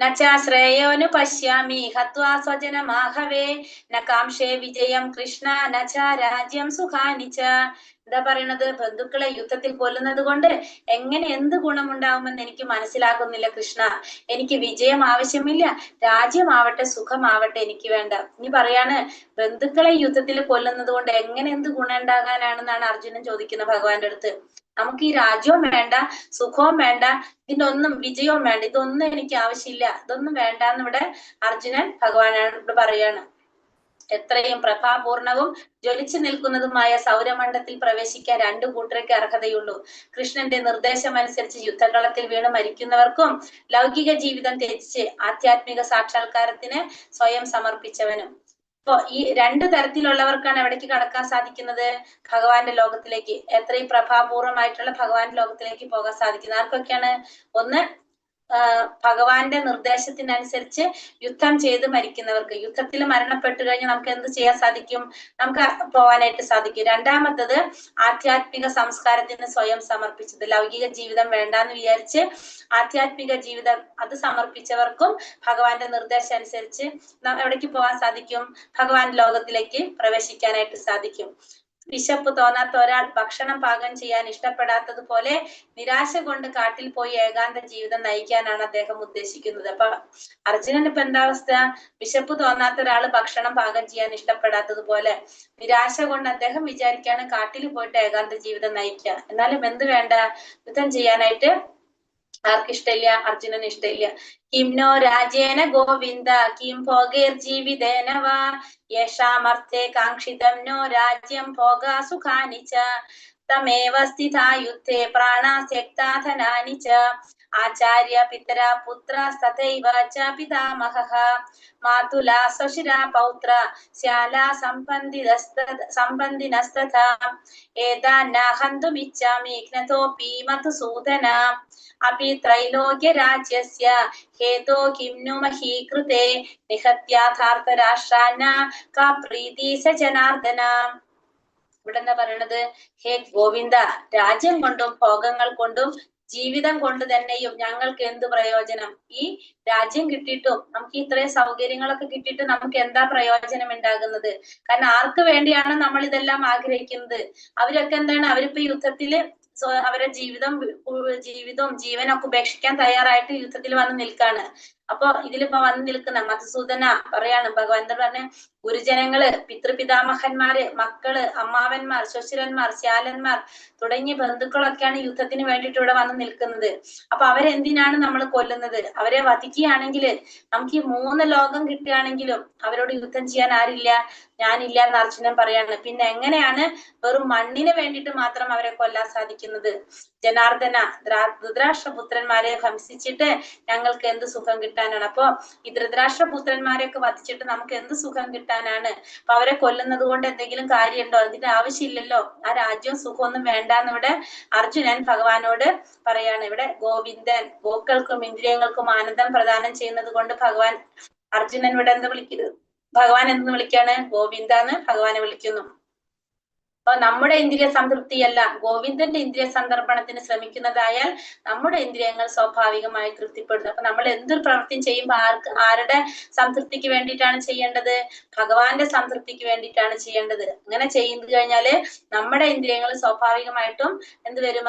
നച്ചാ ശ്രേയോനു പശ്യാമി ഹത്വാ സ്വജനമാഹവേ ന കാംക്ഷേ വിജയം കൃഷ്ണ നച്ചാ രാജ്യം സുഖാനിച്ച. എന്താ പറയണത്? ബന്ധുക്കളെ യുദ്ധത്തിൽ കൊല്ലുന്നത് കൊണ്ട് എങ്ങനെ എന്ത് ഗുണമുണ്ടാവുമെന്ന് എനിക്ക് മനസ്സിലാകുന്നില്ല കൃഷ്ണ. എനിക്ക് വിജയം ആവശ്യമില്ല, രാജ്യമാവട്ടെ സുഖമാവട്ടെ എനിക്ക് വേണ്ട. ഇനി പറയാണ് ബന്ധുക്കളെ യുദ്ധത്തിൽ കൊല്ലുന്നത് കൊണ്ട് എങ്ങനെ എന്ത് ഗുണം ഉണ്ടാകാനാണെന്നാണ് അർജുനൻ ചോദിക്കുന്നത് ഭഗവാന്റെ അടുത്ത്. നമുക്ക് ഈ രാജ്യവും വേണ്ട, സുഖവും വേണ്ട, ഇതിന്റെ ഒന്നും വിജയവും വേണ്ട, ഇതൊന്നും എനിക്ക് ആവശ്യമില്ല, ഇതൊന്നും വേണ്ടാന്ന് ഇവിടെ അർജുനൻ ഭഗവാനാണ് ഇവിടെ പറയാണ്. എത്രയും പ്രഭാപൂർണവും ജ്വലിച്ചു നിൽക്കുന്നതുമായ സൗരമണ്ഡലത്തിൽ പ്രവേശിക്കാൻ രണ്ടു കൂട്ടർക്ക് അർഹതയുള്ളൂ. കൃഷ്ണന്റെ നിർദ്ദേശം അനുസരിച്ച് യുദ്ധകളത്തിൽ വീണ് മരിക്കുന്നവർക്കും ലൗകിക ജീവിതം ത്യജിച്ച് ആധ്യാത്മിക സാക്ഷാത്കാരത്തിന് സ്വയം സമർപ്പിച്ചവനും. അപ്പൊ ഈ രണ്ടു തരത്തിലുള്ളവർക്കാണ് എവിടേക്ക് കടക്കാൻ സാധിക്കുന്നത്? ഭഗവാന്റെ ലോകത്തിലേക്ക്. എത്രയും പ്രഭാപൂർവമായിട്ടുള്ള ഭഗവാന്റെ ലോകത്തിലേക്ക് പോകാൻ സാധിക്കുന്നത് ആർക്കൊക്കെയാണ്? ഒന്ന് ഭഗവാന്റെ നിർദ്ദേശത്തിനനുസരിച്ച് യുദ്ധം ചെയ്ത് മരിക്കുന്നവർക്ക്. യുദ്ധത്തിൽ മരണപ്പെട്ടു കഴിഞ്ഞാൽ നമുക്ക് എന്ത് ചെയ്യാൻ സാധിക്കും? നമുക്ക് പോവാനായിട്ട് സാധിക്കും. രണ്ടാമത്തത് ആധ്യാത്മിക സംസ്കാരത്തിന് സ്വയം സമർപ്പിച്ചത്. ലൗകിക ജീവിതം വേണ്ടാന്ന് വിചാരിച്ച് ആധ്യാത്മിക ജീവിതം അത് സമർപ്പിച്ചവർക്കും ഭഗവാന്റെ നിർദ്ദേശം അനുസരിച്ച് എവിടേക്ക് പോകാൻ സാധിക്കും? ഭഗവാൻ ലോകത്തിലേക്ക് പ്രവേശിക്കാനായിട്ട് സാധിക്കും. വിശപ്പ് തോന്നാത്ത ഒരാൾ ഭക്ഷണം പാകം ചെയ്യാൻ ഇഷ്ടപ്പെടാത്തതുപോലെ നിരാശ കൊണ്ട് കാട്ടിൽ പോയി ഏകാന്ത ജീവിതം നയിക്കാനാണ് അദ്ദേഹം ഉദ്ദേശിക്കുന്നത്. അപ്പൊ അർജുനന് ഇപ്പൊ എന്താ അവസ്ഥ? വിശപ്പ് തോന്നാത്ത ഒരാള് ഭക്ഷണം പാകം ചെയ്യാൻ ഇഷ്ടപ്പെടാത്തതുപോലെ നിരാശ കൊണ്ട് അദ്ദേഹം വിചാരിക്കാണ് കാട്ടിൽ പോയിട്ട് ഏകാന്ത ജീവിതം നയിക്കുക. എന്നാലും എന്ത് വേണ്ട? യുദ്ധം ചെയ്യാനായിട്ട് ആർക്കിഷ്ടമില്ല? അർജുനന് ഇഷ്ടമില്ല. കിം നോ രാജേന ഗോവിന്ദ കിം ഭോഗേർ ജീവിതേന വാ യേഷാമർത്ഥേ കാംക്ഷിതം നോ രാജ്യം ഭോഗാ സുഖാനി ച തമേവ സ്ഥിതാ യുദ്ധേ പ്രാണാ ത്യക്താ ധനാനി ച ആചാര്യ പിതര പുത്രസ്തഥൈവ ച പിതാമഹഃ മാതുലാ സ്വശിരാ പൗത്ര ശ്യാലാ സംബന്ധിനസ്തഥാ ഏതാന്ന ഹന്തുമിച്ഛാമി ഘ്നതോപി മധുസൂദന അപി ത്രൈലോക്യ രാജ്യസ്യ ഹേതോ കിം नु മഹീകൃതേ നിഹത്യാഥാർത്ഥരാഷ്ട്രാന കാ പ്രീതി സ ജനാർദ്ദന. ഇവിടെ എന്താ പറയണത്? ഹേ ഗോവിന്ദ, രാജ്യം കൊണ്ടും ഭോഗങ്ങൾ കൊണ്ടും ജീവിതം കൊണ്ട് തന്നെയും ഞങ്ങൾക്ക് എന്ത് പ്രയോജനം? ഈ രാജ്യം കിട്ടിയിട്ടും നമുക്ക് ഇത്രയും സൗകര്യങ്ങളൊക്കെ കിട്ടിയിട്ട് നമുക്ക് എന്താ പ്രയോജനം ഉണ്ടാകുന്നത്? കാരണം ആർക്ക് വേണ്ടിയാണ് നമ്മൾ ഇതെല്ലാം ആഗ്രഹിക്കുന്നത്? അവരൊക്കെ എന്താണ്? അവരിപ്പോ യുദ്ധത്തില് അവരുടെ ജീവിതവും ജീവനൊക്കെ ഉപേക്ഷിക്കാൻ തയ്യാറായിട്ട് യുദ്ധത്തിൽ വന്ന് നിൽക്കാണ്. അപ്പൊ ഇതിലിപ്പോ വന്ന് നിൽക്കുന്ന മധുസൂദന പറയാണ്, ഭഗവാൻ പറഞ്ഞ ഗുരുജനങ്ങള്, പിതൃപിതാമഹന്മാര്, മക്കള്, അമ്മാവന്മാർ, ശ്വശുരന്മാർ, ശ്യാലന്മാർ തുടങ്ങിയ ബന്ധുക്കളൊക്കെയാണ് യുദ്ധത്തിന് വേണ്ടിയിട്ട് ഇവിടെ വന്ന് നിൽക്കുന്നത്. അപ്പൊ അവരെന്തിനാണ് നമ്മൾ കൊല്ലുന്നത്? അവരെ വധിക്കുകയാണെങ്കിൽ നമുക്ക് ഈ 3 ലോകം കിട്ടുകയാണെങ്കിലും അവരോട് യുദ്ധം ചെയ്യാൻ ആരില്ല? ഞാനില്ല എന്ന് അർജുനൻ പറയാണ്. പിന്നെ എങ്ങനെയാണ് വെറും മണ്ണിന് വേണ്ടിയിട്ട് മാത്രം അവരെ കൊല്ലാൻ സാധിക്കുന്നത്? ജനാർദ്ദന, ധൃതരാഷ്ട്രപുത്രന്മാരെ ഹംസിച്ചിട്ട് ഞങ്ങൾക്ക് എന്ത് സുഖം കിട്ടാനാണ്? അപ്പൊ ഈ ധൃതരാഷ്ട്രപുത്രന്മാരെയൊക്കെ വധിച്ചിട്ട് നമുക്ക് എന്ത് സുഖം കിട്ടാൻ? കിട്ടാനാണ്. അപ്പൊ അവരെ കൊല്ലുന്നത് കൊണ്ട് എന്തെങ്കിലും കാര്യമുണ്ടോ? അതിന്റെ ആവശ്യമില്ലല്ലോ. ആ രാജ്യവും സുഖമൊന്നും വേണ്ടാന്ന് ഇവിടെ അർജുനൻ ഭഗവാനോട് പറയാണ്. ഇവിടെ ഗോവിന്ദൻ ഗോക്കൾക്കും ഇന്ദ്രിയങ്ങൾക്കും ആനന്ദം പ്രദാനം ചെയ്യുന്നത് കൊണ്ട് ഭഗവാൻ അർജുനൻ ഇവിടെ എന്ത് വിളിക്കുന്നത്? ഭഗവാൻ എന്തെന്ന് വിളിക്കാണ്? ഗോവിന്ദന്ന് ഭഗവാനെ വിളിക്കുന്നു. അപ്പൊ നമ്മുടെ ഇന്ദ്രിയ സംതൃപ്തിയല്ല, ഗോവിന്ദന്റെ ഇന്ദ്രിയ സന്ദർപ്പണത്തിന് ശ്രമിക്കുന്നതായാൽ നമ്മുടെ ഇന്ദ്രിയങ്ങൾ സ്വാഭാവികമായി തൃപ്തിപ്പെടുന്നു. അപ്പൊ നമ്മൾ എന്തൊരു പ്രവൃത്തിയും ചെയ്യുമ്പോൾ ആരുടെ സംതൃപ്തിക്ക് വേണ്ടിയിട്ടാണ് ചെയ്യേണ്ടത്? ഭഗവാന്റെ സംതൃപ്തിക്ക് വേണ്ടിയിട്ടാണ് ചെയ്യേണ്ടത്. അങ്ങനെ ചെയ്തു കഴിഞ്ഞാല് നമ്മുടെ ഇന്ദ്രിയങ്ങൾ സ്വാഭാവികമായിട്ടും എന്ത് വരും?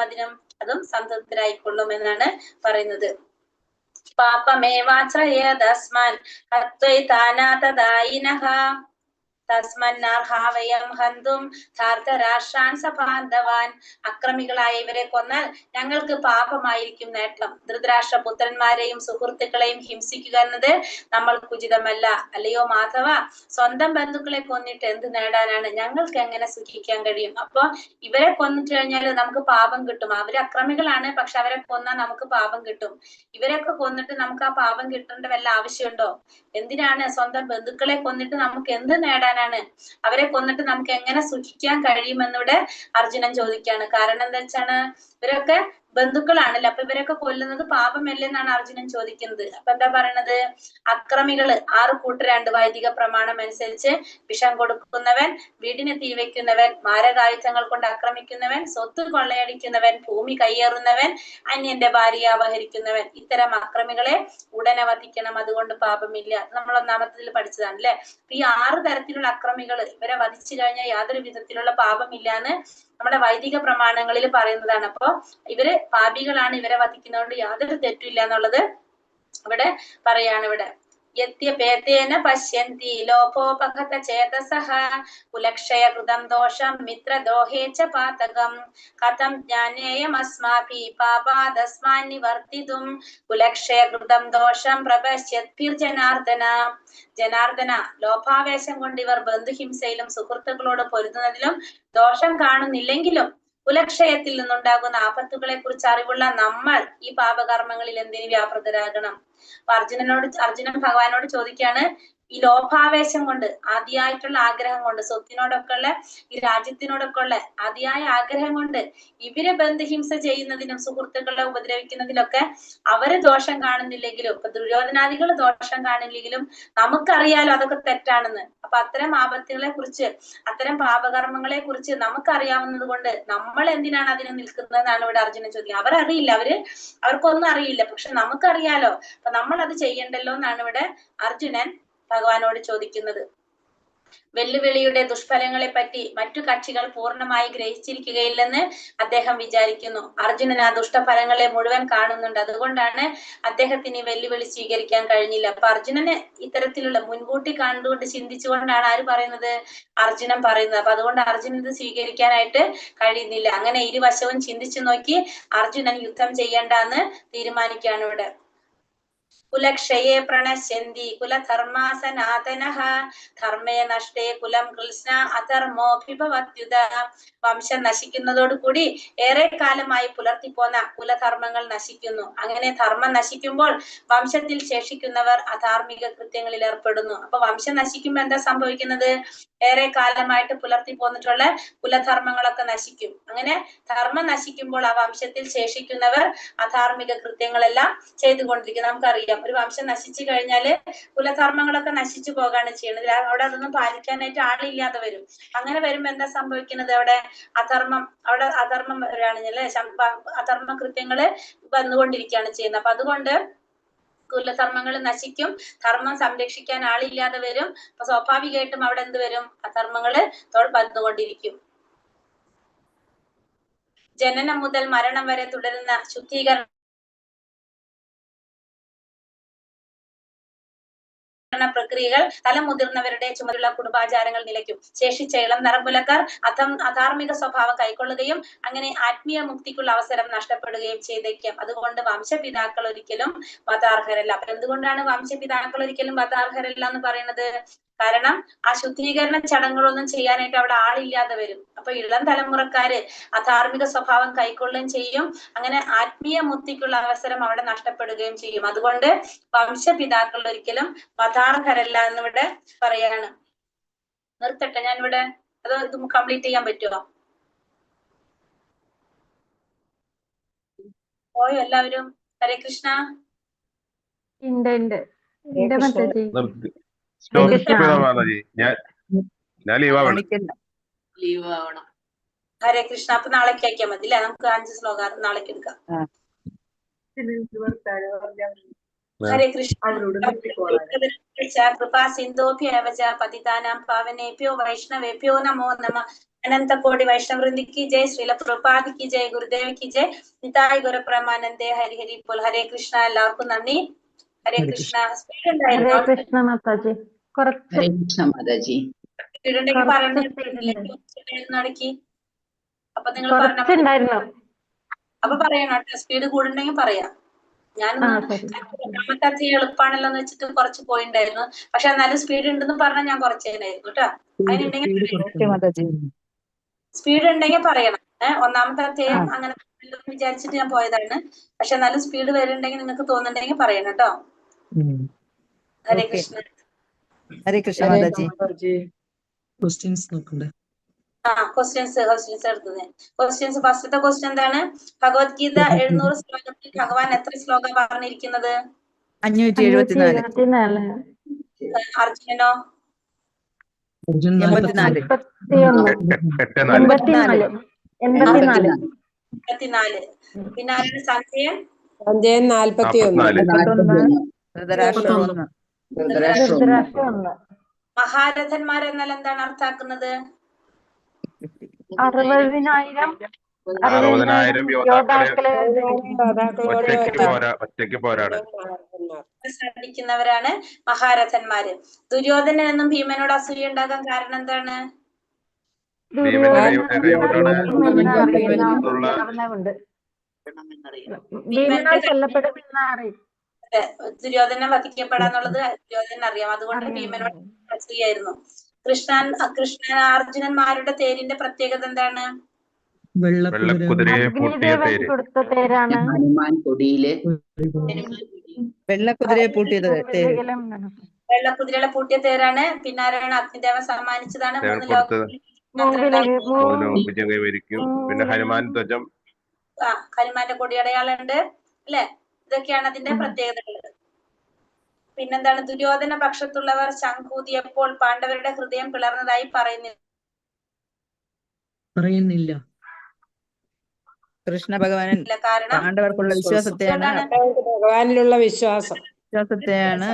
അതും സംതൃപ്തരായിക്കൊള്ളും എന്നാണ് പറയുന്നത്. പാപമേവാശ്രയേദസ്മാൻ ഹത്വൈതാനാതദായിനഃ തസ്മന്നാർഹാവയം ഹന്തും ധാർത്തരാഷ്ട്രാൻ സഭാന്തവാൻ. അക്രമികളായ ഇവരെ കൊന്നാൽ ഞങ്ങൾക്ക് പാപമായിരിക്കും നേട്ടം. ധൃതരാഷ്ട്ര പുത്രന്മാരെയും സുഹൃത്തുക്കളെയും ഹിംസിക്കുക എന്നത് നമ്മൾക്ക് ഉചിതമല്ല. അല്ലയോ മാധവ, സ്വന്തം ബന്ധുക്കളെ കൊന്നിട്ട് എന്ത് നേടാനാണ്? ഞങ്ങൾക്ക് എങ്ങനെ സുഖിക്കാൻ കഴിയും? അപ്പൊ ഇവരെ കൊന്നിട്ട് കഴിഞ്ഞാൽ നമുക്ക് പാപം കിട്ടും. അവര് അക്രമികളാണ്, പക്ഷെ അവരെ കൊന്നാൽ നമുക്ക് പാപം കിട്ടും. ഇവരൊക്കെ കൊന്നിട്ട് നമുക്ക് ആ പാപം കിട്ടേണ്ട വല്ല ആവശ്യമുണ്ടോ? എന്തിനാണ്? സ്വന്തം ബന്ധുക്കളെ കൊന്നിട്ട് നമുക്ക് എന്ത് നേടാനാണ്? അവരെ കൊന്നിട്ട് നമുക്ക് എങ്ങനെ സുഖിക്കാൻ കഴിയുമെന്നിവിടെ അർജുനൻ ചോദിക്കാണ്. കാരണം എന്താ വെച്ചാണ്, ഇവരൊക്കെ ബന്ധുക്കളാണല്ലോ. അപ്പൊ ഇവരൊക്കെ കൊല്ലുന്നത് പാപമല്ലേ എന്നാണ് അർജുനൻ ചോദിക്കുന്നത്. അപ്പൊ എന്താ പറയണത്? അക്രമികള് 6 കൂട്ടരുണ്ട്. വൈദിക പ്രമാണം അനുസരിച്ച് വിഷം കൊടുക്കുന്നവൻ, വീടിന് തീവയ്ക്കുന്നവൻ, മാരകായുധങ്ങൾ കൊണ്ട് ആക്രമിക്കുന്നവൻ, സ്വത്ത് കൊള്ളയടിക്കുന്നവൻ, ഭൂമി കയ്യേറുന്നവൻ, അന്യന്റെ ഭാര്യയെ അപഹരിക്കുന്നവൻ. ഇത്തരം അക്രമികളെ ഉടനെ വധിക്കണം, അതുകൊണ്ട് പാപമില്ല. നമ്മൾ ഒന്നാമത്തിൽ പഠിച്ചതാണ് അല്ലെ. അപ്പൊ ഈ 6 തരത്തിലുള്ള അക്രമികൾ ഇവരെ വധിച്ചു കഴിഞ്ഞാൽ യാതൊരു വിധത്തിലുള്ള പാപമില്ലാന്ന് നമ്മുടെ വൈദിക പ്രമാണങ്ങളിൽ പറയുന്നതാണ്. അപ്പൊ ഇവര് പാപികളാണ്, ഇവരെ വധിക്കുന്നതുകൊണ്ട് യാതൊരു തെറ്റില്ല എന്നുള്ളത് ഇവിടെ പറയാണ്. ഇവിടെ യത്യപേതേന പശ്യന്തി ലോഭോപഹത ചേതസഃ കുലക്ഷയ കൃതം ദോഷം മിത്രദ്രോഹേ ച പാതകം കഥം ജ്ഞാനേയമസ്മാഭി പാപാദസ്മാൻ നിവർത്തിതും കുലക്ഷയ കൃതം ദോഷം പ്രപശ്യദ്ഭിർജനാർദ്ദന. ജനാർദ്ദന, ലോഭാവേശം കൊണ്ട് ഇവർ ബന്ധുഹിംസയിലും സുഹൃത്തുക്കളോട് പൊരുതുന്നതിലും ദോഷം കാണുന്നില്ലെങ്കിലും കുലക്ഷയത്തിൽ നിന്നുണ്ടാകുന്ന ആപത്തുകളെ കുറിച്ച് അറിവുള്ള നമ്മൾ ഈ പാപകർമ്മങ്ങളിൽ എന്തിനു വ്യാപൃതരാകണം? അപ്പൊ അർജുനൻ ഭഗവാനോട് ചോദിക്കാണ്, ഈ ലോഭാവേശം കൊണ്ട്, അതിയായിട്ടുള്ള ആഗ്രഹം കൊണ്ട്, സ്വത്തിനോടൊക്കെ ഉള്ള, ഈ രാജ്യത്തിനോടൊക്കെ ഉള്ള അതിയായ ആഗ്രഹം കൊണ്ട് ഇവരെ ബന്ധഹിംസ ചെയ്യുന്നതിനും സുഹൃത്തുക്കളെ ഉപദ്രവിക്കുന്നതിലൊക്കെ അവര് ദോഷം കാണുന്നില്ലെങ്കിലും, ഇപ്പൊ ദുര്യോധനാദികൾ ദോഷം കാണില്ലെങ്കിലും നമുക്കറിയാലോ അതൊക്കെ തെറ്റാണെന്ന്. അപ്പൊ അത്തരം ആപത്തുകളെ കുറിച്ച്, അത്തരം പാപകർമ്മങ്ങളെ കുറിച്ച് നമുക്കറിയാവുന്നത് കൊണ്ട് നമ്മൾ എന്തിനാണ് അതിന് നിൽക്കുന്നതെന്നാണ് ഇവിടെ അർജുനൻ ചോദിക്കുന്നത്. അവരറിയില്ല, അവർക്കൊന്നും അറിയില്ല, പക്ഷെ നമുക്കറിയാലോ, അപ്പൊ നമ്മൾ അത് ചെയ്യണ്ടല്ലോ എന്നാണ് ഇവിടെ അർജുനൻ ഭഗവാനോട് ചോദിക്കുന്നത്. വെല്ലുവിളിയുടെ ദുഷ്ഫലങ്ങളെ പറ്റി മറ്റു കക്ഷികൾ പൂർണ്ണമായി ഗ്രഹിച്ചിരിക്കുകയില്ലെന്ന് അദ്ദേഹം വിചാരിക്കുന്നു. അർജുനൻ ആ ദുഷ്ടഫലങ്ങളെ മുഴുവൻ കാണുന്നുണ്ട്. അതുകൊണ്ടാണ് അദ്ദേഹത്തിന് ഈ വെല്ലുവിളി സ്വീകരിക്കാൻ കഴിഞ്ഞില്ല. അപ്പൊ അർജുനന് ഇത്തരത്തിലുള്ള മുൻകൂട്ടി കണ്ടുകൊണ്ട് ചിന്തിച്ചുകൊണ്ടാണ് ആര് പറയുന്നത്? അർജുനൻ പറയുന്നത്. അപ്പൊ അതുകൊണ്ട് അർജുനൻ ഇത് സ്വീകരിക്കാനായിട്ട് കഴിയുന്നില്ല. അങ്ങനെ ഇരുവശവും ചിന്തിച്ചു നോക്കി അർജുനൻ യുദ്ധം ചെയ്യണ്ടെന്ന് തീരുമാനിക്കുകയാണ് ഇവിടെ. കുലക്ഷയേ പ്രണശ്യന്തി കുലധർമാ സനാതനഃ ധർമ്മേ നഷ്ടേ കുലം കൃഷ്ണ അധർമ്മോഭിഭവത്യുത. വംശം നശിക്കുന്നതോടുകൂടി ഏറെ കാലമായി പുലർത്തിപ്പോന്ന കുലധർമ്മങ്ങൾ നശിക്കുന്നു. അങ്ങനെ ധർമ്മം നശിക്കുമ്പോൾ വംശത്തിൽ ശേഷിക്കുന്നവർ അധാർമിക കൃത്യങ്ങളിൽ ഏർപ്പെടുന്നു. അപ്പൊ വംശം നശിക്കുമ്പോൾ എന്താ സംഭവിക്കുന്നത്? ഏറെ കാലമായിട്ട് പുലർത്തി പോന്നിട്ടുള്ള കുലധർമ്മങ്ങളൊക്കെ നശിക്കും. അങ്ങനെ ധർമ്മം നശിക്കുമ്പോൾ ആ വംശത്തിൽ ശേഷിക്കുന്നവർ അധാർമിക കൃത്യങ്ങളെല്ലാം ചെയ്തുകൊണ്ടിരിക്കും. നമുക്കറിയാം, ഒരു വംശം നശിച്ചു കഴിഞ്ഞാല് കുലധർമ്മങ്ങളൊക്കെ നശിച്ചു പോകാണ് ചെയ്യുന്നത്. അവിടെ അതൊന്നും പാലിക്കാനായിട്ട് ആളില്ലാതെ വരും. അങ്ങനെ വരുമ്പോ എന്താ സംഭവിക്കുന്നത്? അവിടെ അധർമ്മം വരികയാണെങ്കില് അധർമ്മ കൃത്യങ്ങള് വന്നുകൊണ്ടിരിക്കുകയാണ് ചെയ്യുന്നത്. അപ്പൊ അതുകൊണ്ട് കുലധർമ്മങ്ങൾ നശിക്കും, ധർമ്മം സംരക്ഷിക്കാൻ ആളില്ലാതെ വരും. അപ്പൊ സ്വാഭാവികമായിട്ടും അവിടെ എന്ത് വരും? അധർമ്മങ്ങള് വന്നുകൊണ്ടിരിക്കും. ജനനം മുതൽ മരണം വരെ തുടരുന്ന ശുദ്ധീകരണ പ്രക്രിയകൾ തലമുതിർന്നവരുടെ ചുമതല കുടുംബാചാരങ്ങൾ നിലയ്ക്കും. ശേഷിച്ച ഇളം നിറകുലക്കാർ അധാർമിക സ്വഭാവം കൈക്കൊള്ളുകയും അങ്ങനെ ആത്മീയ മുക്തിക്കുള്ള അവസരം നഷ്ടപ്പെടുകയും ചെയ്തേക്കാം. അതുകൊണ്ട് വംശപിതാക്കൾ ഒരിക്കലും വധാർഹരല്ല. അപ്പൊ എന്തുകൊണ്ടാണ് വംശപിതാക്കൾ ഒരിക്കലും വധാർഹരല്ല എന്ന് പറയുന്നത്? കാരണം ആ ശുദ്ധീകരണ ചടങ്ങുകളൊന്നും ചെയ്യാനായിട്ട് അവിടെ ആളില്ലാതെ വരും. അപ്പൊ ഇളം തലമുറക്കാര് അധാർമിക സ്വഭാവം കൈക്കൊള്ളുകയും ചെയ്യും. അങ്ങനെ ആത്മീയ മുക്തിക്കുള്ള അവസരം അവിടെ നഷ്ടപ്പെടുകയും ചെയ്യും. അതുകൊണ്ട് വംശപിതാക്കൾ ഒരിക്കലും വധാർഹരല്ല എന്നിവിടെ പറയാണ്. നിർത്തട്ടെ ഞാനിവിടെ, അതോ ഇത് കംപ്ലീറ്റ് ചെയ്യാൻ പറ്റുമോ? പോയോ എല്ലാവരും? ഹരേ കൃഷ്ണ. ഉണ്ട് മാതാജി. സ്റ്റോപ്പ് ചെയ്തോ മാതാജി? ഞാൻ ലീവാണ്. ഹരേ കൃഷ്ണ. അപ്പൊ നാളേക്ക് ആക്കിയാൽ മതി അല്ലെ? നമുക്ക് 5 ശ്ലോകം നാളേക്ക് എടുക്കാം. ഹരേ കൃഷ്ണ. കൃപാ സിന്ധോഭ്യ പതിതാനാം പാവനേഭ്യോ വൈഷ്ണവേഭ്യോ നമോ നമഃ. अनंत कोटि वैष्णव वृंद की जय, श्रील प्रभुपाद की जय, गुरुदेव की जय, निताय गुरु परमानंदे, हरि हरि बोल. हरे कृष्ण. എല്ലാവർക്കും നന്ദി. ഹരേ കൃഷ്ണ. സ്പീഡ് ഉണ്ടായിരുന്നു. ഹരേ കൃഷ്ണ മാതാജി. കുറച്ച് ഹരേ കൃഷ്ണ മാതാജി. സ്പീഡ് ഉണ്ടെങ്കിൽ പറയണേ. അപ്പൊ നിങ്ങൾ കുറച്ചുണ്ടായിരുന്നു. അപ്പൊ പറയണം കേട്ടോ. സ്പീഡ് കൂടുണ്ടെങ്കിൽ പറയാം. ഞാനൊന്ന് രണ്ടാമത്തെ അധ്യായം എളുപ്പമാണല്ലോ എന്ന് വെച്ചിട്ട് കുറച്ച് പോയിണ്ടായിരുന്നു. പക്ഷെ എന്നാലും സ്പീഡ് ഉണ്ടെന്ന് പറഞ്ഞാൽ ഞാൻ കുറച്ചേനായിരുന്നു കേട്ടോ. അതിനുണ്ടെങ്കിൽ സ്പീഡ് ഉണ്ടെങ്കിൽ പറയണം. ഒന്നാമത്തെ അധ്യായം അങ്ങനെ വിചാരിച്ചിട്ട് ഞാൻ പോയതാണ്. പക്ഷെ എന്നാലും സ്പീഡ് വരുന്നുണ്ടെങ്കിൽ നിങ്ങൾക്ക് തോന്നുന്നുണ്ടെങ്കിൽ പറയണം കേട്ടോ. ഹരേ കൃഷ്ണ. ഹരേ കൃഷ്ണ മാതാജി. ക്വസ്റ്റ്യൻസ് നോക്കണ്ടേ? ക്വസ്റ്റ്യൻസ് എടുത്തത്. ക്വസ്റ്റ്യൻസ് ഫസ്റ്റത്തെ ക്വസ്റ്റ്യൻ എന്താണ്? ഭഗവത്ഗീത 700 ശ്ലോകത്തിൽ ഭഗവാൻ എത്ര ശ്ലോകം പറഞ്ഞിരിക്കുന്നത്? 574. അർജുനനോ? അർജുൻ 84. 84. പിന്നെ ആരാണ്? സഞ്ജയൻ? സഞ്ജയൻ 41. മഹാരഥന്മാരെന്നാൽ എന്താണ് അർത്ഥാക്കുന്നത്? 60,000 യോദ്ധാക്കളെ ഒറ്റയ്ക്ക് പോരാടാൻ ശ്രമിക്കുന്നവരാണ് മഹാരഥന്മാര്. ദുര്യോധനൻ എന്നും ഭീമനോട് അസൂയ ഉണ്ടാകാൻ കാരണം എന്താണ്? ദുര്യോധന വധിക്കപ്പെടാന്നുള്ളത് ദുര്യോധനൻ അറിയാം. അതുകൊണ്ട് ഭീമനോട് അസൂയായിരുന്നു. അർജുനന്മാരുടെ തേരിന്റെ പ്രത്യേകത എന്താണ്? വെള്ളക്കുതിരയെ പൂട്ടിയ തേര്. ഹനുമാൻ കൊടിയില് വെള്ളക്കുതിരയെ പൂട്ടിയത് തേര്. വെള്ളക്കുതിരകളെ പൂട്ടിയ തേരാണ്. പിന്നെ ആരാണ്? അഗ്നിദേവൻ സമ്മാനിച്ചതാണ്. 3 ലോകം വിജയം കൈവരിക്കും. പിന്നെ ഹനുമാൻ ധ്വജം, ഹനുമാന്റെ കൊടിയടയാളുണ്ട് അല്ലെ? ഇതൊക്കെയാണ് അതിന്റെ പ്രത്യേകതകൾ. പിന്നെന്താണ്? ദുര്യോധന പക്ഷത്തുള്ളവർ ശംഖൂതിയപ്പോൾ പാണ്ഡവരുടെ ഹൃദയം പിളർന്നതായി പറയുന്നില്ല. കൃഷ്ണ ഭഗവാൻ കാരണം പാണ്ഡവർക്കുള്ള ഭഗവാനിലുള്ള വിശ്വാസത്തെയാണ്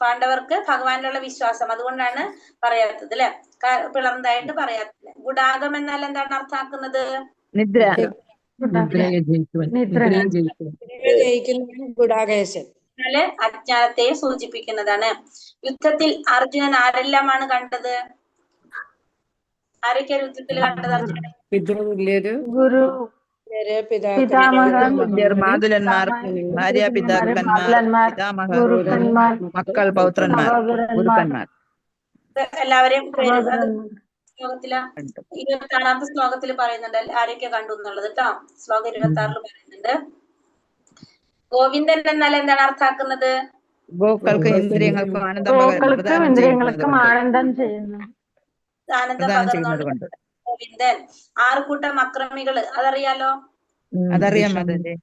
പാണ്ഡവർക്ക് ഭഗവാനിലുള്ള വിശ്വാസം. അതുകൊണ്ടാണ് പറയാത്തത് അല്ലെ? പിളർന്നതായിട്ട് പറയാത്തത്. ഗുഡാകം എന്നാൽ എന്താണ് അർത്ഥാക്കുന്നത്? നിദ്ര. എന്നാല് അജ്ഞാനത്തെ സൂചിപ്പിക്കുന്നതാണ്. യുദ്ധത്തിൽ അർജുനൻ ആരെല്ലാമാണ് കണ്ടത്? ആരൊക്കെ യുദ്ധത്തിൽ കണ്ടത് അർജുനൻ? ഗുരു, മാതുലന്മാർ, ഭാര്യ, പിതാക്കന്മാർ, പിതാമഹർ, മക്കൾ, പൗത്രന്മാർ, ഗുരുക്കന്മാർ. എല്ലാവരെയും ശ്ലോകത്തില് 26ാമത്തെ ശ്ലോകത്തിൽ പറയുന്നുണ്ട് ആരൊക്കെ കണ്ടു എന്നുള്ളത് കേട്ടോ. ശ്ലോകം 26 പറയുന്നുണ്ട്. ഗോവിന്ദൻ എന്നാൽ എന്താണ് അർത്ഥാക്കുന്നത്? ഗോക്കൾക്ക് ഇന്ദ്രിയങ്ങൾക്കും ആനന്ദം പകർന്നുകൊണ്ട് ഗോവിന്ദൻ. 6 കൂട്ടം അക്രമികള് അതറിയാലോ? അതറിയാം അതെ.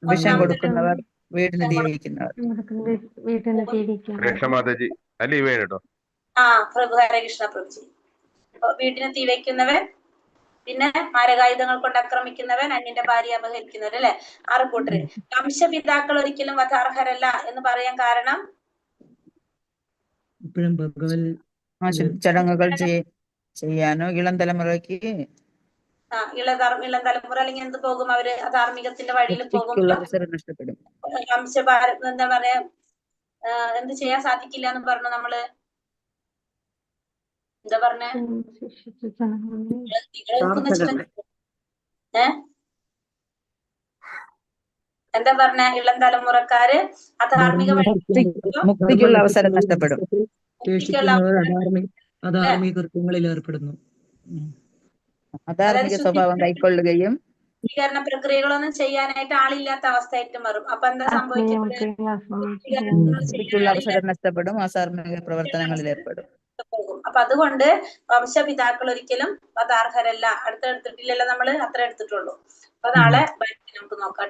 വിഷം കൊടുക്കുന്നവർ, വീടിന് തീ വയ്ക്കുന്നവർ. പ്രഭു ഹരേ കൃഷ്ണ പ്രഭുജി. വീടിന് തീ വയ്ക്കുന്നവൻ, പിന്നെ മാരകായുധങ്ങൾ കൊണ്ട് ആക്രമിക്കുന്നവൻ, അന്യന്റെ ഭാര്യ അപഹരിക്കുന്നവർ അല്ലെ? 6 കൂട്ടര്. വംശപിതാക്കൾ ഒരിക്കലും വധാർഹരല്ല എന്ന് പറയാൻ കാരണം ചടങ്ങുകൾ ചെയ്യാനോ ഇളം തലമുറയ്ക്ക് ഇളം തലമുറ അല്ലെങ്കിൽ എന്ത് പോകും? അവര് ധാർമ്മികത്തിന്റെ വഴിയിൽ പോകും. നഷ്ടപ്പെടും. എന്താ പറയാ, എന്ത് ചെയ്യാൻ സാധിക്കില്ല എന്ന് പറഞ്ഞു. നമ്മള് എന്താ പറഞ്ഞേ? എന്താ പറഞ്ഞ? ഇളം തലമുറക്കാര് അധാർമിക മുക്തിക്കുള്ള അവസരം നഷ്ടപ്പെടും. അധാർമിക കൃത്യങ്ങളിൽ ഏർപ്പെടുന്നു. അധാർമിക സ്വഭാവം കൈക്കൊള്ളുകയും ശുദ്ധീകരണ പ്രക്രിയകളൊന്നും ചെയ്യാനായിട്ട് ആളില്ലാത്ത അവസ്ഥയായിട്ട് മാറും. അപ്പൊ എന്താ സംഭവിക്കുന്നത്? കുട്ടിക്കുള്ള അവസരം നഷ്ടപ്പെടും, അസാർമിക പ്രവർത്തനങ്ങളിൽ ഏർപ്പെടും. പോകും. അപ്പൊ അതുകൊണ്ട് വംശപിതാക്കൾ ഒരിക്കലും പദാർഹരല്ല. അടുത്തെടുത്തിട്ടില്ലല്ലോ, നമ്മള് അത്ര എടുത്തിട്ടുള്ളൂ. അപ്പൊ നാളെ നമുക്ക് നോക്കാം.